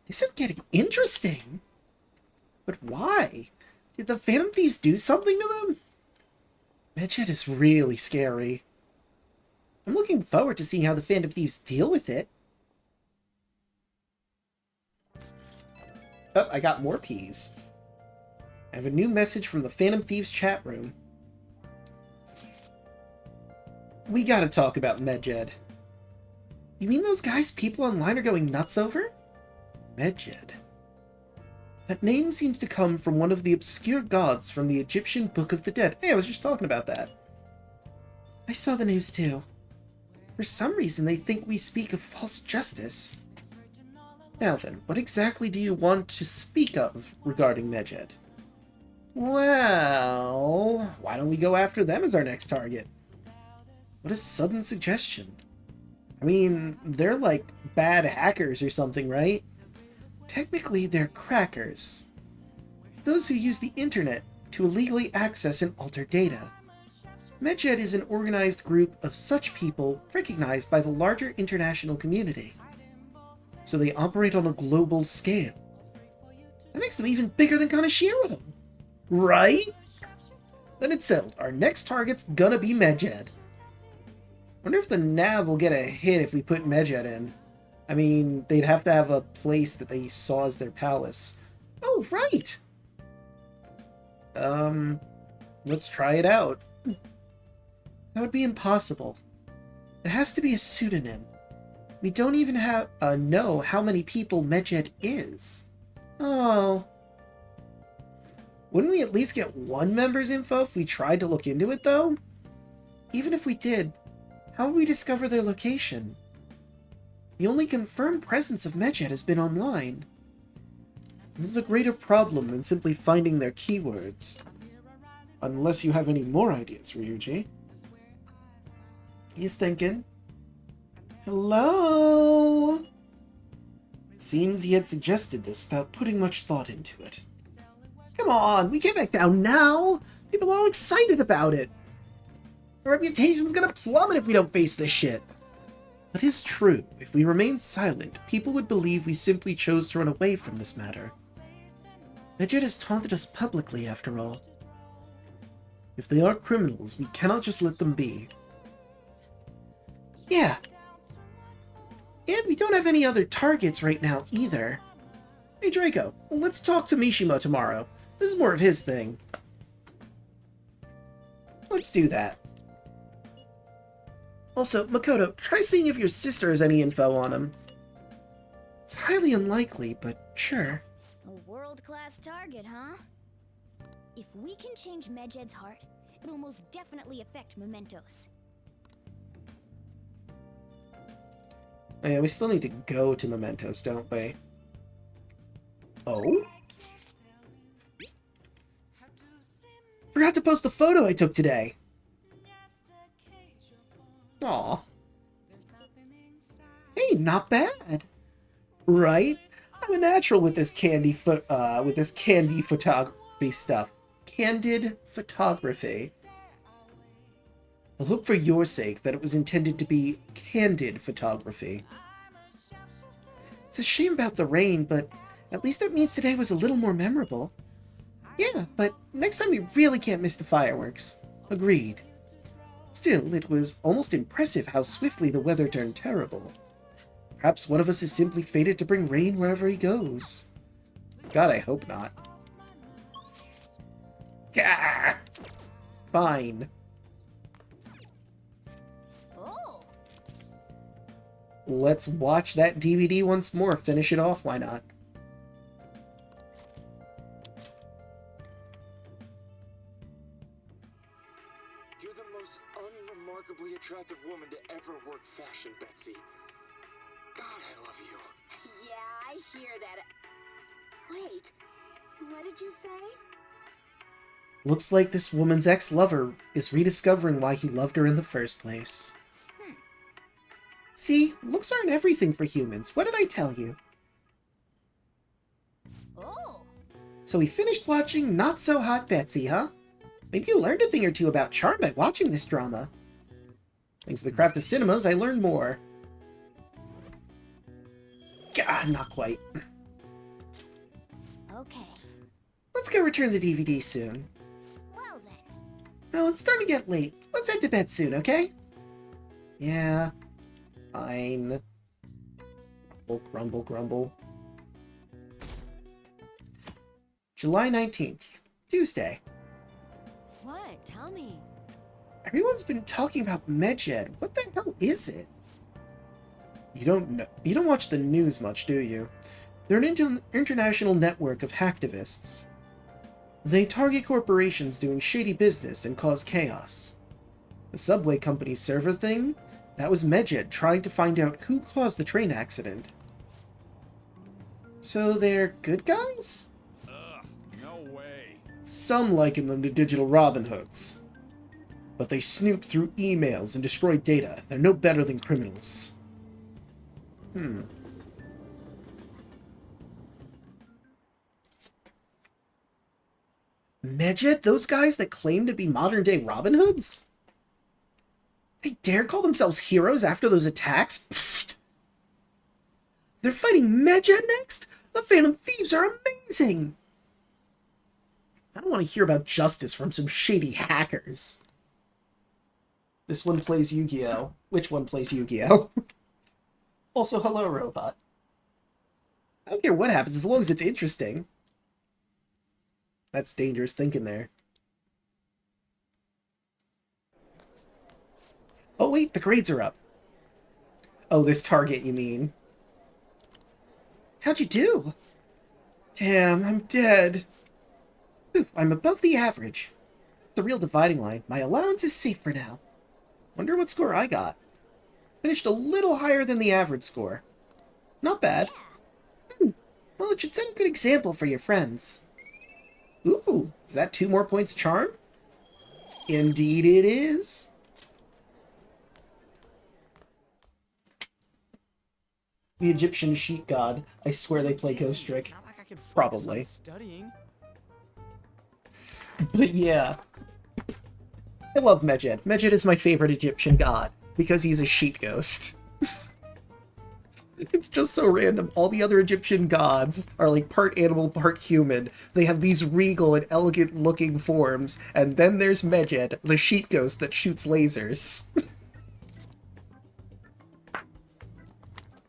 This is getting interesting. But why? Did the Phantom Thieves do something to them? Medjed is really scary. I'm looking forward to seeing how the Phantom Thieves deal with it. Oh, I got more peas. I have a new message from the Phantom Thieves chat room. We gotta talk about Medjed. You mean those guys people online are going nuts over? Medjed. That name seems to come from one of the obscure gods from the Egyptian Book of the Dead. Hey, I was just talking about that. I saw the news too. For some reason, they think we speak of false justice. Now then, what exactly do you want to speak of regarding Medjed? Well, why don't we go after them as our next target? What a sudden suggestion. I mean, they're like bad hackers or something, right? Technically, they're crackers. Those who use the internet to illegally access and alter data. Medjed is an organized group of such people recognized by the larger international community. So they operate on a global scale. That makes them even bigger than Kaneshiro, right? Then it's settled. Our next target's gonna be Medjed. Wonder if the Nav will get a hit if we put Medjed in. I mean, they'd have to have a place that they saw as their palace. Oh, right! Let's try it out. That would be impossible. It has to be a pseudonym. We don't even know how many people Medjed is. Oh. Wouldn't we at least get one member's info if we tried to look into it, though? Even if we did, how would we discover their location? The only confirmed presence of Medjed has been online. This is a greater problem than simply finding their keywords. Unless you have any more ideas, Ryuji. He's thinking. Hello? It seems he had suggested this without putting much thought into it. Come on, we get back down now! People are all excited about it! Our reputation's gonna plummet if we don't face this shit! It is true, if we remain silent, people would believe we simply chose to run away from this matter. Medjed has taunted us publicly, after all. If they are criminals, we cannot just let them be. Yeah. And we don't have any other targets right now, either. Hey, Draco, let's talk to Mishima tomorrow. This is more of his thing. Let's do that. Also, Makoto, try seeing if your sister has any info on him. It's highly unlikely, but sure. A world-class target, huh? If we can change Medjed's heart, it'll most definitely affect Mementos. Oh, yeah, we still need to go to Mementos, don't we? Oh? Forgot to post the photo I took today. Aw. Hey, not bad. Right? I'm a natural with this candy photography stuff. Candid photography. I hope for your sake that it was intended to be candid photography. It's a shame about the rain, but at least that means today was a little more memorable. Yeah, but next time we really can't miss the fireworks. Agreed. Still, it was almost impressive how swiftly the weather turned terrible. Perhaps one of us is simply fated to bring rain wherever he goes. God, I hope not. Gah! Fine. Oh. Let's watch that DVD once more. Finish it off, why not? You're the most unremarkably attractive woman to ever work fashion, Betsy. God, I love you. Yeah, I hear that. Wait, what did you say? Looks like this woman's ex-lover is rediscovering why he loved her in the first place. See, looks aren't everything for humans. What did I tell you? Oh. So we finished watching Not So Hot Betsy, huh? Maybe you learned a thing or two about charm by watching this drama. Thanks to the craft of cinemas, I learned more. God, not quite. Okay. Let's go return the DVD soon. Well then. Well, it's starting to get late. Let's head to bed soon, okay? Yeah. Fine. Grumble, grumble, grumble. July 19th. Tuesday. What? Tell me. Everyone's been talking about Medjed. What the hell is it? You don't know. You don't watch the news much, do you? They're an international network of hacktivists. They target corporations doing shady business and cause chaos. The subway company's server thing? That was Medjed trying to find out who caused the train accident. So they're good guys? Ugh, no way. Some liken them to digital Robin Hoods. But they snoop through emails and destroy data. They're no better than criminals. Medjed? Those guys that claim to be modern-day Robin Hoods? They dare call themselves heroes after those attacks? Pfft. They're fighting Medjed next? The Phantom Thieves are amazing! I don't want to hear about justice from some shady hackers. This one plays Yu-Gi-Oh! Which one plays Yu-Gi-Oh? Also, hello, robot. I don't care what happens as long as it's interesting. That's dangerous thinking there. Oh wait, the grades are up. Oh, this target, you mean. How'd you do? Damn, I'm dead. Ooh, I'm above the average. That's the real dividing line. My allowance is safe for now. Wonder what score I got. Finished a little higher than the average score. Not bad. Well, it should set a good example for your friends. Ooh, is that 2 more points of charm? Indeed it is. The Egyptian sheep god. I swear they play Ghost Trick. Probably. Studying. But yeah. I love Medjed. Medjed is my favorite Egyptian god, because he's a sheep ghost. It's just so random. All the other Egyptian gods are like part animal, part human. They have these regal and elegant looking forms, and then there's Medjed, the sheep ghost that shoots lasers.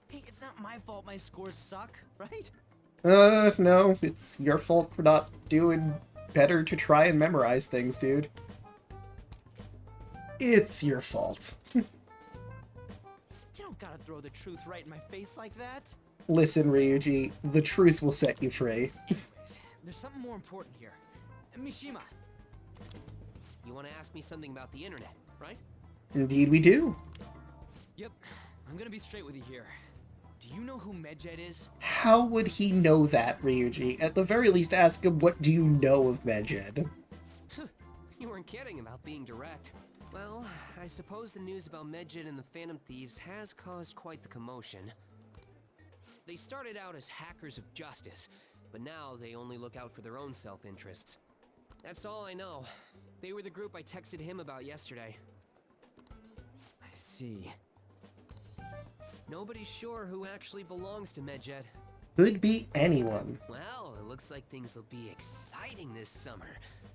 Hey, it's not my fault my scores suck, right? No, it's your fault for not doing better to try and memorize things, dude. It's your fault. You don't gotta throw the truth right in my face like that. Listen, Ryuji, the truth will set you free. Anyways, there's something more important here. Mishima. You want to ask me something about the internet, right? Indeed we do. Yep, I'm gonna be straight with you here. Do you know who Medjed is? How would he know that, Ryuji? At the very least, ask him, what do you know of Medjed? You weren't kidding about being direct. Well, I suppose the news about Medjed and the Phantom Thieves has caused quite the commotion. They started out as hackers of justice, but now they only look out for their own self-interests. That's all I know. They were the group I texted him about yesterday. I see. Nobody's sure who actually belongs to Medjed. Could be anyone. Well, it looks like things will be exciting this summer.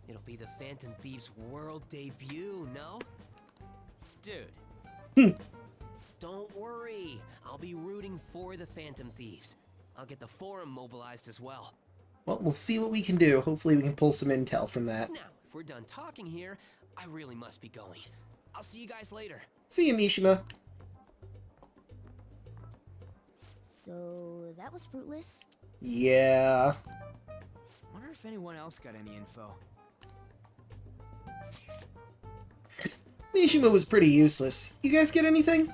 It'll be the Phantom Thieves' world debut, no? Dude. Don't worry. I'll be rooting for the Phantom Thieves. I'll get the forum mobilized as well. Well, we'll see what we can do. Hopefully we can pull some intel from that. Now, if we're done talking here, I really must be going. I'll see you guys later. See you, Mishima. So, that was fruitless? Yeah. Wonder if anyone else got any info. Mishima was pretty useless. You guys get anything?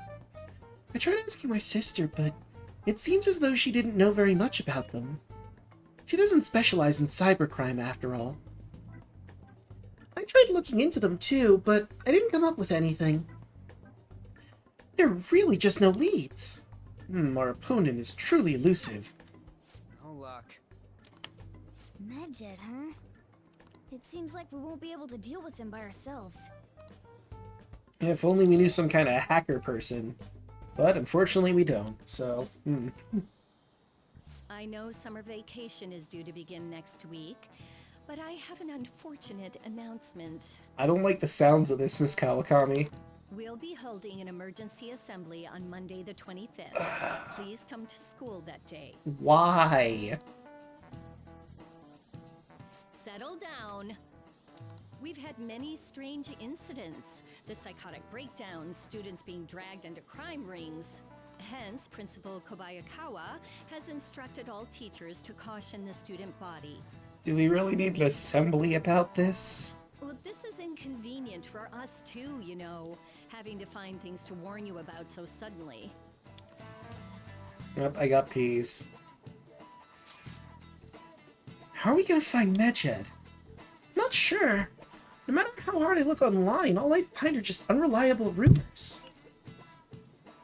I tried asking my sister, but it seems as though she didn't know very much about them. She doesn't specialize in cybercrime, after all. I tried looking into them too, but I didn't come up with anything. There are really just no leads. Our opponent is truly elusive. No luck. Medjed, huh? It seems like we won't be able to deal with him by ourselves. If only we knew some kind of hacker person. But unfortunately we don't, so... I know summer vacation is due to begin next week, but I have an unfortunate announcement. I don't like the sounds of this, Miss Kawakami. We'll be holding an emergency assembly on Monday the 25th. Please come to school that day. Why? Settle down. We've had many strange incidents. The psychotic breakdowns, students being dragged into crime rings. Hence, Principal Kobayakawa has instructed all teachers to caution the student body. Do we really need an assembly about this? Well, this is inconvenient for us too, you know, having to find things to warn you about so suddenly. Yep, I got peas. How are we gonna find Medjed? Not sure. No matter how hard I look online, all I find are just unreliable rumors.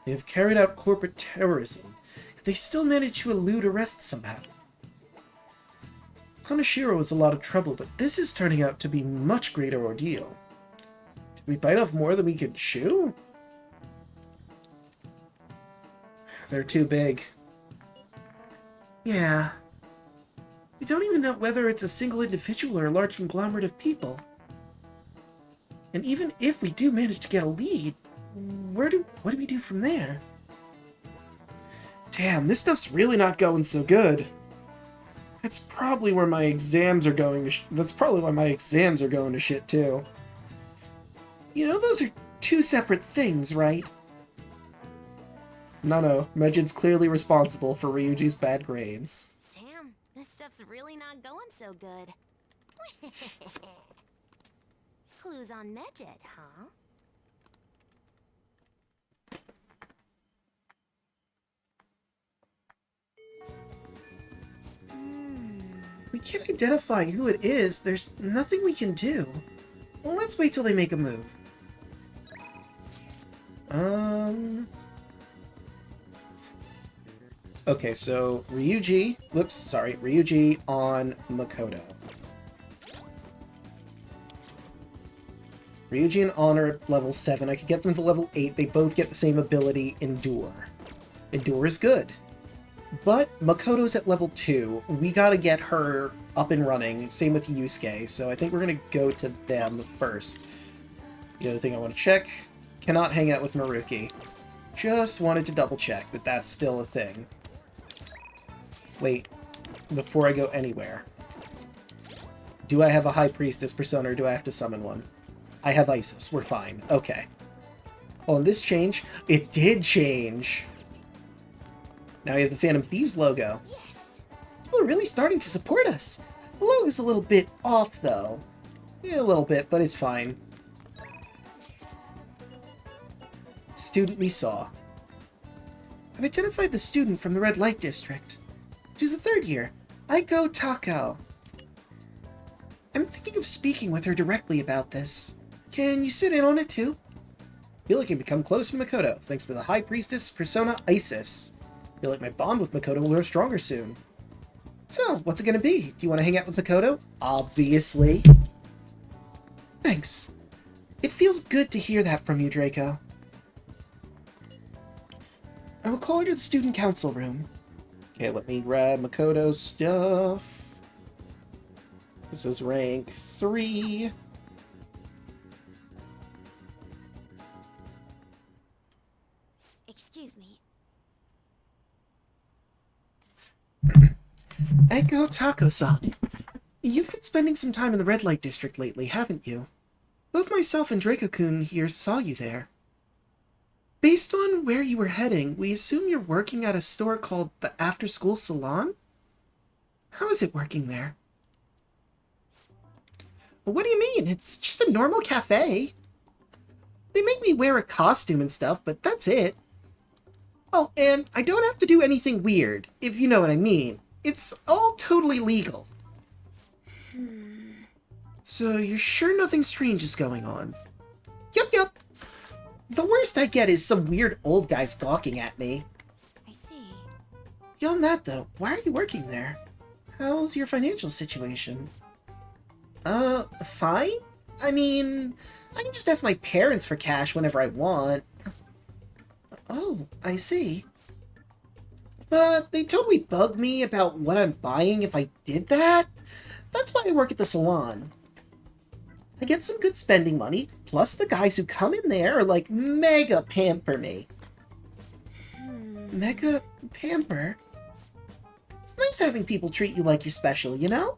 They have carried out corporate terrorism, yet they still manage to elude arrest somehow. Kaneshiro was a lot of trouble, but this is turning out to be a much greater ordeal. Did we bite off more than we could chew? They're too big. Yeah. We don't even know whether it's a single individual or a large conglomerate of people. And even if we do manage to get a lead, what do we do from there? Damn, this stuff's really not going so good. That's probably where my exams are going to that's probably why my exams are going to shit too. You know, those are two separate things, right? No, Medjid's clearly responsible for Ryuji's bad grades. Damn, this stuff's really not going so good. Clues on Medjid, huh? If we can't identify who it is, there's nothing we can do. Well, let's wait till they make a move. Okay, so Ryuji on Makoto. Ryuji and Honor at level 7. I could get them to level 8. They both get the same ability, Endure. Endure is good. But Makoto's at level 2. We gotta get her up and running. Same with Yusuke. So I think we're gonna go to them first. The other thing I want to check. Cannot hang out with Maruki. Just wanted to double check that that's still a thing. Wait. Before I go anywhere. Do I have a High Priestess persona or do I have to summon one? I have Isis. We're fine. Okay. Oh, and this change? It did change! Now we have the Phantom Thieves logo. Yes. People are really starting to support us. The logo's a little bit off, though. Yeah, a little bit, but it's fine. Student we saw. I've identified the student from the Red Light District. She's a third year. Aiko Takao. I'm thinking of speaking with her directly about this. Can you sit in on it, too? I feel like I can become close to Makoto, thanks to the High Priestess persona Isis. I feel like my bond with Makoto will grow stronger soon. So, what's it gonna be? Do you want to hang out with Makoto? Obviously. Thanks. It feels good to hear that from you, Draco. I will call her to the student council room. Okay, let me grab Makoto's stuff. This is rank 3. Excuse me. Echo Tako-san. You've been spending some time in the Red Light District lately, haven't you? Both myself and Draco-kun here saw you there. Based on where you were heading, we assume you're working at a store called the After School Salon? How is it working there? Well, what do you mean? It's just a normal cafe. They make me wear a costume and stuff, but that's it. Oh, and I don't have to do anything weird, if you know what I mean. It's all totally legal. So you're sure nothing strange is going on? Yup. The worst I get is some weird old guys gawking at me. I see. Beyond that, though, why are you working there? How's your financial situation? Fine? I mean, I can just ask my parents for cash whenever I want. Oh, I see. but they totally bug me about what I'm buying if I did that. That's why I work at the salon. I get some good spending money, plus the guys who come in there are like mega pamper me. Mega pamper? It's nice having people treat you like you're special, you know?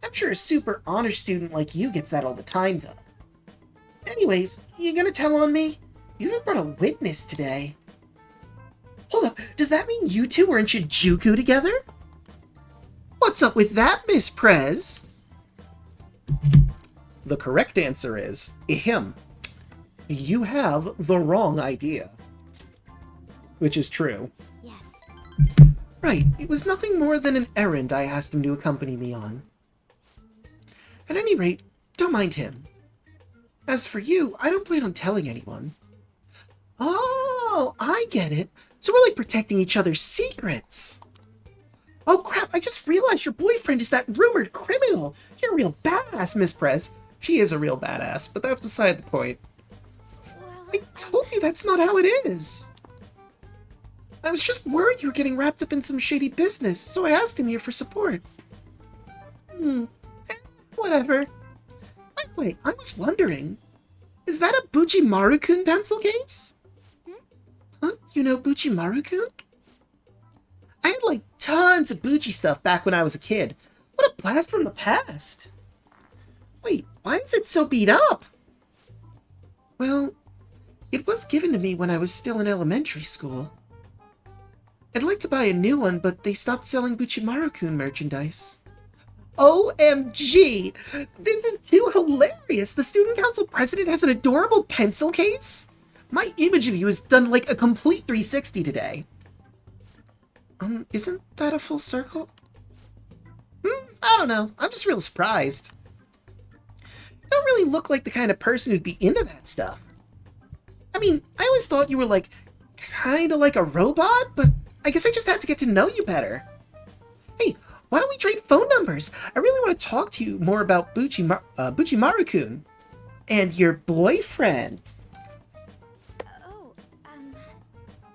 I'm sure a super honor student like you gets that all the time, though. Anyways, you gonna tell on me? You even brought a witness today. Hold up, does that mean you two were in Shinjuku together? What's up with that, Miss Prez? The correct answer is, him. You have the wrong idea. Which is true. Yes. Right, it was nothing more than an errand I asked him to accompany me on. At any rate, don't mind him. As for you, I don't plan on telling anyone. Oh, I get it. So we're like protecting each other's secrets. Oh crap, I just realized your boyfriend is that rumored criminal. You're a real badass, Miss Prez. She is a real badass, but that's beside the point. I told you that's not how it is. I was just worried you were getting wrapped up in some shady business, so I asked him here for support. Whatever. Wait, I was wondering, is that a Bujimaru-kun pencil case? Huh? You know Bujimaru-kun? I had like tons of Buji stuff back when I was a kid. What a blast from the past. Wait, why is it so beat up? Well, it was given to me when I was still in elementary school. I'd like to buy a new one, but they stopped selling Buchimaru-kun merchandise. OMG! This is too hilarious! The student council president has an adorable pencil case? My image of you has done like a complete 360 today. Isn't that a full circle? I don't know. I'm just real surprised. You don't really look like the kind of person who'd be into that stuff. I mean, I always thought you were like, kinda like a robot, but I guess I just had to get to know you better. Hey, why don't we trade phone numbers? I really want to talk to you more about Buchimaru-kun and your boyfriend.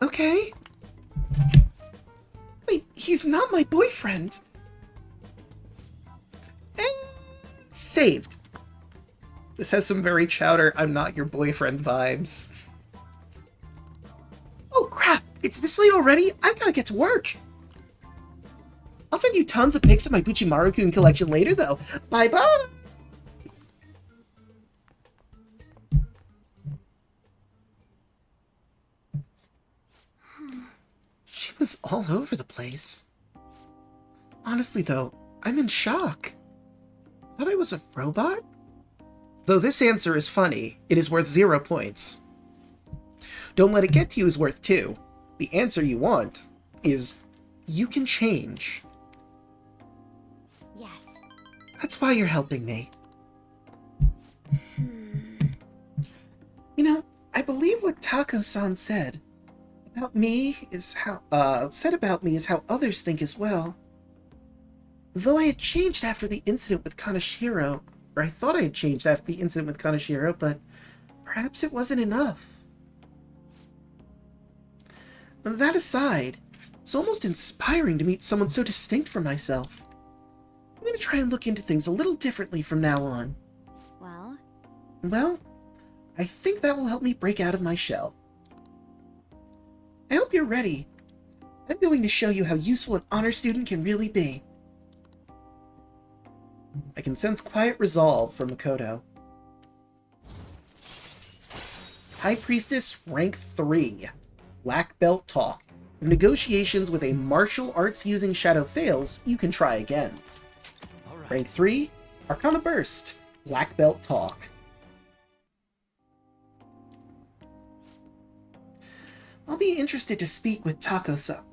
Okay. Wait, he's not my boyfriend. And saved. This has some very Chowder, I'm not your boyfriend vibes. Oh crap, it's this late already? I've gotta get to work. I'll send you tons of pics of my Buchimaru-kun collection later though. Bye bye! She was all over the place. Honestly though, I'm in shock. Thought I was a robot? Though this answer is funny, it is worth 0 points. Don't let it get to you is worth 2. The answer you want is, you can change. Yes. That's why you're helping me. You know, I believe what Tako-san said about me is how others think as well. Though I had changed after the incident with Kaneshiro, or I thought I had changed after the incident with Kaneshiro, but perhaps it wasn't enough. That aside, it's almost inspiring to meet someone so distinct from myself. I'm going to try and look into things a little differently from now on. Well, I think that will help me break out of my shell. I hope you're ready. I'm going to show you how useful an honor student can really be. I can sense quiet resolve from Makoto. High Priestess, rank 3. Black Belt Talk. If negotiations with a martial arts using shadow fails, you can try again. Rank 3. Arcana Burst. Black Belt Talk. I'll be interested to speak with Takao-san.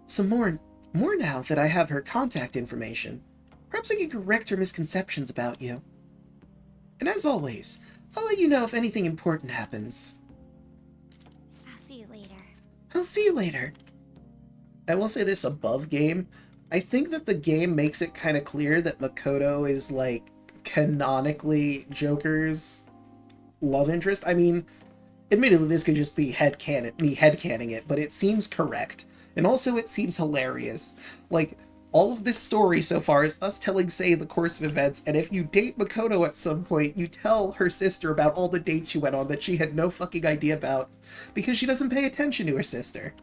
Some more now that I have her contact information. Perhaps I can correct her misconceptions about you. And as always, I'll let you know if anything important happens. I'll see you later. I'll see you later. I will say this above game. I think that the game makes it kind of clear that Makoto is, like, canonically Joker's love interest. I mean, Admittedly, this could just be me headcanon it, but it seems correct. And also it seems hilarious. Like, all of this story so far is us telling Sei the course of events, and if you date Makoto at some point, you tell her sister about all the dates you went on that she had no fucking idea about, because she doesn't pay attention to her sister.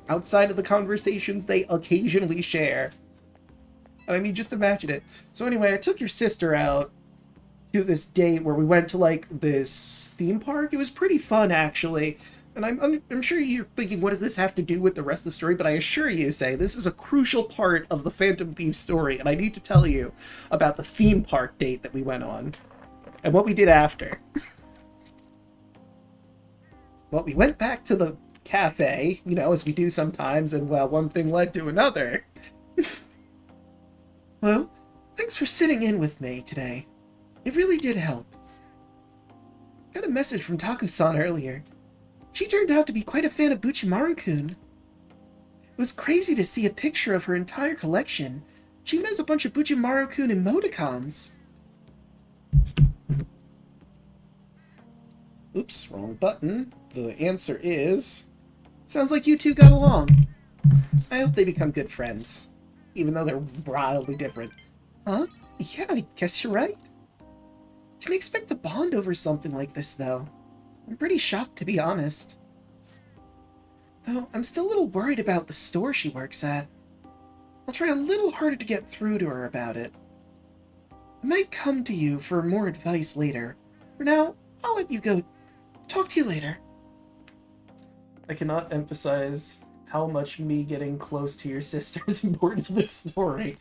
Outside of the conversations they occasionally share. And I mean, just imagine it. So anyway, I took your sister out to this date where we went to, like, this theme park. It was pretty fun, actually. And I'm sure you're thinking, what does this have to do with the rest of the story? But I assure you, Sei, this is a crucial part of the Phantom Thieves story, and I need to tell you about the theme park date that we went on, and what we did after. Well, we went back to the cafe, you know, as we do sometimes, and, well, one thing led to another. Well, thanks for sitting in with me today. It really did help. Got a message from Taku-san earlier. She turned out to be quite a fan of Buchimaru-kun. It was crazy to see a picture of her entire collection. She even has a bunch of Buchimaru-kun emoticons. Oops, wrong button. The answer is... Sounds like you two got along. I hope they become good friends. Even though they're wildly different. Huh? Yeah, I guess you're right. Didn't expect a bond over something like this, though. I'm pretty shocked, to be honest. Though, I'm still a little worried about the store she works at. I'll try a little harder to get through to her about it. I might come to you for more advice later. For now, I'll let you go. Talk to you later. I cannot emphasize how much me getting close to your sister is important to this story.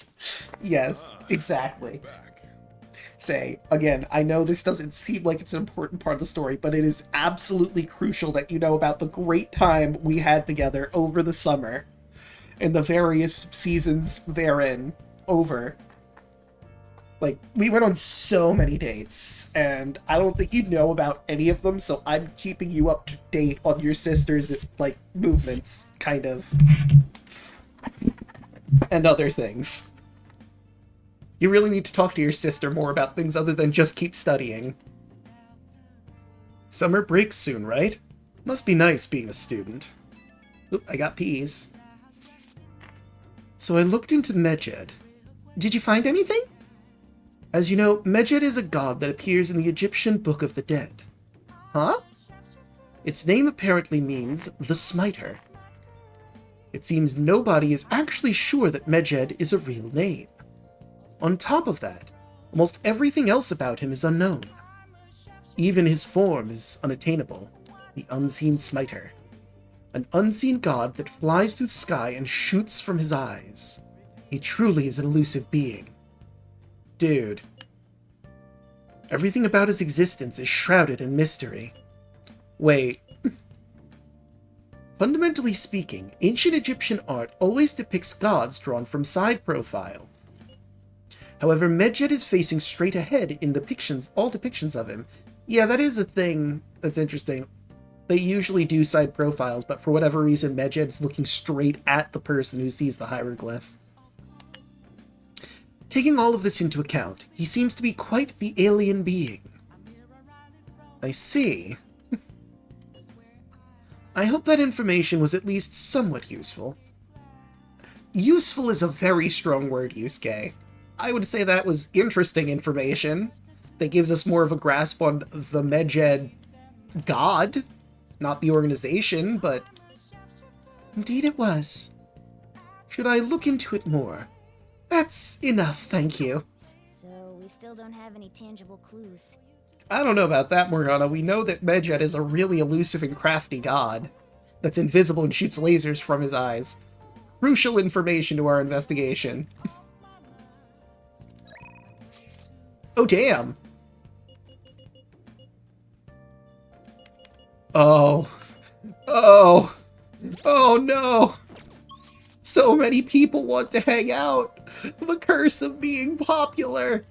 Yes, exactly. Sei, again, I know this doesn't seem like it's an important part of the story, but it is absolutely crucial that you know about the great time we had together over the summer and the various seasons therein over. Like, we went on so many dates, and I don't think you know about any of them, so I'm keeping you up to date on your sister's, like, movements, kind of. And other things. You really need to talk to your sister more about things other than just keep studying. Summer break soon, right? Must be nice being a student. Oop, I got peas. So I looked into Medjed. Did you find anything? As you know, Medjed is a god that appears in the Egyptian Book of the Dead. Huh? Its name apparently means the Smiter. It seems nobody is actually sure that Medjed is a real name. On top of that, almost everything else about him is unknown. Even his form is unattainable, the unseen Smiter. An unseen god that flies through the sky and shoots from his eyes. He truly is an elusive being. Dude. Everything about his existence is shrouded in mystery. Wait. Fundamentally speaking, ancient Egyptian art always depicts gods drawn from side profile. However, Medjed is facing straight ahead in all depictions of him. Yeah, that is a thing that's interesting. They usually do side profiles, but for whatever reason, Medjed's looking straight at the person who sees the hieroglyph. Taking all of this into account, he seems to be quite the alien being. I see. I hope that information was at least somewhat useful. Useful is a very strong word, Yusuke. I would say that was interesting information that gives us more of a grasp on the Medjed god, not the organization, but indeed it was. Should I look into it more? That's enough, thank you. So, we still don't have any tangible clues. I don't know about that, Morgana. We know that Medjed is a really elusive and crafty god that's invisible and shoots lasers from his eyes. Crucial information to our investigation. Oh, damn. Oh. Oh. Oh, no. So many people want to hang out. The curse of being popular.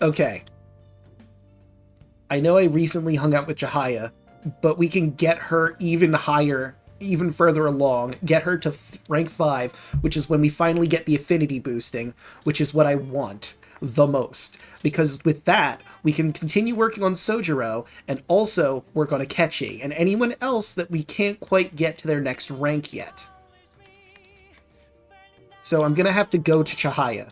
Okay. I know I recently hung out with Jahaya, but we can get her even higher, even further along, get her to rank 5, which is when we finally get the affinity boosting, which is what I want. the most. Because with that, we can continue working on Sojiro and also work on Akechi and anyone else that we can't quite get to their next rank yet. So I'm gonna have to go to Chihaya.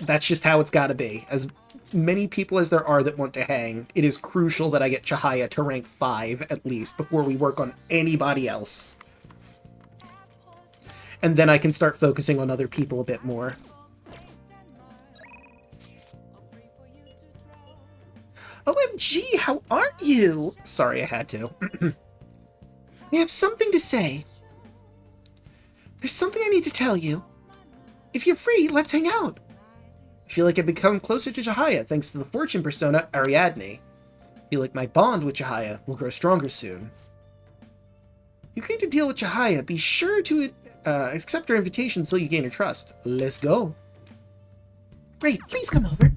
That's just how it's gotta be. As many people as there are that want to hang, it is crucial that I get Chihaya to rank 5 at least before we work on anybody else. And then I can start focusing on other people a bit more. OMG, how are you? Sorry, I had to. I have something to say. There's something I need to tell you. If you're free, let's hang out. I feel like I've become closer to Chihaya thanks to the fortune persona Ariadne. I feel like my bond with Chihaya will grow stronger soon. You agreed to deal with Chihaya. Be sure to accept her invitation until you gain her trust. Let's go. Great, please come over.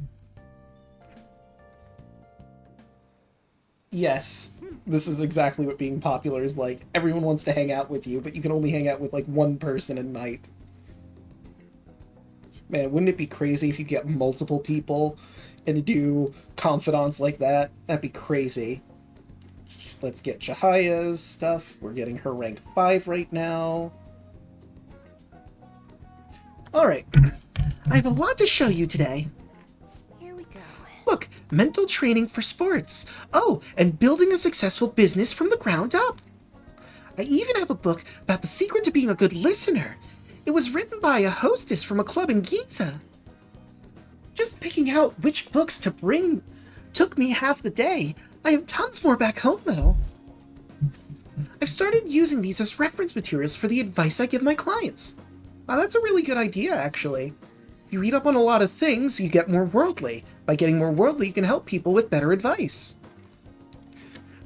Yes, this is exactly what being popular is like. Everyone wants to hang out with you, but you can only hang out with like one person a night. Man, wouldn't it be crazy if you get multiple people and do confidants like that? That'd be crazy. Let's get Chihaya's stuff. We're getting her rank 5 right now. Alright. I have a lot to show you today. Here we go. Look, mental training for sports. Oh, and building a successful business from the ground up. I even have a book about the secret to being a good listener. It was written by a hostess from a club in Ginza. Just picking out which books to bring took me half the day. I have tons more back home, though. I've started using these as reference materials for the advice I give my clients. Wow, that's a really good idea, actually. If you read up on a lot of things, you get more worldly. By getting more worldly, you can help people with better advice.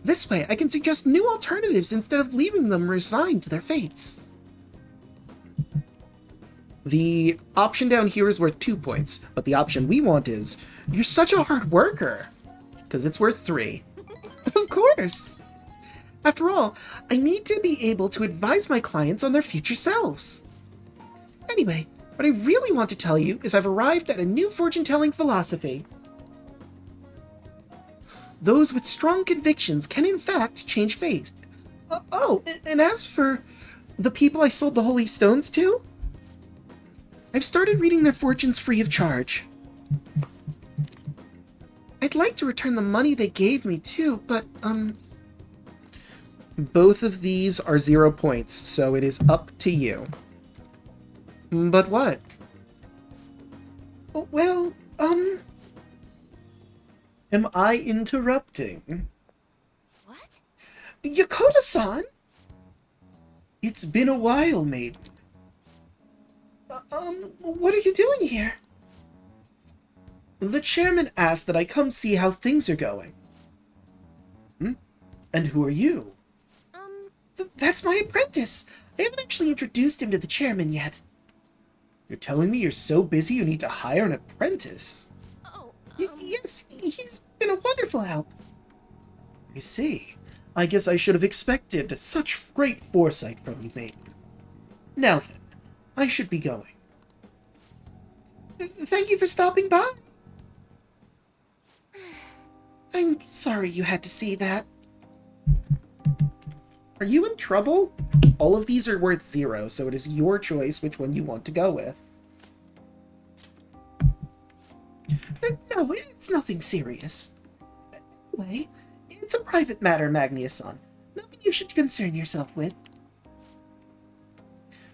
This way, I can suggest new alternatives instead of leaving them resigned to their fates. The option down here is worth 2 points, but the option we want is, you're such a hard worker, because it's worth 3. Of course! After all, I need to be able to advise my clients on their future selves. Anyway, what I really want to tell you is I've arrived at a new fortune-telling philosophy. Those with strong convictions can in fact change fate. And as for the people I sold the holy stones to, I've started reading their fortunes free of charge. I'd like to return the money they gave me too, but, both of these are 0 points, so it is up to you. But what? Well, am I interrupting? What? Yakoda-san? It's been a while, maiden. What are you doing here? The chairman asked that I come see how things are going. And who are you? That's my apprentice. I haven't actually introduced him to the chairman yet. You're telling me you're so busy you need to hire an apprentice? Yes, he's been a wonderful help. I see. I guess I should have expected such great foresight from you, maiden. Now then, I should be going. Thank you for stopping by. I'm sorry you had to see that. Are you in trouble? All of these are worth 0, so it is your choice which one you want to go with. No, it's nothing serious. Anyway, it's a private matter, Magnius-san. Nothing you should concern yourself with.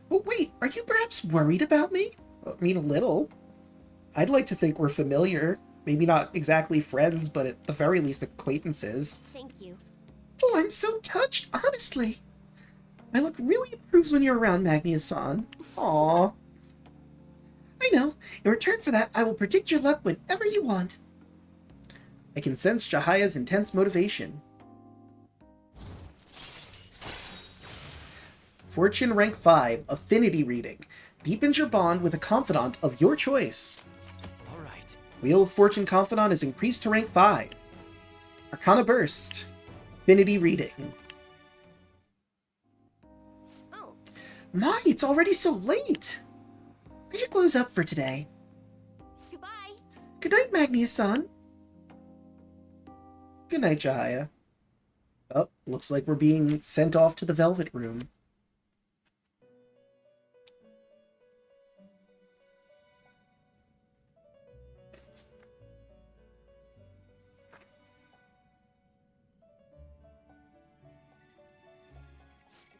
Well, wait, are you perhaps worried about me? I mean, a little. I'd like to think we're familiar. Maybe not exactly friends, but at the very least acquaintances. Thank you. Oh, I'm so touched, honestly. My luck really improves when you're around, Magnius-san. Aww. I know. In return for that, I will predict your luck whenever you want. I can sense Chihaya's intense motivation. Fortune rank 5, Affinity Reading. Deepens your bond with a confidant of your choice. Alright. Wheel of Fortune Confidant is increased to rank 5. Arcana Burst. Affinity Reading. Oh. My, it's already so late! I should close up for today. Goodbye. Good night, Magnius-san. Good night, Jaya. Oh, looks like we're being sent off to the Velvet Room.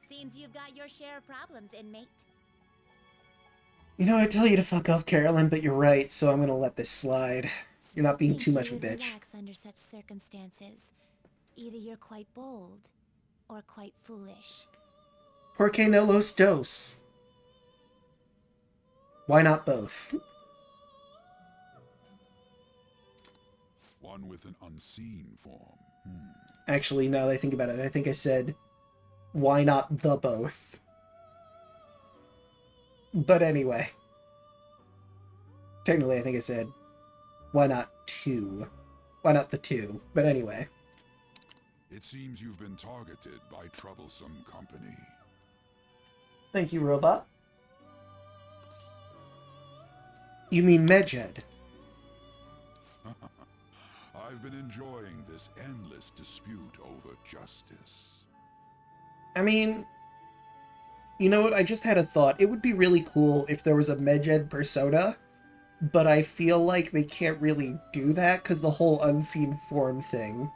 Seems you've got your share of problems, inmate. You know, I tell you to fuck off, Carolyn, but you're right, so I'm gonna let this slide. You're not being too much of a bitch. Relax under such circumstances. Either you're quite bold, or quite foolish. Por qué no los dos? Why not both? One with an unseen form. Actually, now that I think about it, I think I said, why not the both? But anyway. Technically, I think I said, why not two? Why not the two? But anyway. It seems you've been targeted by troublesome company. Thank you, robot. You mean Medjed? I've been enjoying this endless dispute over justice. I mean, you know what? I just had a thought. It would be really cool if there was a Medjed persona, but I feel like they can't really do that because the whole unseen form thing.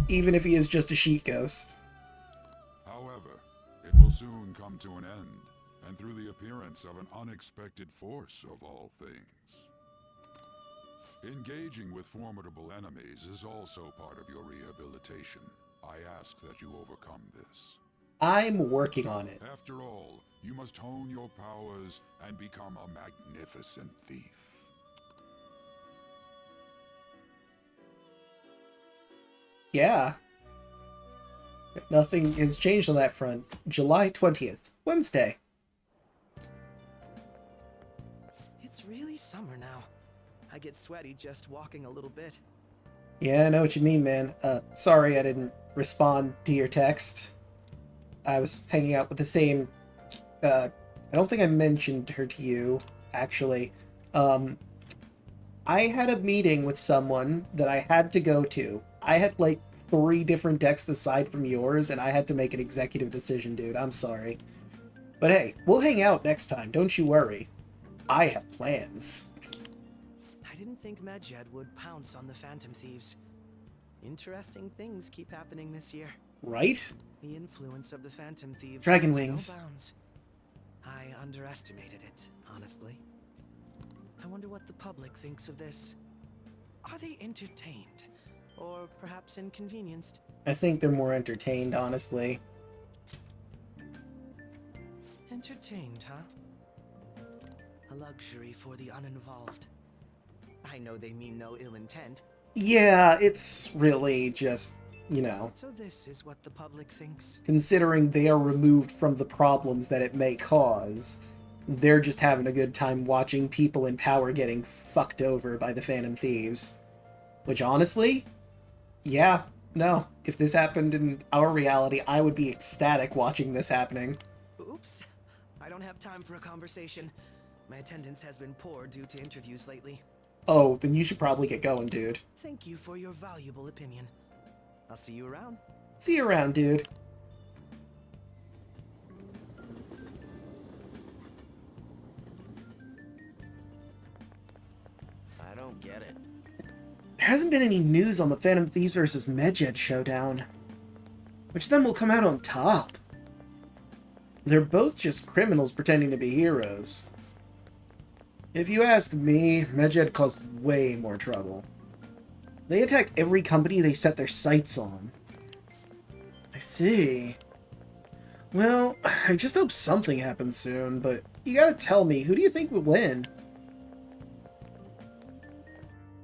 Even if he is just a sheet ghost. However, it will soon come to an end, and through the appearance of an unexpected force of all things. Engaging with formidable enemies is also part of your rehabilitation. I ask that you overcome this. I'm working on it. After all, you must hone your powers and become a magnificent thief. Yeah. Nothing has changed on that front. July 20th, Wednesday. It's really summer now. I get sweaty just walking a little bit. Yeah, I know what you mean, man. Sorry I didn't respond to your text. I was hanging out with the same... I don't think I mentioned her to you, actually. I had a meeting with someone that I had to go to. I had, like, 3 different decks aside from yours, and I had to make an executive decision, dude. I'm sorry. But hey, we'll hang out next time, don't you worry. I have plans. I didn't think Medjed would pounce on the Phantom Thieves. Interesting things keep happening this year. Right? The influence of the Phantom Thieves... Dragon knows wings. no bounds. I underestimated it, honestly. I wonder what the public thinks of this. Are they entertained? Or perhaps inconvenienced? I think they're more entertained, honestly. Entertained, huh? A luxury for the uninvolved. I know they mean no ill intent. Yeah, it's really just, you know... So this is what the public thinks? Considering they are removed from the problems that it may cause, they're just having a good time watching people in power getting fucked over by the Phantom Thieves. Which, honestly... Yeah, no. If this happened in our reality, I would be ecstatic watching this happening. Oops. I don't have time for a conversation. My attendance has been poor due to interviews lately. Oh, then you should probably get going, dude. Thank you for your valuable opinion. I'll see you around. See you around, dude. I don't get it. There hasn't been any news on the Phantom Thieves vs. Medjed showdown. Which of them will come out on top? They're both just criminals pretending to be heroes. If you ask me, Medjed caused way more trouble. They attack every company they set their sights on. I see. Well, I just hope something happens soon, but you gotta tell me, who do you think would win?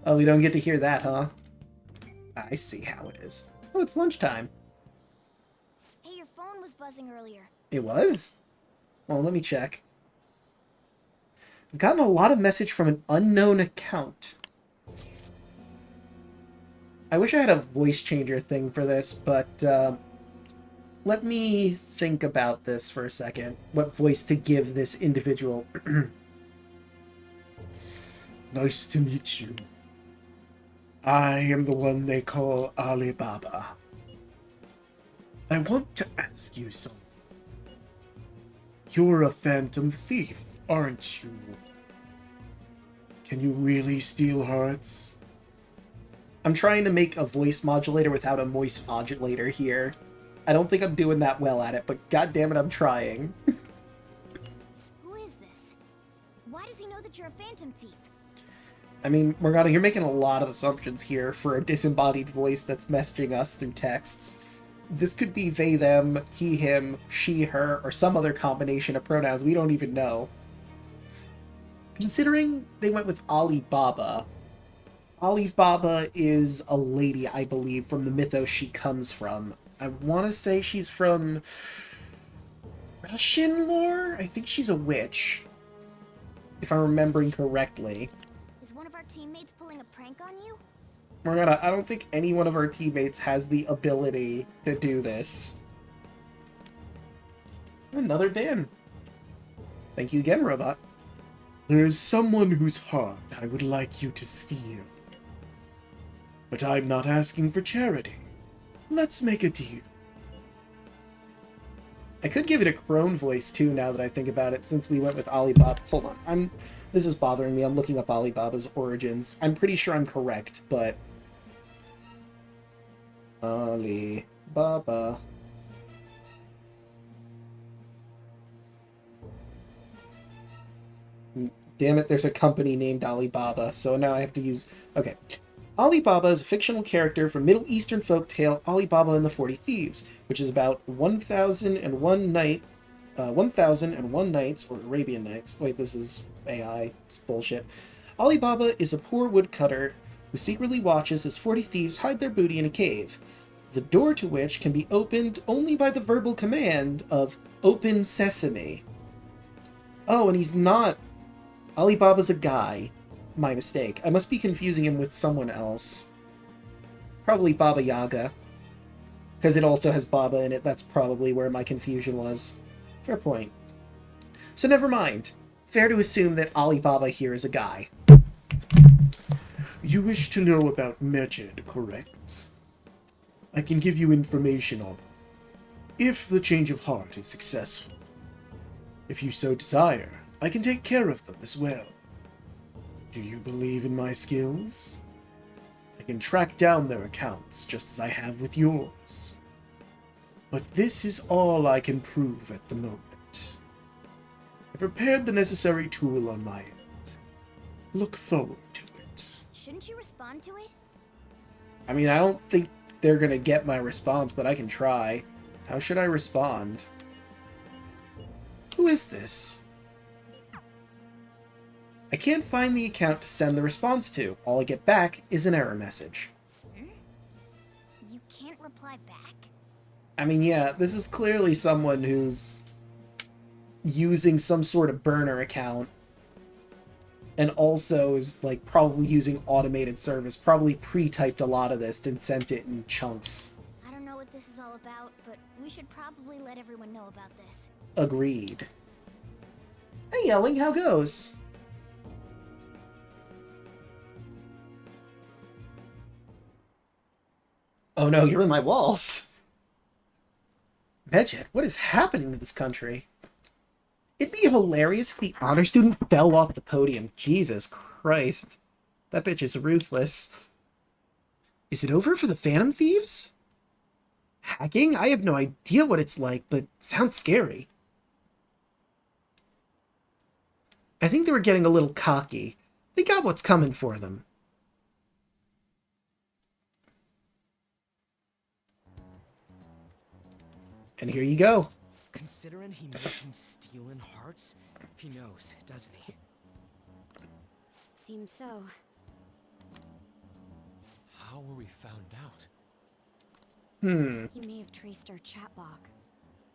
Oh, we don't get to hear that, huh? I see how it is. Oh, it's lunchtime. Hey, your phone was buzzing earlier. It was? Well, let me check. I've gotten a lot of message from an unknown account. I wish I had a voice changer thing for this, but let me think about this for a second. What voice to give this individual. Nice to meet you. I am the one they call Alibaba. I want to ask you something. You're a phantom thief, aren't you? Can you really steal hearts? I'm trying to make a voice modulator without a voice modulator here. I don't think I'm doing that well at it, but goddammit, I'm trying. Who is this? Why does he know that you're a phantom thief? I mean, Morgana, you're making a lot of assumptions here for a disembodied voice that's messaging us through texts. This could be they, them, he, him, she, her, or some other combination of pronouns we don't even know. Considering they went with Alibaba, Alibaba is a lady, I believe, from the mythos she comes from. I want to say she's from Russian lore? I think she's a witch, if I'm remembering correctly. Is one of our teammates pulling a prank on you? Morgana, I don't think any one of our teammates has the ability to do this. Another bin. Thank you again, robot. There's someone whose heart I would like you to steal. But I'm not asking for charity. Let's make a deal. I could give it a crone voice too, now that I think about it, since we went with Alibaba. Hold on, this is bothering me. I'm looking up Alibaba's origins. I'm pretty sure I'm correct, but... Alibaba. Damn it, there's a company named Alibaba, so now I have to use... Okay. Alibaba is a fictional character from Middle Eastern folktale Alibaba and the 40 Thieves, which is about 1001 Nights, or Arabian Nights. Wait, this is AI. It's bullshit. Alibaba is a poor woodcutter who secretly watches as 40 thieves hide their booty in a cave, the door to which can be opened only by the verbal command of "Open Sesame." Oh, and he's not... Alibaba's a guy. My mistake. I must be confusing him with someone else. Probably Baba Yaga. Because it also has Baba in it. That's probably where my confusion was. Fair point. So never mind. Fair to assume that Alibaba here is a guy. You wish to know about Megid, correct? I can give you information on it, if the change of heart is successful. If you so desire, I can take care of them as well. Do you believe in my skills? I can track down their accounts, just as I have with yours. But this is all I can prove at the moment. I prepared the necessary tool on my end. Look forward to it. Shouldn't you respond to it? I mean, I don't think they're gonna get my response, but I can try. How should I respond? Who is this? I can't find the account to send the response to. All I get back is an error message. You can't reply back? I mean, yeah, this is clearly someone who's using some sort of burner account and also is, like, probably using automated service, probably pre-typed a lot of this and sent it in chunks. I don't know what this is all about, but we should probably let everyone know about this. Agreed. Hey, Yelling, how goes? Oh no, you're in my walls. Megid, what is happening to this country? It'd be hilarious if the honor student fell off the podium. Jesus Christ. That bitch is ruthless. Is it over for the Phantom Thieves? Hacking? I have no idea what it's like, but it sounds scary. I think they were getting a little cocky. They got what's coming for them. And here you go. Considering he mentioned stealing hearts, he knows, doesn't he? Seems so. How were we found out? He may have traced our chat log.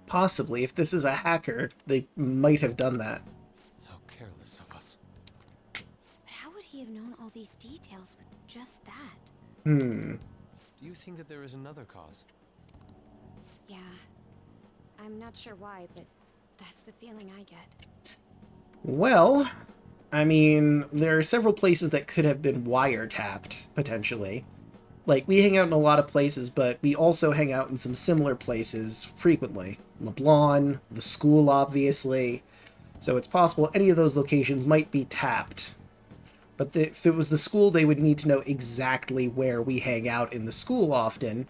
Possibly. If this is a hacker, they might have done that. How careless of us. But how would he have known all these details with just that? Do you think that there is another cause? Yeah. I'm not sure why, but that's the feeling I get. Well, I mean, there are several places that could have been wiretapped, potentially. Like, we hang out in a lot of places, but we also hang out in some similar places frequently. LeBlanc, the school, obviously. So it's possible any of those locations might be tapped. But if it was the school, they would need to know exactly where we hang out in the school often.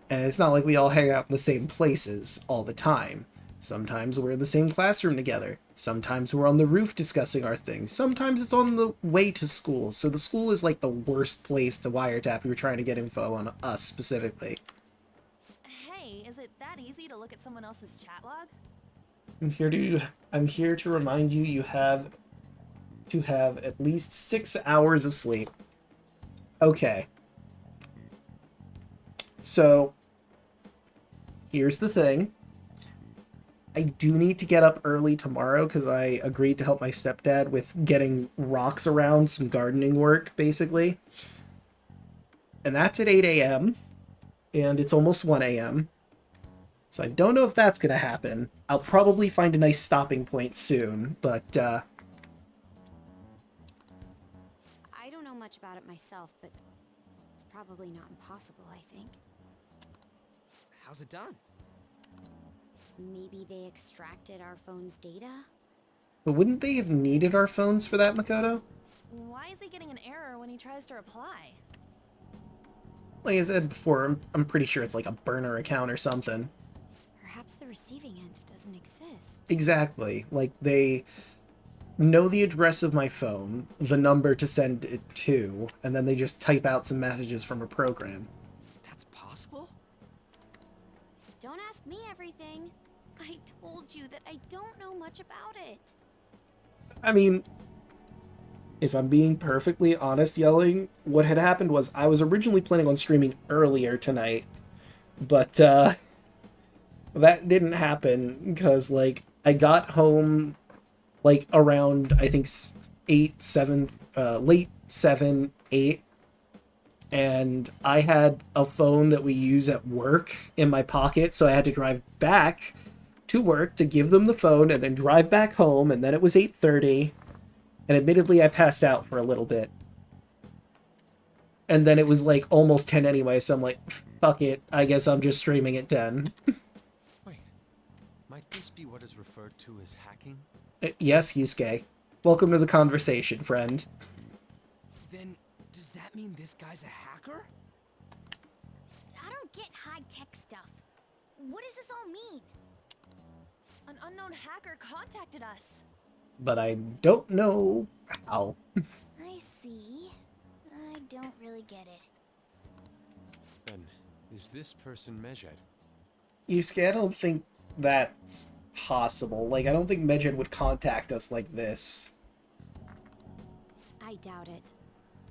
And it's not like we all hang out in the same places all the time. Sometimes we're in the same classroom together. Sometimes we're on the roof discussing our things. Sometimes it's on the way to school. So the school is like the worst place to wiretap if you're trying to get info on us specifically. Hey, is it that easy to look at someone else's chat log? I'm here to remind you you have to have at least 6 hours of sleep. Okay. So here's the thing. I do need to get up early tomorrow because I agreed to help my stepdad with getting rocks around, some gardening work, basically. And that's at 8 a.m. And it's almost 1 a.m. So I don't know if that's going to happen. I'll probably find a nice stopping point soon, but, I don't know much about it myself, but it's probably not impossible, I think. How's it done? Maybe they extracted our phone's data? But wouldn't they have needed our phones for that, Makoto? Why is he getting an error when he tries to reply? Like I said before, I'm pretty sure it's like a burner account or something. Perhaps the receiving end doesn't exist. Exactly. Like, they know the address of my phone, the number to send it to, and then they just type out some messages from a program. That's possible? Don't ask me everything. I told you that I don't know much about it. I mean, if I'm being perfectly honest, Yelling, what had happened was I was originally planning on streaming earlier tonight, but that didn't happen because, like, I got home, like, around, I think, 8, 7, late 7, 8, and I had a phone that we use at work in my pocket, so I had to drive back to work to give them the phone and then drive back home, and then it was 8:30, and admittedly I passed out for a little bit. And then it was like almost 10 anyway, so I'm like, fuck it, I guess I'm just streaming at 10. Wait, might this be what is referred to as hacking? Yes, Yusuke. Welcome to the conversation, friend. Then, does that mean this guy's a hacker? I don't get high-tech stuff. What does this all mean? An unknown hacker contacted us. But I don't know how. I see. I don't really get it. Then, is this person Medjed? Yusuke, I don't think that's possible. Like, I don't think Medjed would contact us like this. I doubt it,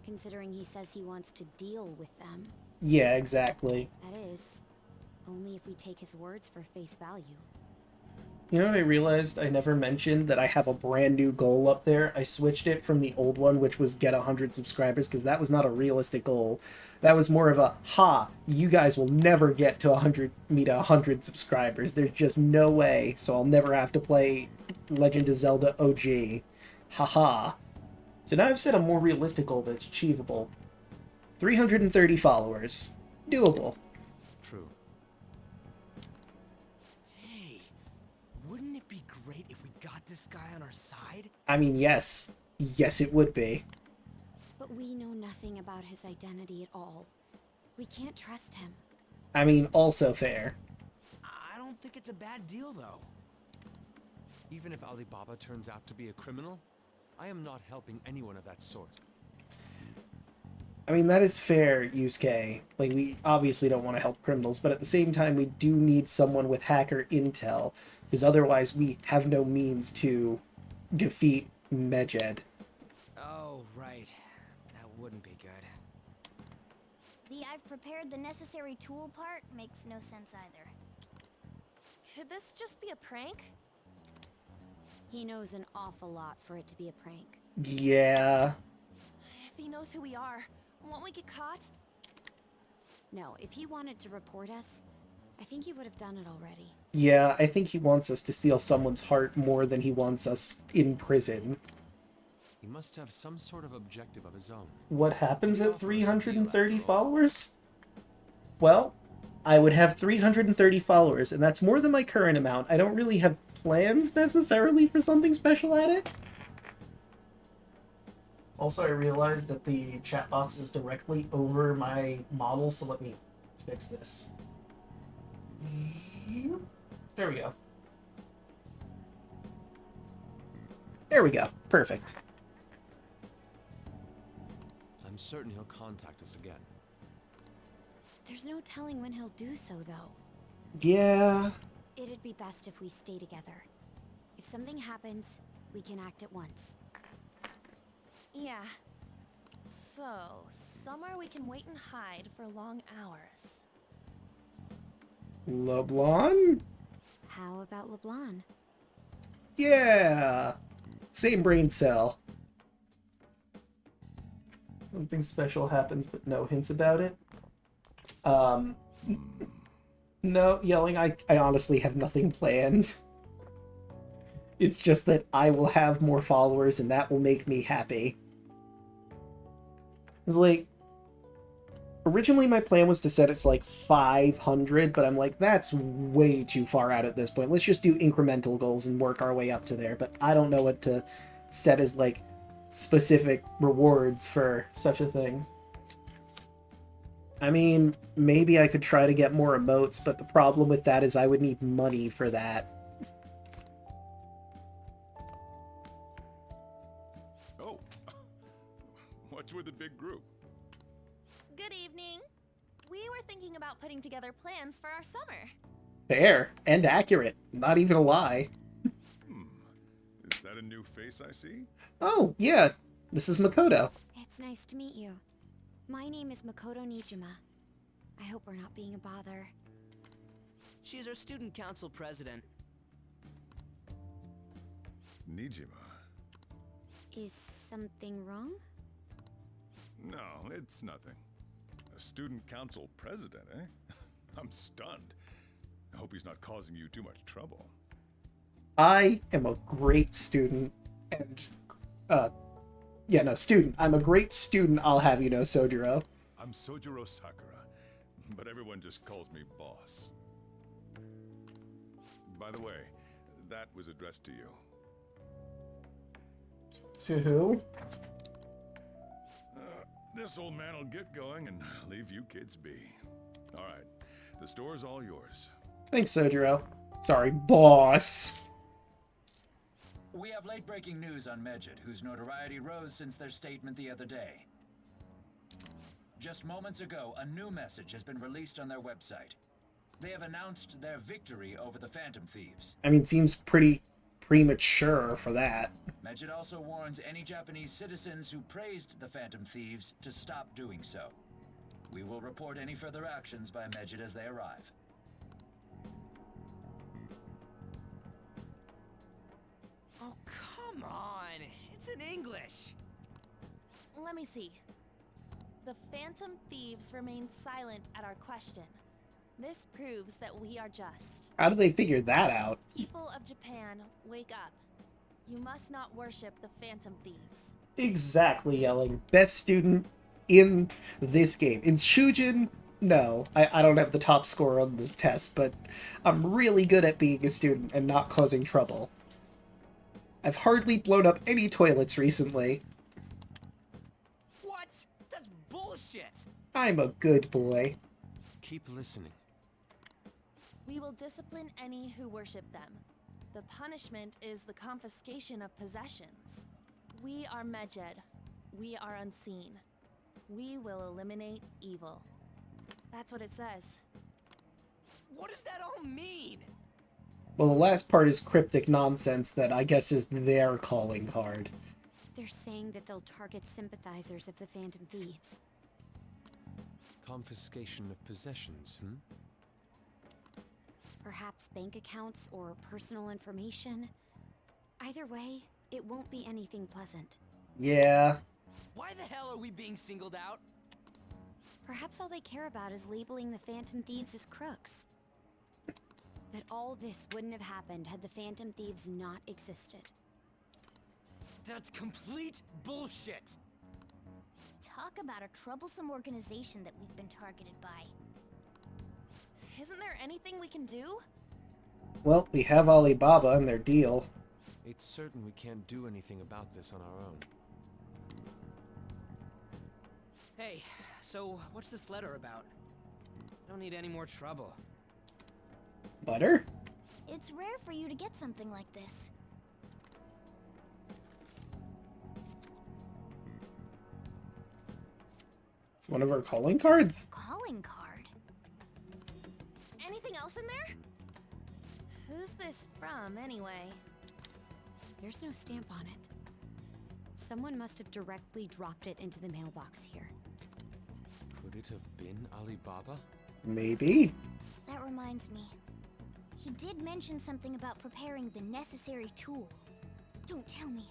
considering he says he wants to deal with them. Yeah, exactly. That is, only if we take his words for face value. You know what I realized I never mentioned? That I have a brand new goal up there. I switched it from the old one, which was get 100 subscribers, because that was not a realistic goal. That was more of a, you guys will never get to 100 subscribers. There's just no way, so I'll never have to play Legend of Zelda OG. Haha. So now I've set a more realistic goal that's achievable. 330 followers. Doable. True. Wouldn't it be great if we got this guy on our side? I mean, yes. Yes, it would be. But we know nothing about his identity at all. We can't trust him. I mean, also fair. I don't think it's a bad deal, though. Even if Alibaba turns out to be a criminal, I am not helping anyone of that sort. I mean, that is fair, Yusuke. Like, we obviously don't want to help criminals, but at the same time, we do need someone with hacker intel, because otherwise we have no means to defeat Medjed. Oh, right. That wouldn't be good. The I've prepared the necessary tool part makes no sense either. Could this just be a prank? He knows an awful lot for it to be a prank. Yeah. If he knows who we are, won't we get caught? No, if he wanted to report us, I think he would have done it already. Yeah, I think he wants us to steal someone's heart more than he wants us in prison. He He must have some sort of objective of his own. What happens at 330 followers? Well, I would have 330 followers, and that's more than my current amount. I don't really have plans necessarily for something special at it. Also, I realized that the chat box is directly over my model, so let me fix this. There we go. There we go. Perfect. I'm certain he'll contact us again. There's no telling when he'll do so, though. Yeah. It'd be best if we stay together. If something happens, we can act at once. Yeah. So, somewhere we can wait and hide for long hours. LeBlanc? How about LeBlanc? Yeah! Same brain cell. Something special happens, but no hints about it. No, yelling, I honestly have nothing planned. It's just that I will have more followers, and that will make me happy. It's like, originally my plan was to set it to like 500, but I'm like, that's way too far out at this point. Let's just do incremental goals and work our way up to there, but I don't know what to set as like specific rewards for such a thing. I mean, maybe I could try to get more emotes, but the problem with that is I would need money for that. Oh, what's with the big group? Good evening. We were thinking about putting together plans for our summer. Fair and accurate. Not even a lie. Is that a new face I see? Oh, yeah. This is Makoto. It's nice to meet you. My name is Makoto Nijima. I hope we're not being a bother. She's our student council president. Nijima. Is something wrong? No, it's nothing. A student council president, eh? I'm stunned. I hope he's not causing you too much trouble. I am a great student, and, student. I'm a great student, I'll have you know, Sojiro. I'm Sojiro Sakura, but everyone just calls me boss. By the way, that was addressed to you. To who? This old man will get going and leave you kids be. All right, the store's all yours. Thanks, Sojiro. Sorry, boss. We have late-breaking news on Medjed, whose notoriety rose since their statement the other day. Just moments ago, a new message has been released on their website. They have announced their victory over the Phantom Thieves. I mean, seems pretty premature for that. Medjed also warns any Japanese citizens who praised the Phantom Thieves to stop doing so. We will report any further actions by Medjed as they arrive. Oh, come on! It's in English! Let me see. The Phantom Thieves remain silent at our question. This proves that we are just. How do they figure that out? People of Japan, wake up. You must not worship the Phantom Thieves. Exactly, yelling. Best student in this game. In Shujin, no. I don't have the top score on the test, but I'm really good at being a student and not causing trouble. I've hardly blown up any toilets recently. What? That's bullshit! I'm a good boy. Keep listening. We will discipline any who worship them. The punishment is the confiscation of possessions. We are Medjed. We are unseen. We will eliminate evil. That's what it says. What does that all mean? Well, the last part is cryptic nonsense that I guess is their calling card. They're saying that they'll target sympathizers of the Phantom Thieves. Confiscation of possessions, Perhaps bank accounts or personal information. Either way, it won't be anything pleasant. Yeah. Why the hell are we being singled out? Perhaps all they care about is labeling the Phantom Thieves as crooks. That all this wouldn't have happened had the Phantom Thieves not existed. That's complete bullshit! Talk about a troublesome organization that we've been targeted by. Isn't there anything we can do? Well, we have Alibaba and their deal. It's certain we can't do anything about this on our own. Hey, so what's this letter about? Don't need any more trouble. Butter? It's rare for you to get something like this. It's one of our calling cards? Calling card? Anything else in there? Who's this from, anyway? There's no stamp on it. Someone must have directly dropped it into the mailbox here. Could it have been Alibaba? Maybe. That reminds me. He did mention something about preparing the necessary tool. Don't tell me.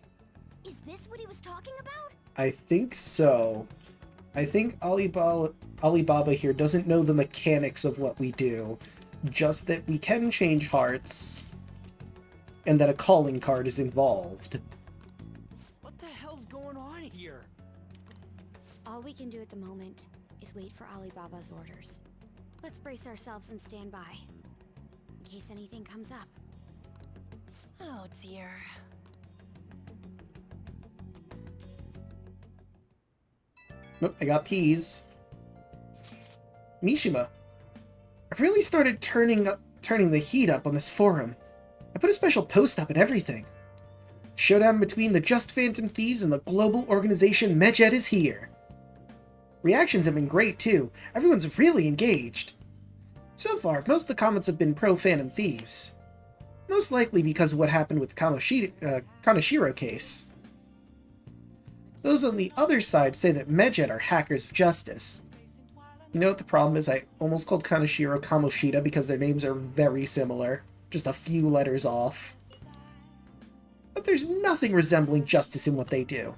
Is this what he was talking about? I think so. I think Alibaba here doesn't know the mechanics of what we do. Just that we can change hearts. And that a calling card is involved. What the hell's going on here? All we can do at the moment is wait for Alibaba's orders. Let's brace ourselves and stand by, in case anything comes up. Oh dear. Nope, I got peas. Mishima, I've really started turning the heat up on this forum. I put a special post up and everything. Showdown between the Just Phantom Thieves and the global organization Medjed is here. Reactions have been great too. Everyone's really engaged. So far, most of the comments have been pro-Phantom Thieves. Most likely because of what happened with the Kaneshiro case. Those on the other side say that Medjed are hackers of justice. You know what the problem is? I almost called Kaneshiro Kamoshida because their names are very similar. Just a few letters off. But there's nothing resembling justice in what they do.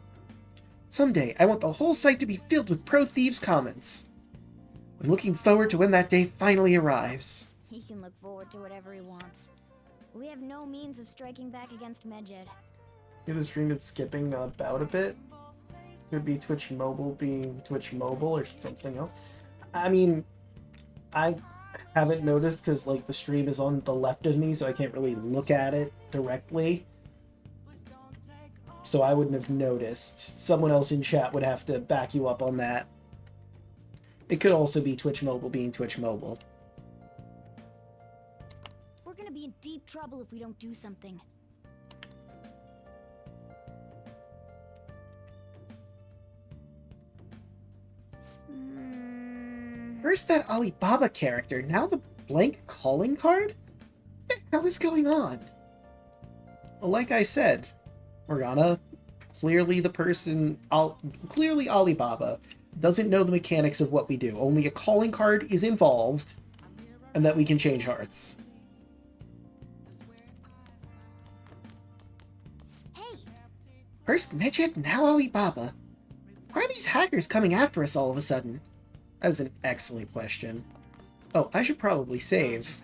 Someday, I want the whole site to be filled with pro-thieves comments. I'm looking forward to when that day finally arrives. He can look forward to whatever he wants. We have no means of striking back against Medjed. Yeah, the stream is skipping about a bit. Could be Twitch Mobile being Twitch Mobile or something else. I mean, I haven't noticed because like the stream is on the left of me, so I can't really look at it directly. So I wouldn't have noticed. Someone else in chat would have to back you up on that. It could also be Twitch Mobile being Twitch Mobile. We're gonna be in deep trouble if we don't do something. First that Alibaba character, now the blank calling card? What the hell is going on? Well, like I said, Morgana, clearly clearly Alibaba doesn't know the mechanics of what we do. Only a calling card is involved, and that we can change hearts. Hey! First Medjed, now Alibaba. Why are these hackers coming after us all of a sudden? That's an excellent question. Oh, I should probably save.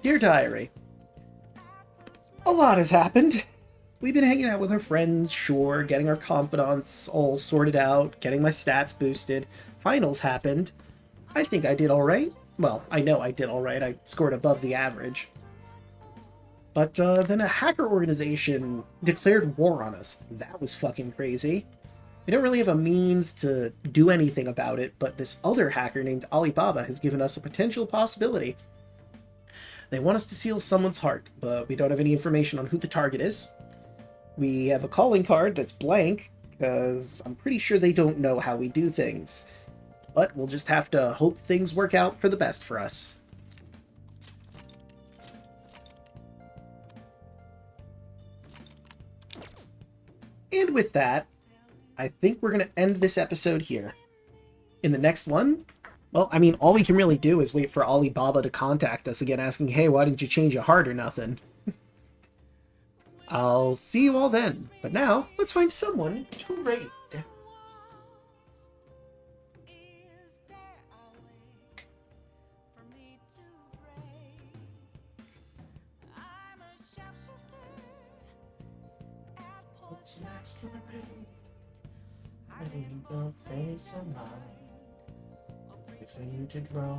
Dear Diary, a lot has happened. We've been hanging out with our friends, sure, getting our confidants all sorted out, getting my stats boosted. Finals happened. I think I did alright. Well, I know I did alright. I scored above the average. But then a hacker organization declared war on us. That was fucking crazy. We don't really have a means to do anything about it, but this other hacker named Alibaba has given us a potential possibility. They want us to steal someone's heart, but we don't have any information on who the target is. We have a calling card that's blank, because I'm pretty sure they don't know how we do things. But we'll just have to hope things work out for the best for us. And with that, I think we're going to end this episode here. In the next one, well, I mean, all we can really do is wait for Alibaba to contact us again asking, hey, why didn't you change your heart or nothing? I'll see you all then. But now, let's find someone to raid. What's next to repeat? I need the face of mine. Wait for you to draw.